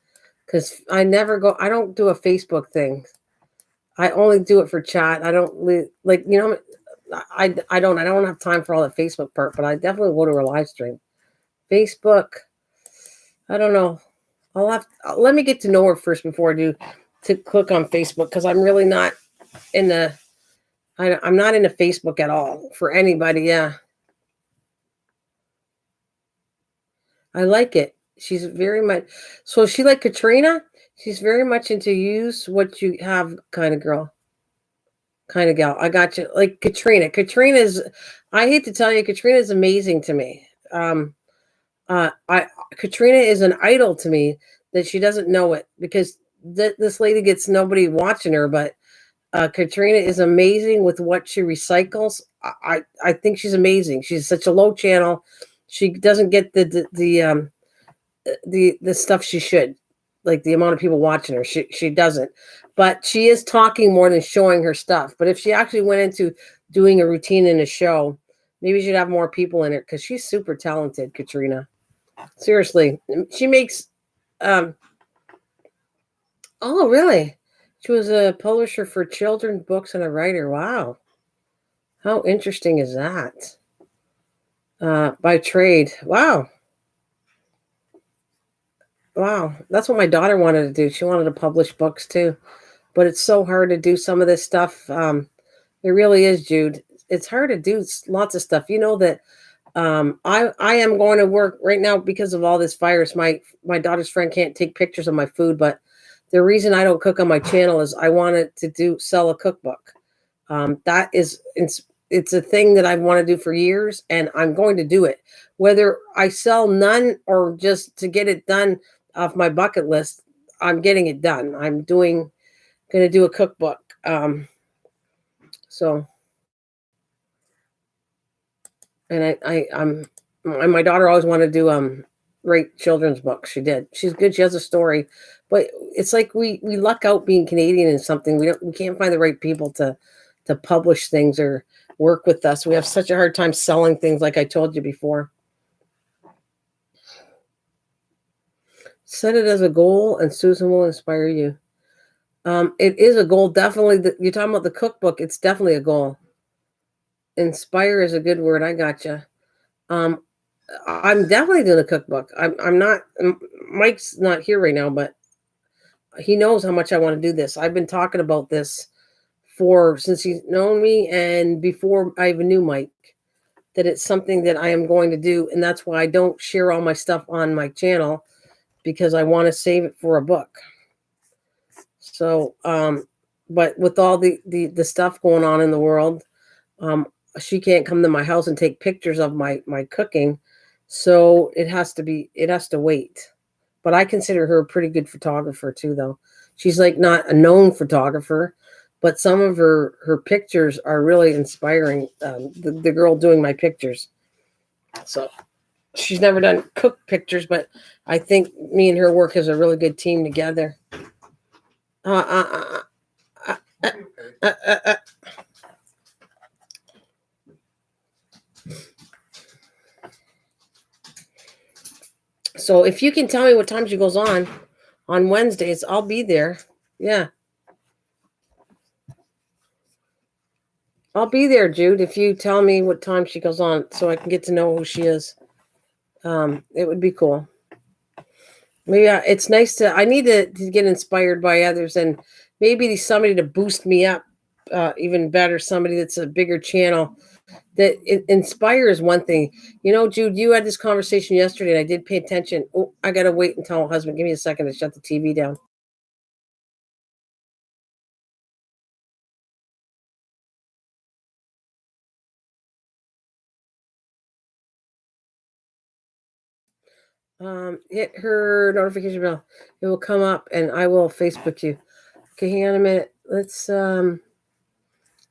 because I don't do a Facebook thing. I only do it for chat. I don't I don't have time for all the Facebook part, but I definitely go to her live stream. Facebook, I don't know. Let me get to know her first before I do to click on Facebook, because I'm really not I'm not into Facebook at all for anybody. Yeah. I like it. She's very much, so is she like Katrina? She's very much into use what you have kind of girl. Kind of gal. I got you. Like Katrina. I hate to tell you, Katrina is amazing to me. Katrina is an idol to me that she doesn't know it, because this lady gets nobody watching her, but Katrina is amazing with what she recycles. I think she's amazing. She's such a low channel. She doesn't get the stuff she should, like the amount of people watching her. She doesn't, but she is talking more than showing her stuff. But if she actually went into doing a routine in a show, maybe she'd have more people in it, because she's super talented, Katrina. Seriously, she makes Oh, really? She was a publisher for children's books and a writer. Wow. How interesting is that? By trade. Wow. Wow. That's what my daughter wanted to do. She wanted to publish books too. But it's so hard to do some of this stuff. It really is, Jude. It's hard to do lots of stuff. You know that I am going to work right now because of all this virus. My daughter's friend can't take pictures of my food, but the reason I don't cook on my channel is I wanted to sell a cookbook. That is it's a thing that I've wanted to do for years, and I'm going to do it. Whether I sell none or just to get it done off my bucket list, I'm getting it done. Going to do a cookbook. So, and my daughter always wanted to do write children's books. She did. She's good. She has a story, but it's like we luck out being Canadian in something. We can't find the right people to publish things or work with us. We have such a hard time selling things, like I told you before. Set it as a goal, and Susan will inspire you. It is a goal, definitely. You're talking about the cookbook. It's definitely a goal. Inspire is a good word. I gotcha. I'm definitely doing a cookbook. I'm not. Mike's not here right now, but he knows how much I want to do this. I've been talking about this since he's known me and before I even knew Mike, that it's something that I am going to do, and that's why I don't share all my stuff on my channel, because I want to save it for a book. So, but with all the stuff going on in the world, she can't come to my house and take pictures of my cooking, so it has to wait. But I consider her a pretty good photographer too, though. She's like not a known photographer, but some of her pictures are really inspiring. The girl doing my pictures, so she's never done cook pictures, but I think me and her work as a really good team together. So if you can tell me what time she goes on Wednesdays, I'll be there. Yeah. I'll be there, Jude, if you tell me what time she goes on so I can get to know who she is. It would be cool. Maybe it's nice I need to get inspired by others, and maybe somebody to boost me up even better, somebody that's a bigger channel. That inspires one thing. You know, Jude, you had this conversation yesterday, and I did pay attention. Oh, I got to wait and tell my husband, give me a second to shut the TV down. Hit her notification bell. It will come up, and I will Facebook you. Okay, hang on a minute. Let's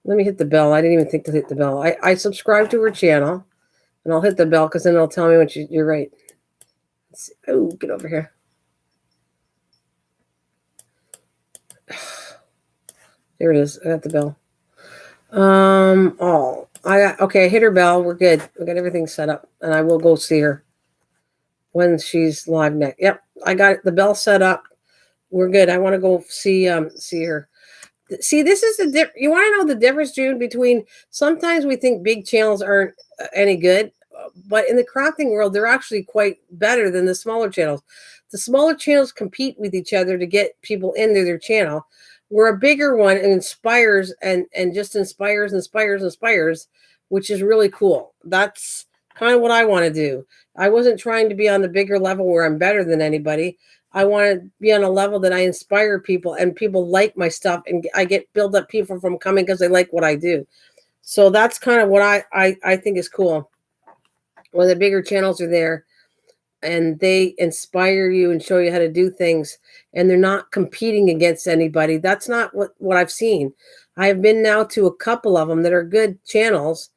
let me hit the bell. I didn't even think to hit the bell. I subscribe to her channel, and I'll hit the bell because then it'll tell me when you're right. Oh, get over here. There it is. I got the bell. Okay, I hit her bell. We're good. We got everything set up, and I will go see her when she's live next. Yep, I got the bell set up. We're good. I want to go see her. See, this is you want to know the difference, Jude, between sometimes we think big channels aren't any good, but in the crafting world, they're actually quite better than the smaller channels. The smaller channels compete with each other to get people into their channel. We're a bigger one and inspires and just inspires, which is really cool. That's kind of what I want to do. I wasn't trying to be on the bigger level where I'm better than anybody. I want to be on a level that I inspire people, and people like my stuff, and I get build up people from coming because they like what I do. So that's kind of what I think is cool. When the bigger channels are there and they inspire you and show you how to do things, and they're not competing against anybody. That's not what I've seen. I've been now to a couple of them that are good channels.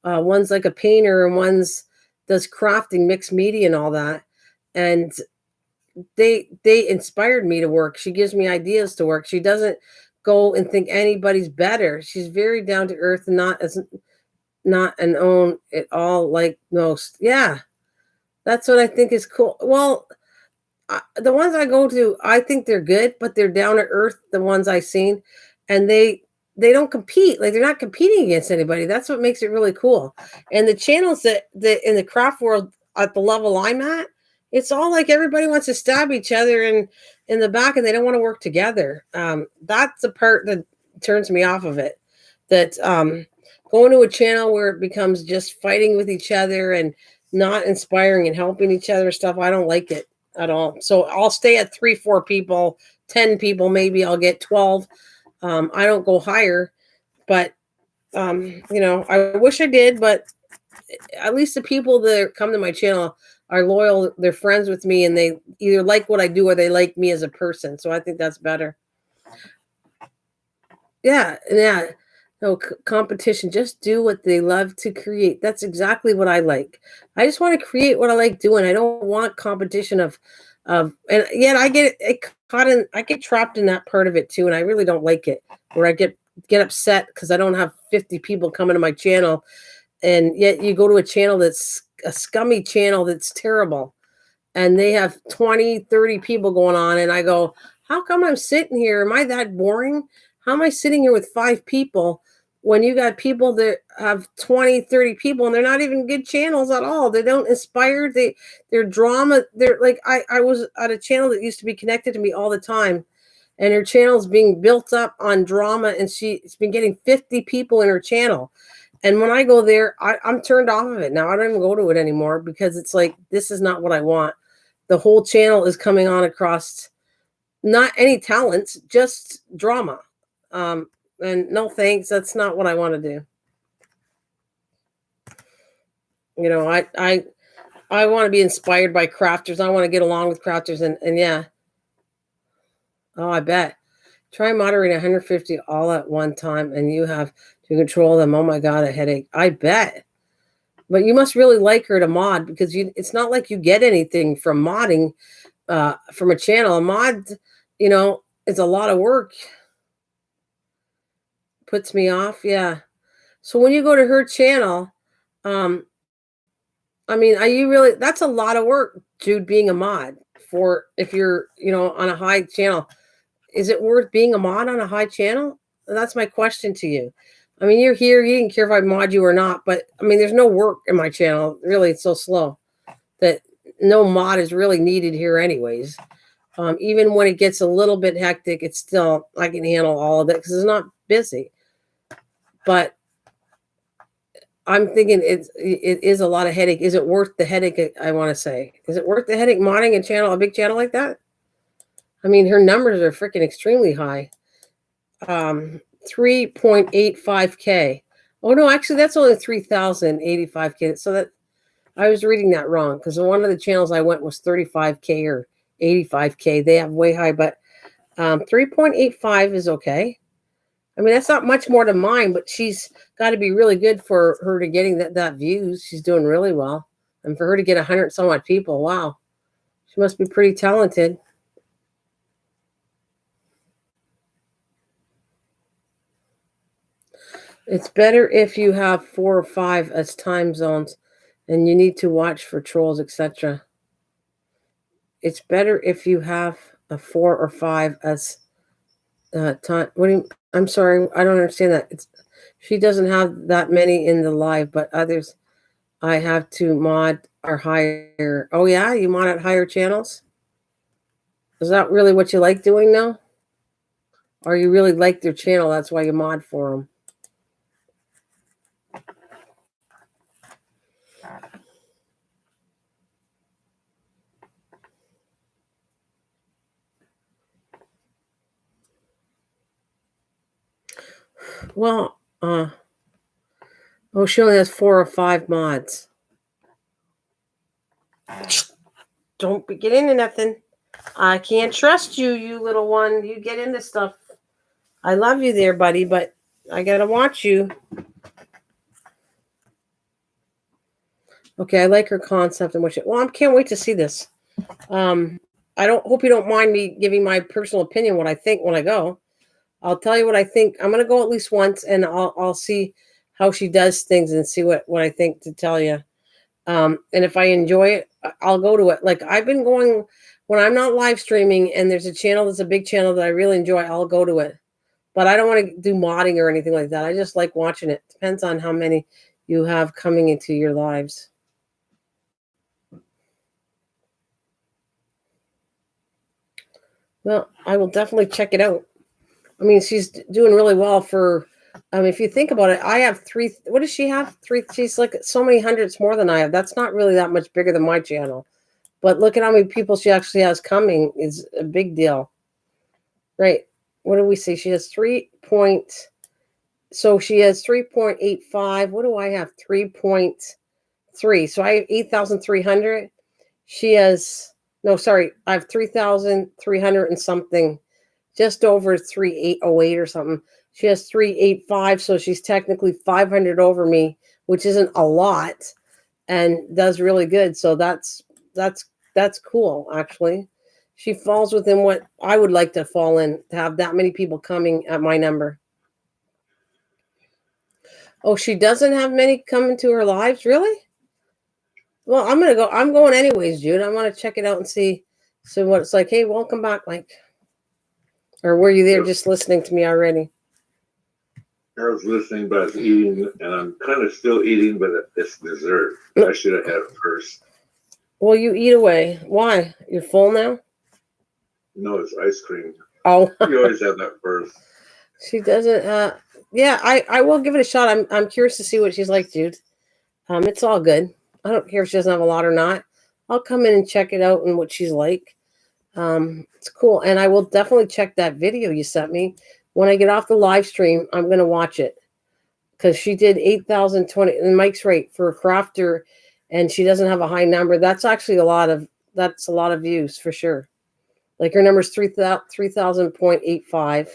One's like a painter, and one's does crafting, mixed media, and all that. And they inspired me to work. She gives me ideas to work. She doesn't go and think anybody's better. She's very down to earth and not an own it all like most. Yeah, that's what I think is cool. Well, the ones I go to, I think they're good, but they're down to earth. The ones I've seen, and they don't compete. Like they're not competing against anybody. That's what makes it really cool. And the channels that in the craft world at the level I'm at, it's all like everybody wants to stab each other in the back, and they don't want to work together. That's the part that turns me off of it. That going to a channel where it becomes just fighting with each other and not inspiring and helping each other stuff, I don't like it at all. So I'll stay at 3, 4 people, 10 people, maybe I'll get 12. I don't go higher, but I wish I did, but at least the people that come to my channel are loyal. They're friends with me, and they either like what I do or they like me as a person. So I think that's better. Yeah. No competition. Just do what they love to create. That's exactly what I like. I just want to create what I like doing. I don't want competition and yet I get trapped in that part of it too, and I really don't like it. Where I get upset because I don't have 50 people coming to my channel, and yet you go to a channel that's a scummy channel that's terrible, and they have 20, 30 people going on, and I go, how come I'm sitting here? Am I that boring? How am I sitting here with 5 people when you got people that have 20, 30 people, and they're not even good channels at all? They don't inspire. They're drama. They're like, I was at a channel that used to be connected to me all the time, and her channel's being built up on drama, and she's been getting 50 people in her channel. And when I go there, I'm turned off of it. Now I don't even go to it anymore because it's like, this is not what I want. The whole channel is coming on across not any talents, just drama. And no thanks. That's not what I want to do. I want to be inspired by crafters. I want to get along with crafters, and yeah. Oh, I bet. Try moderating 150 all at one time, and you have to control them. Oh my God, a headache. I bet. But you must really like her to mod, because it's not like you get anything from modding from a channel. A mod, it's a lot of work. Puts me off. Yeah. So when you go to her channel, are you really, that's a lot of work, Jude, being a mod for, if you're, on a high channel. Is it worth being a mod on a high channel? That's my question to you. You're here, you didn't care if I mod you or not, but there's no work in my channel. Really, it's so slow that no mod is really needed here anyways. Even when it gets a little bit hectic, it's still, I can handle all of it because it's not busy. But I'm thinking it is a lot of headache. Is it worth the headache? I want to say, is it worth the headache modding a big channel like that? Her numbers are freaking extremely high. 3.85K. Oh no, actually that's only 3,085K. So that I was reading that wrong, because one of the channels I went was 35K or 85K. They have way high, but 3.85 is okay. That's not much more than mine, but she's got to be really good for her to getting that views. She's doing really well. And for her to get 100 some odd people, wow. She must be pretty talented. It's better if you have 4 or 5 as time zones, and you need to watch for trolls, etc. It's better if you have a 4 or 5 as time. I'm sorry, I don't understand that. She doesn't have that many in the live, but others I have to mod are higher. Oh yeah, you mod at higher channels? Is that really what you like doing now? Or you really like their channel, that's why you mod for them? Well, she only has 4 or 5 mods. Don't get into nothing. I can't trust you, you little one. You get into stuff. I love you there, buddy, but I gotta watch you. Okay, I like her concept and what she. Well, I can't wait to see this. I hope you don't mind me giving my personal opinion, what I think when I go. I'll tell you what I think. I'm gonna go at least once, and I'll see how she does things and see what I think to tell you. And if I enjoy it, I'll go to it. Like I've been going when I'm not live streaming and there's a channel that's a big channel that I really enjoy, I'll go to it. But I don't want to do modding or anything like that. I just like watching it. Depends on how many you have coming into your lives. Well, I will definitely check it out. I mean, she's doing really well for, if you think about it, I have 3, what does she have? 3, she's like so many hundreds more than I have. That's not really that much bigger than my channel. But look at how many people she actually has coming is a big deal. Right. What do we see? She has 3.85. What do I have? 3.3. So I have 8,300. She has, no, sorry, I have 3,300 and something, just over 3,808 or something. She has 385, so she's technically 500 over me, which isn't a lot, and does really good. So that's cool, actually. She falls within what I would like to fall in, to have that many people coming at my number. Oh, she doesn't have many coming to her lives, really? Well, I'm going anyways, Jude. I want to check it out and see what it's like. Hey, welcome back, Mike. Or were you there just listening to me already? I was listening, but I was eating, and I'm kind of still eating, but it's dessert. I should have had it first. Well, you eat away. Why? You're full now? No, it's ice cream. Oh. You always have that first. She doesn't. Yeah, I will give it a shot. I'm curious to see what she's like, Jude. It's all good. I don't care if she doesn't have a lot or not. I'll come in and check it out and what she's like. It's cool. And I will definitely check that video you sent me. When I get off the live stream, I'm going to watch it. Because she did 8,020. And Mike's right. For a crafter, and she doesn't have a high number. That's actually a lot of views for sure. Like her number is 3,000.85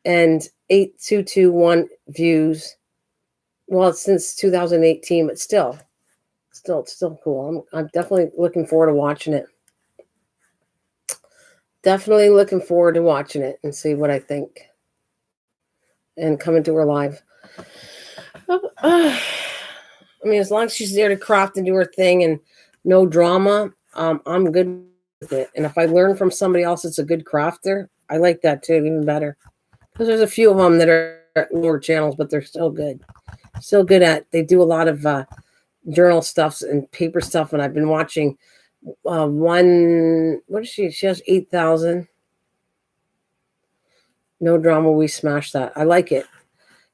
and 8,221 views. Well, it's since 2018, but still, it's still cool. I'm definitely looking forward to watching it. Definitely looking forward to watching it and see what I think. And coming to her live. I mean, as long as she's there to craft and do her thing and no drama, I'm good with it. And if I learn from somebody else that's a good crafter, I like that too, even better. Because there's a few of them that are lower channels, but they're still good. Still good they do a lot of journal stuff and paper stuff. And I've been watching what is she? She has 8,000. No drama. We smashed that. I like it.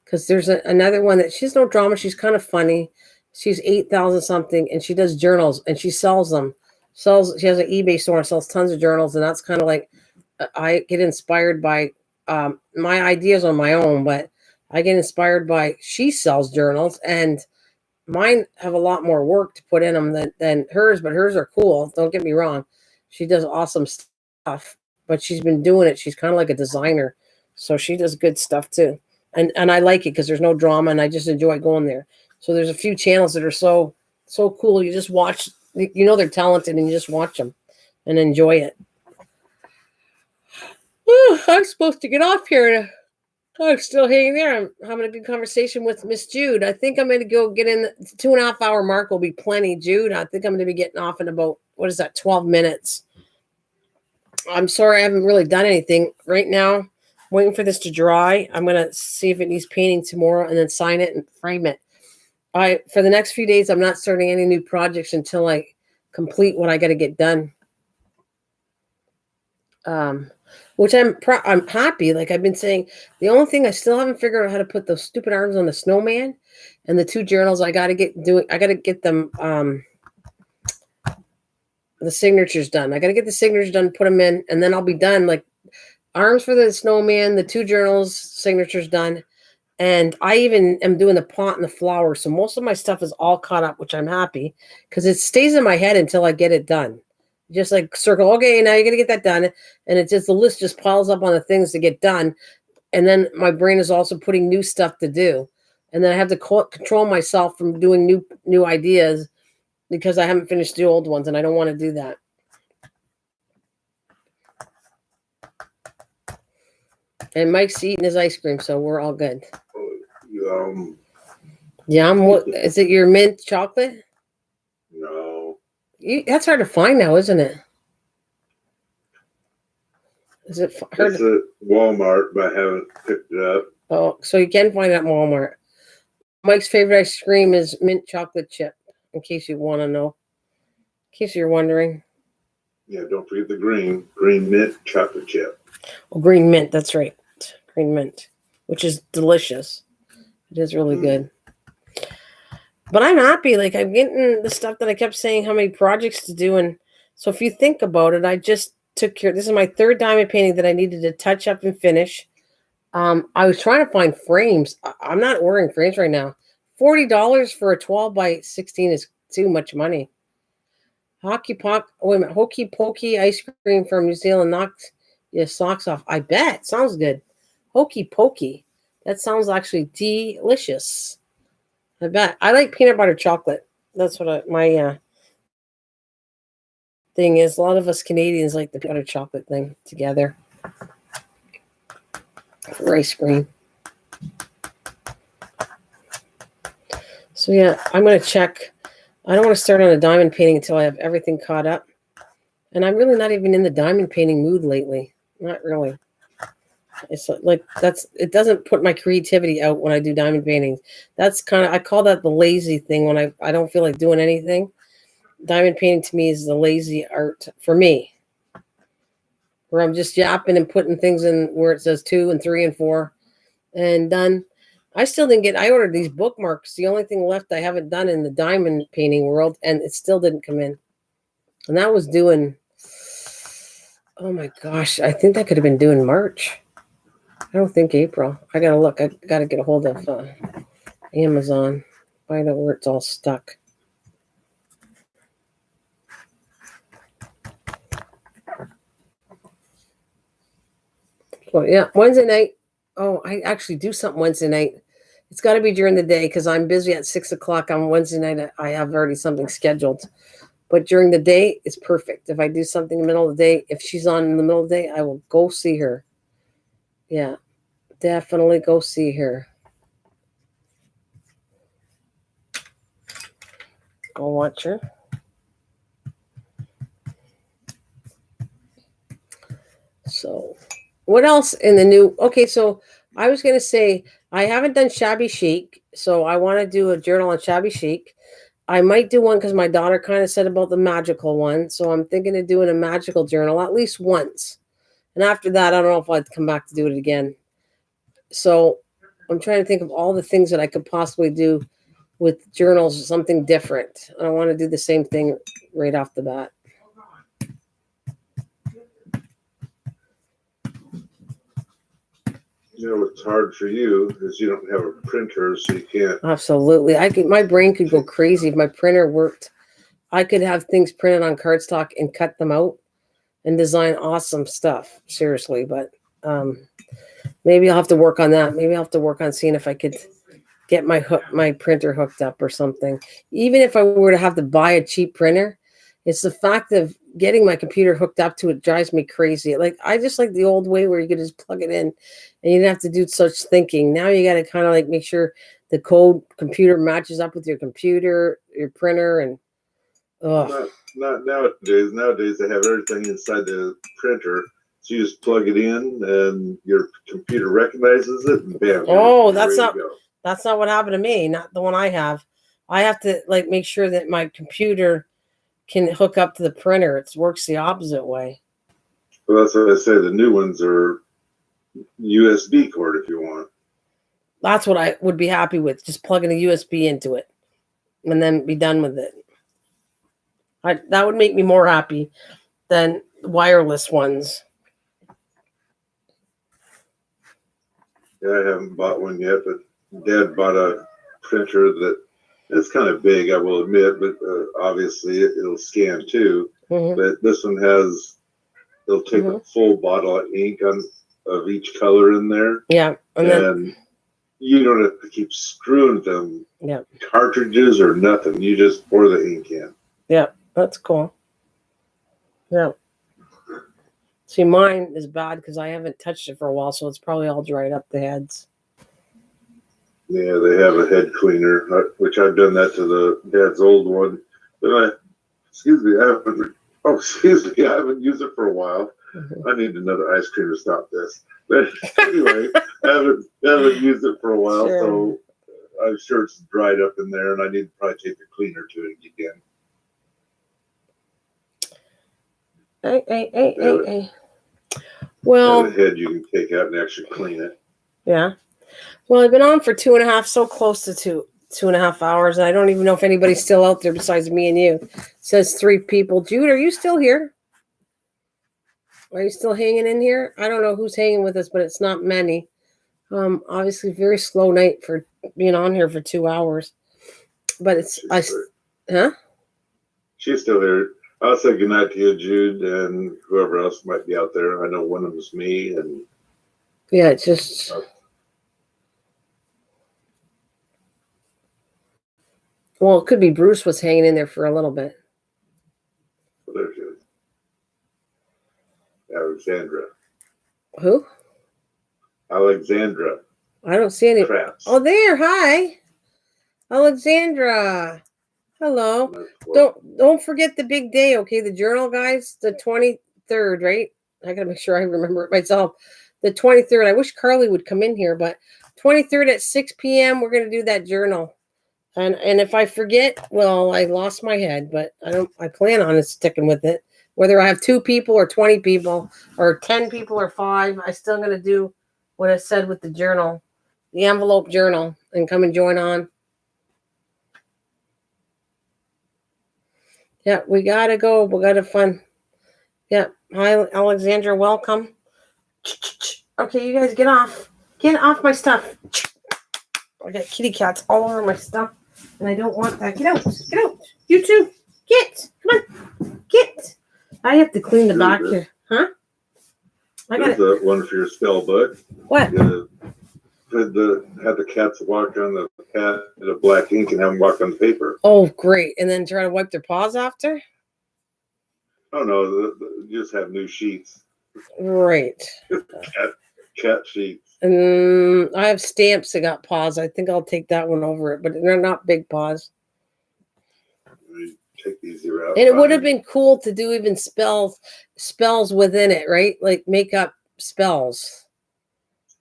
Because there's another one that she's no drama. She's kind of funny. She's 8,000 something, and she does journals, and she sells them. She has an eBay store and sells tons of journals, and that's kind of like I get inspired by my ideas on my own, but I get inspired by she sells journals, and mine have a lot more work to put in them than hers, but hers are cool. Don't get me wrong. She does awesome stuff, but she's been doing it. She's kind of like a designer, so she does good stuff too. And I like it because there's no drama, and I just enjoy going there. So there's a few channels that are so cool. You just watch, they're talented, and you just watch them and enjoy it. I'm supposed to get off here. I'm still hanging there. I'm having a good conversation with Miss Jude. I think I'm going to go get in. The 2.5 hour mark will be plenty, Jude. I think I'm going to be getting off in about, 12 minutes. I'm sorry I haven't really done anything right now. Waiting for this to dry. I'm going to see if it needs painting tomorrow and then sign it and frame it. For the next few days, I'm not starting any new projects until I complete what I got to get done. Which I'm happy. Like I've been saying, the only thing I still haven't figured out how to put those stupid arms on the snowman and the 2 journals. I got to get them, the signatures done. I got to get the signatures done, put them in, and then I'll be done. Like arms for the snowman, the 2 journals, signatures done. And I even am doing the pot and the flower. So most of my stuff is all caught up, which I'm happy because it stays in my head until I get it done. Just like circle, okay, now you're going to get that done. And it's just, the list just piles up on the things to get done. And then my brain is also putting new stuff to do. And then I have to control myself from doing new ideas because I haven't finished the old ones and I don't want to do that. And Mike's eating his ice cream, so we're all good. Yum. What is it? Your mint chocolate? No. That's hard to find now, isn't it? Is it hard? It's at Walmart, but I haven't picked it up. Oh, so you can find it at Walmart. Mike's favorite ice cream is mint chocolate chip, in case you want to know. In case you're wondering. Yeah, don't forget the green mint chocolate chip. Oh, green mint, that's right. Green mint, which is delicious. It is really good. But I'm happy. Like, I'm getting the stuff that I kept saying, how many projects to do. And so if you think about it, I just took care. This is my third diamond painting that I needed to touch up and finish. I was trying to find frames. I'm not ordering frames right now. $40 for a 12 by 16 is too much money. Hokey pokey ice cream from New Zealand knocked your socks off. I bet. Sounds good. Hokey pokey. That sounds actually delicious. I bet. I like peanut butter chocolate. That's what my thing is. A lot of us Canadians like the peanut butter chocolate thing together for ice cream. So yeah, I'm going to check. I don't want to start on a diamond painting until I have everything caught up. And I'm really not even in the diamond painting mood lately. Not really. It's like it doesn't put my creativity out when I do diamond paintings. That's kind of, I call that the lazy thing when I don't feel like doing anything. Diamond painting to me is the lazy art for me. Where I'm just yapping and putting things in where it says 2 and 3 and 4 and done. I still didn't I ordered these bookmarks. The only thing left I haven't done in the diamond painting world, and it still didn't come in. And that was due oh my gosh, I think that could have been due in March. I don't think April. I got to look. I got to get a hold of Amazon. Find out where it's all stuck. Well, yeah, Wednesday night. Oh, I actually do something Wednesday night. It's got to be during the day because I'm busy at 6 o'clock on Wednesday night. I have already something scheduled. But during the day, it's perfect. If I do something in the middle of the day, if she's on in the middle of the day, I will go see her. Yeah, definitely go see her. Go watch her. So, what else in the new? Okay, so I was going to say, I haven't done Shabby Chic, so I want to do a journal on Shabby Chic. I might do one because my daughter kind of said about the magical one. So I'm thinking of doing a magical journal at least once. And after that, I don't know if I'd come back to do it again. So I'm trying to think of all the things that I could possibly do with journals, something different. I don't want to do the same thing right off the bat. You know, what's hard for you is you don't have a printer, so you can't. Absolutely. My brain could go crazy if my printer worked. I could have things printed on cardstock and cut them out and design awesome stuff. Seriously. But maybe I'll have to work on that. Maybe I'll have to work on seeing if I could get my printer hooked up or something. Even if I were to have to buy a cheap printer, it's the fact of getting my computer hooked up to it drives me crazy. Like, I just like the old way where you could just plug it in and you didn't have to do such thinking. Now you got to kind of like make sure the code computer matches up with your computer, your printer, and not nowadays. Nowadays they have everything inside the printer. So you just plug it in and your computer recognizes it and bam. Oh, that's not what happened to me. Not the one I have. I have to like make sure that my computer can hook up to the printer. It works the opposite way. Well, that's what I say. The new ones are USB cord if you want. That's what I would be happy with. Just plugging a USB into it and then be done with it. That would make me more happy than wireless ones. Yeah, I haven't bought one yet, but Dad bought a printer that it's kind of big, I will admit, but obviously it'll scan too. Mm-hmm. But this one it'll take a full bottle of ink of each color in there. Yeah. And you don't have to keep screwing them cartridges or nothing. You just pour the ink in. Yeah, that's cool. Yeah. See, mine is bad because I haven't touched it for a while, so it's probably all dried up, the heads. Yeah, they have a head cleaner, which I've done that to the Dad's old one. But I haven't used it for a while. I need another ice cream to stop this. But anyway, I haven't used it for a while, so I'm sure it's dried up in there, and I need to probably take the cleaner to it again. Hey. Well, the head you can take out and actually clean it. Yeah. Well, I've been on for 2.5, so close to 2.5 hours, and I don't even know if anybody's still out there besides me and you. It says 3 people. Jude, are you still here? Are you still hanging in here? I don't know who's hanging with us, but it's not many. Obviously, very slow night for being on here for 2 hours. But She's still here. I'll say goodnight to you, Jude, and whoever else might be out there. I know one of them's me, and yeah, it's just. Well, it could be Bruce was hanging in there for a little bit. Well, there she is. Alexandra. Who? Alexandra. I don't see any. Crafts. Oh, there. Hi. Alexandra. Hello. Don't forget the big day, okay? The journal, guys. The 23rd, right? I gotta make sure I remember it myself. The 23rd. I wish Carly would come in here, but 23rd at 6 p.m. We're gonna do that journal. And if I forget, well, I lost my head, but I plan on sticking with it. Whether I have 2 people or 20 people or 10 people or 5, I still gonna do what I said with the journal, the envelope journal, and come and join on. Yeah, we gotta go. We got to fun. Yeah. Hi, Alexandra. Welcome. Okay, you guys get off. Get off my stuff. I got kitty cats all over my stuff, and I don't want that. Get out. Get out. You too. Get. Come on. Get. I have to clean the back here. Huh? I got the one for your spell book. What? Have the cats walk on the pad of black ink and have them walk on the paper. Oh, great. And then try to wipe their paws after? Oh, no. You just have new sheets. Right. Cat sheets. I have stamps that got paws. I think I'll take that one over it, but they're not big paws. Take these out. And it would have been cool to do even spells within it, right? Like make up spells,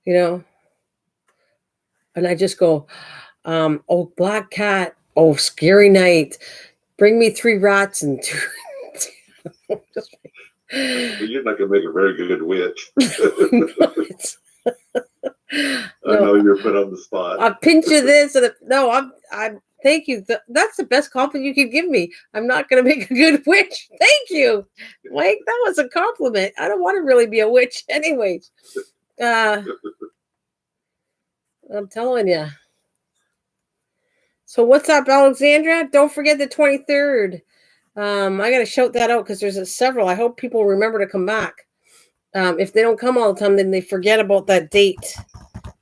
you know? And I just go, oh, black cat, oh, scary night, bring me 3 rats and 2. You're not going to make a very good witch. I know you're put on the spot. I'll pinch you this. I'm thank you. That's the best compliment you could give me. I'm not going to make a good witch. Thank you. Mike, that was a compliment. I don't want to really be a witch anyways. I'm telling you. So what's up, Alexandra? Don't forget the 23rd. I got to shout that out because there's several. I hope people remember to come back. If they don't come all the time, then they forget about that date.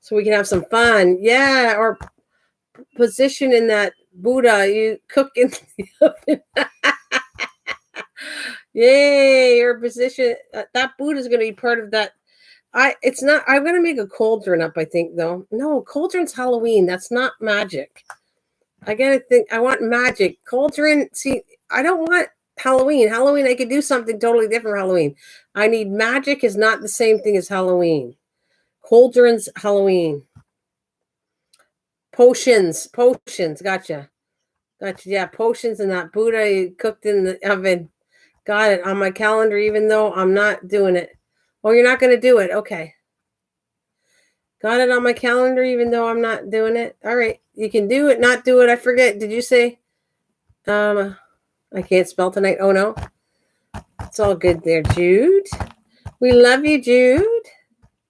So we can have some fun. Yeah, or position in that Buddha. You cook in the oven. Yay, your position. That Buddha is going to be part of that. I'm going to make a cauldron up, I think, though. No, cauldron's Halloween. That's not magic. I got to think. I want magic. Cauldron, see, I don't want Halloween. Halloween, I could do something totally different for Halloween. I need magic is not the same thing as Halloween. Cauldron's Halloween. Potions. Gotcha. Yeah, potions and that Buddha cooked in the oven. Got it on my calendar, even though I'm not doing it. Oh, you're not going to do it. Okay. Got it on my calendar, even though I'm not doing it. All right. You can do it, not do it. I forget. Did you say? I can't spell tonight. Oh, no. It's all good there, Jude. We love you, Jude.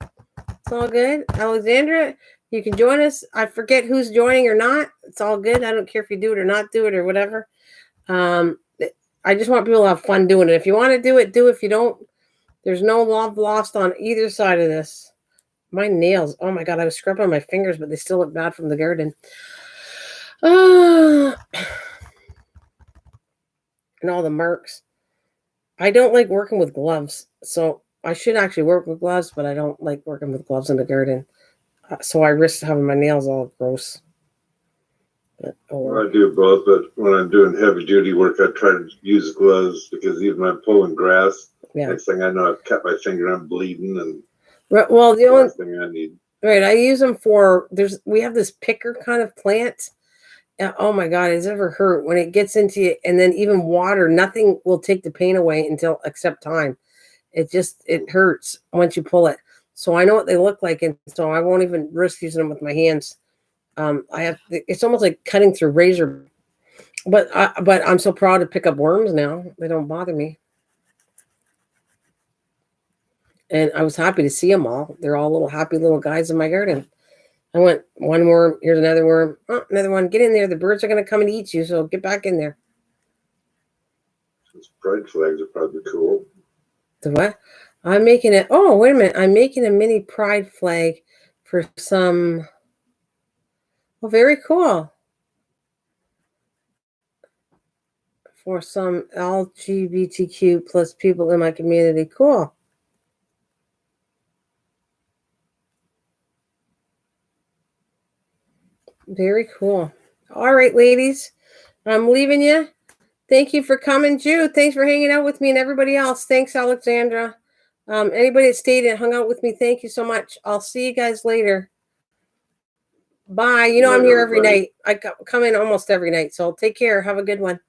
It's all good. Alexandra, you can join us. I forget who's joining or not. It's all good. I don't care if you do it or not do it or whatever. I just want people to have fun doing it. If you want to do it, do it. If you don't, there's no love lost on either side of this. My nails. Oh, my God. I was scrubbing on my fingers, but they still look bad from the garden. And all the marks. I don't like working with gloves. So I should actually work with gloves, but I don't like working with gloves in the garden. So I risk having my nails all gross. Well, I do both, but when I'm doing heavy duty work, I try to use gloves because even when I'm pulling grass, next thing I know, I've cut my finger, I'm bleeding, and well, the only thing I need. Right, I use them for we have this picker kind of plant. Oh my God, it's ever hurt when it gets into you, and then even water, nothing will take the pain away except time. It hurts once you pull it. So I know what they look like, and so I won't even risk using them with my hands. It's almost like cutting through razor. But I'm so proud to pick up worms now. They don't bother me. And I was happy to see them all. They're all little happy little guys in my garden. I went, one worm, here's another worm. Oh, another one. Get in there. The birds are going to come and eat you, so get back in there. Those pride flags are probably cool. The what? I'm making it. Oh, wait a minute. I'm making a mini pride flag for some. Well, very cool. For some LGBTQ plus people in my community. Cool. Very cool. All right, ladies. I'm leaving you. Thank you for coming, Jude. Thanks for hanging out with me and everybody else. Thanks, Alexandra. Anybody that stayed and hung out with me, thank you so much. I'll see you guys later. Bye. You know I'm here every night. I come in almost every night. So take care. Have a good one.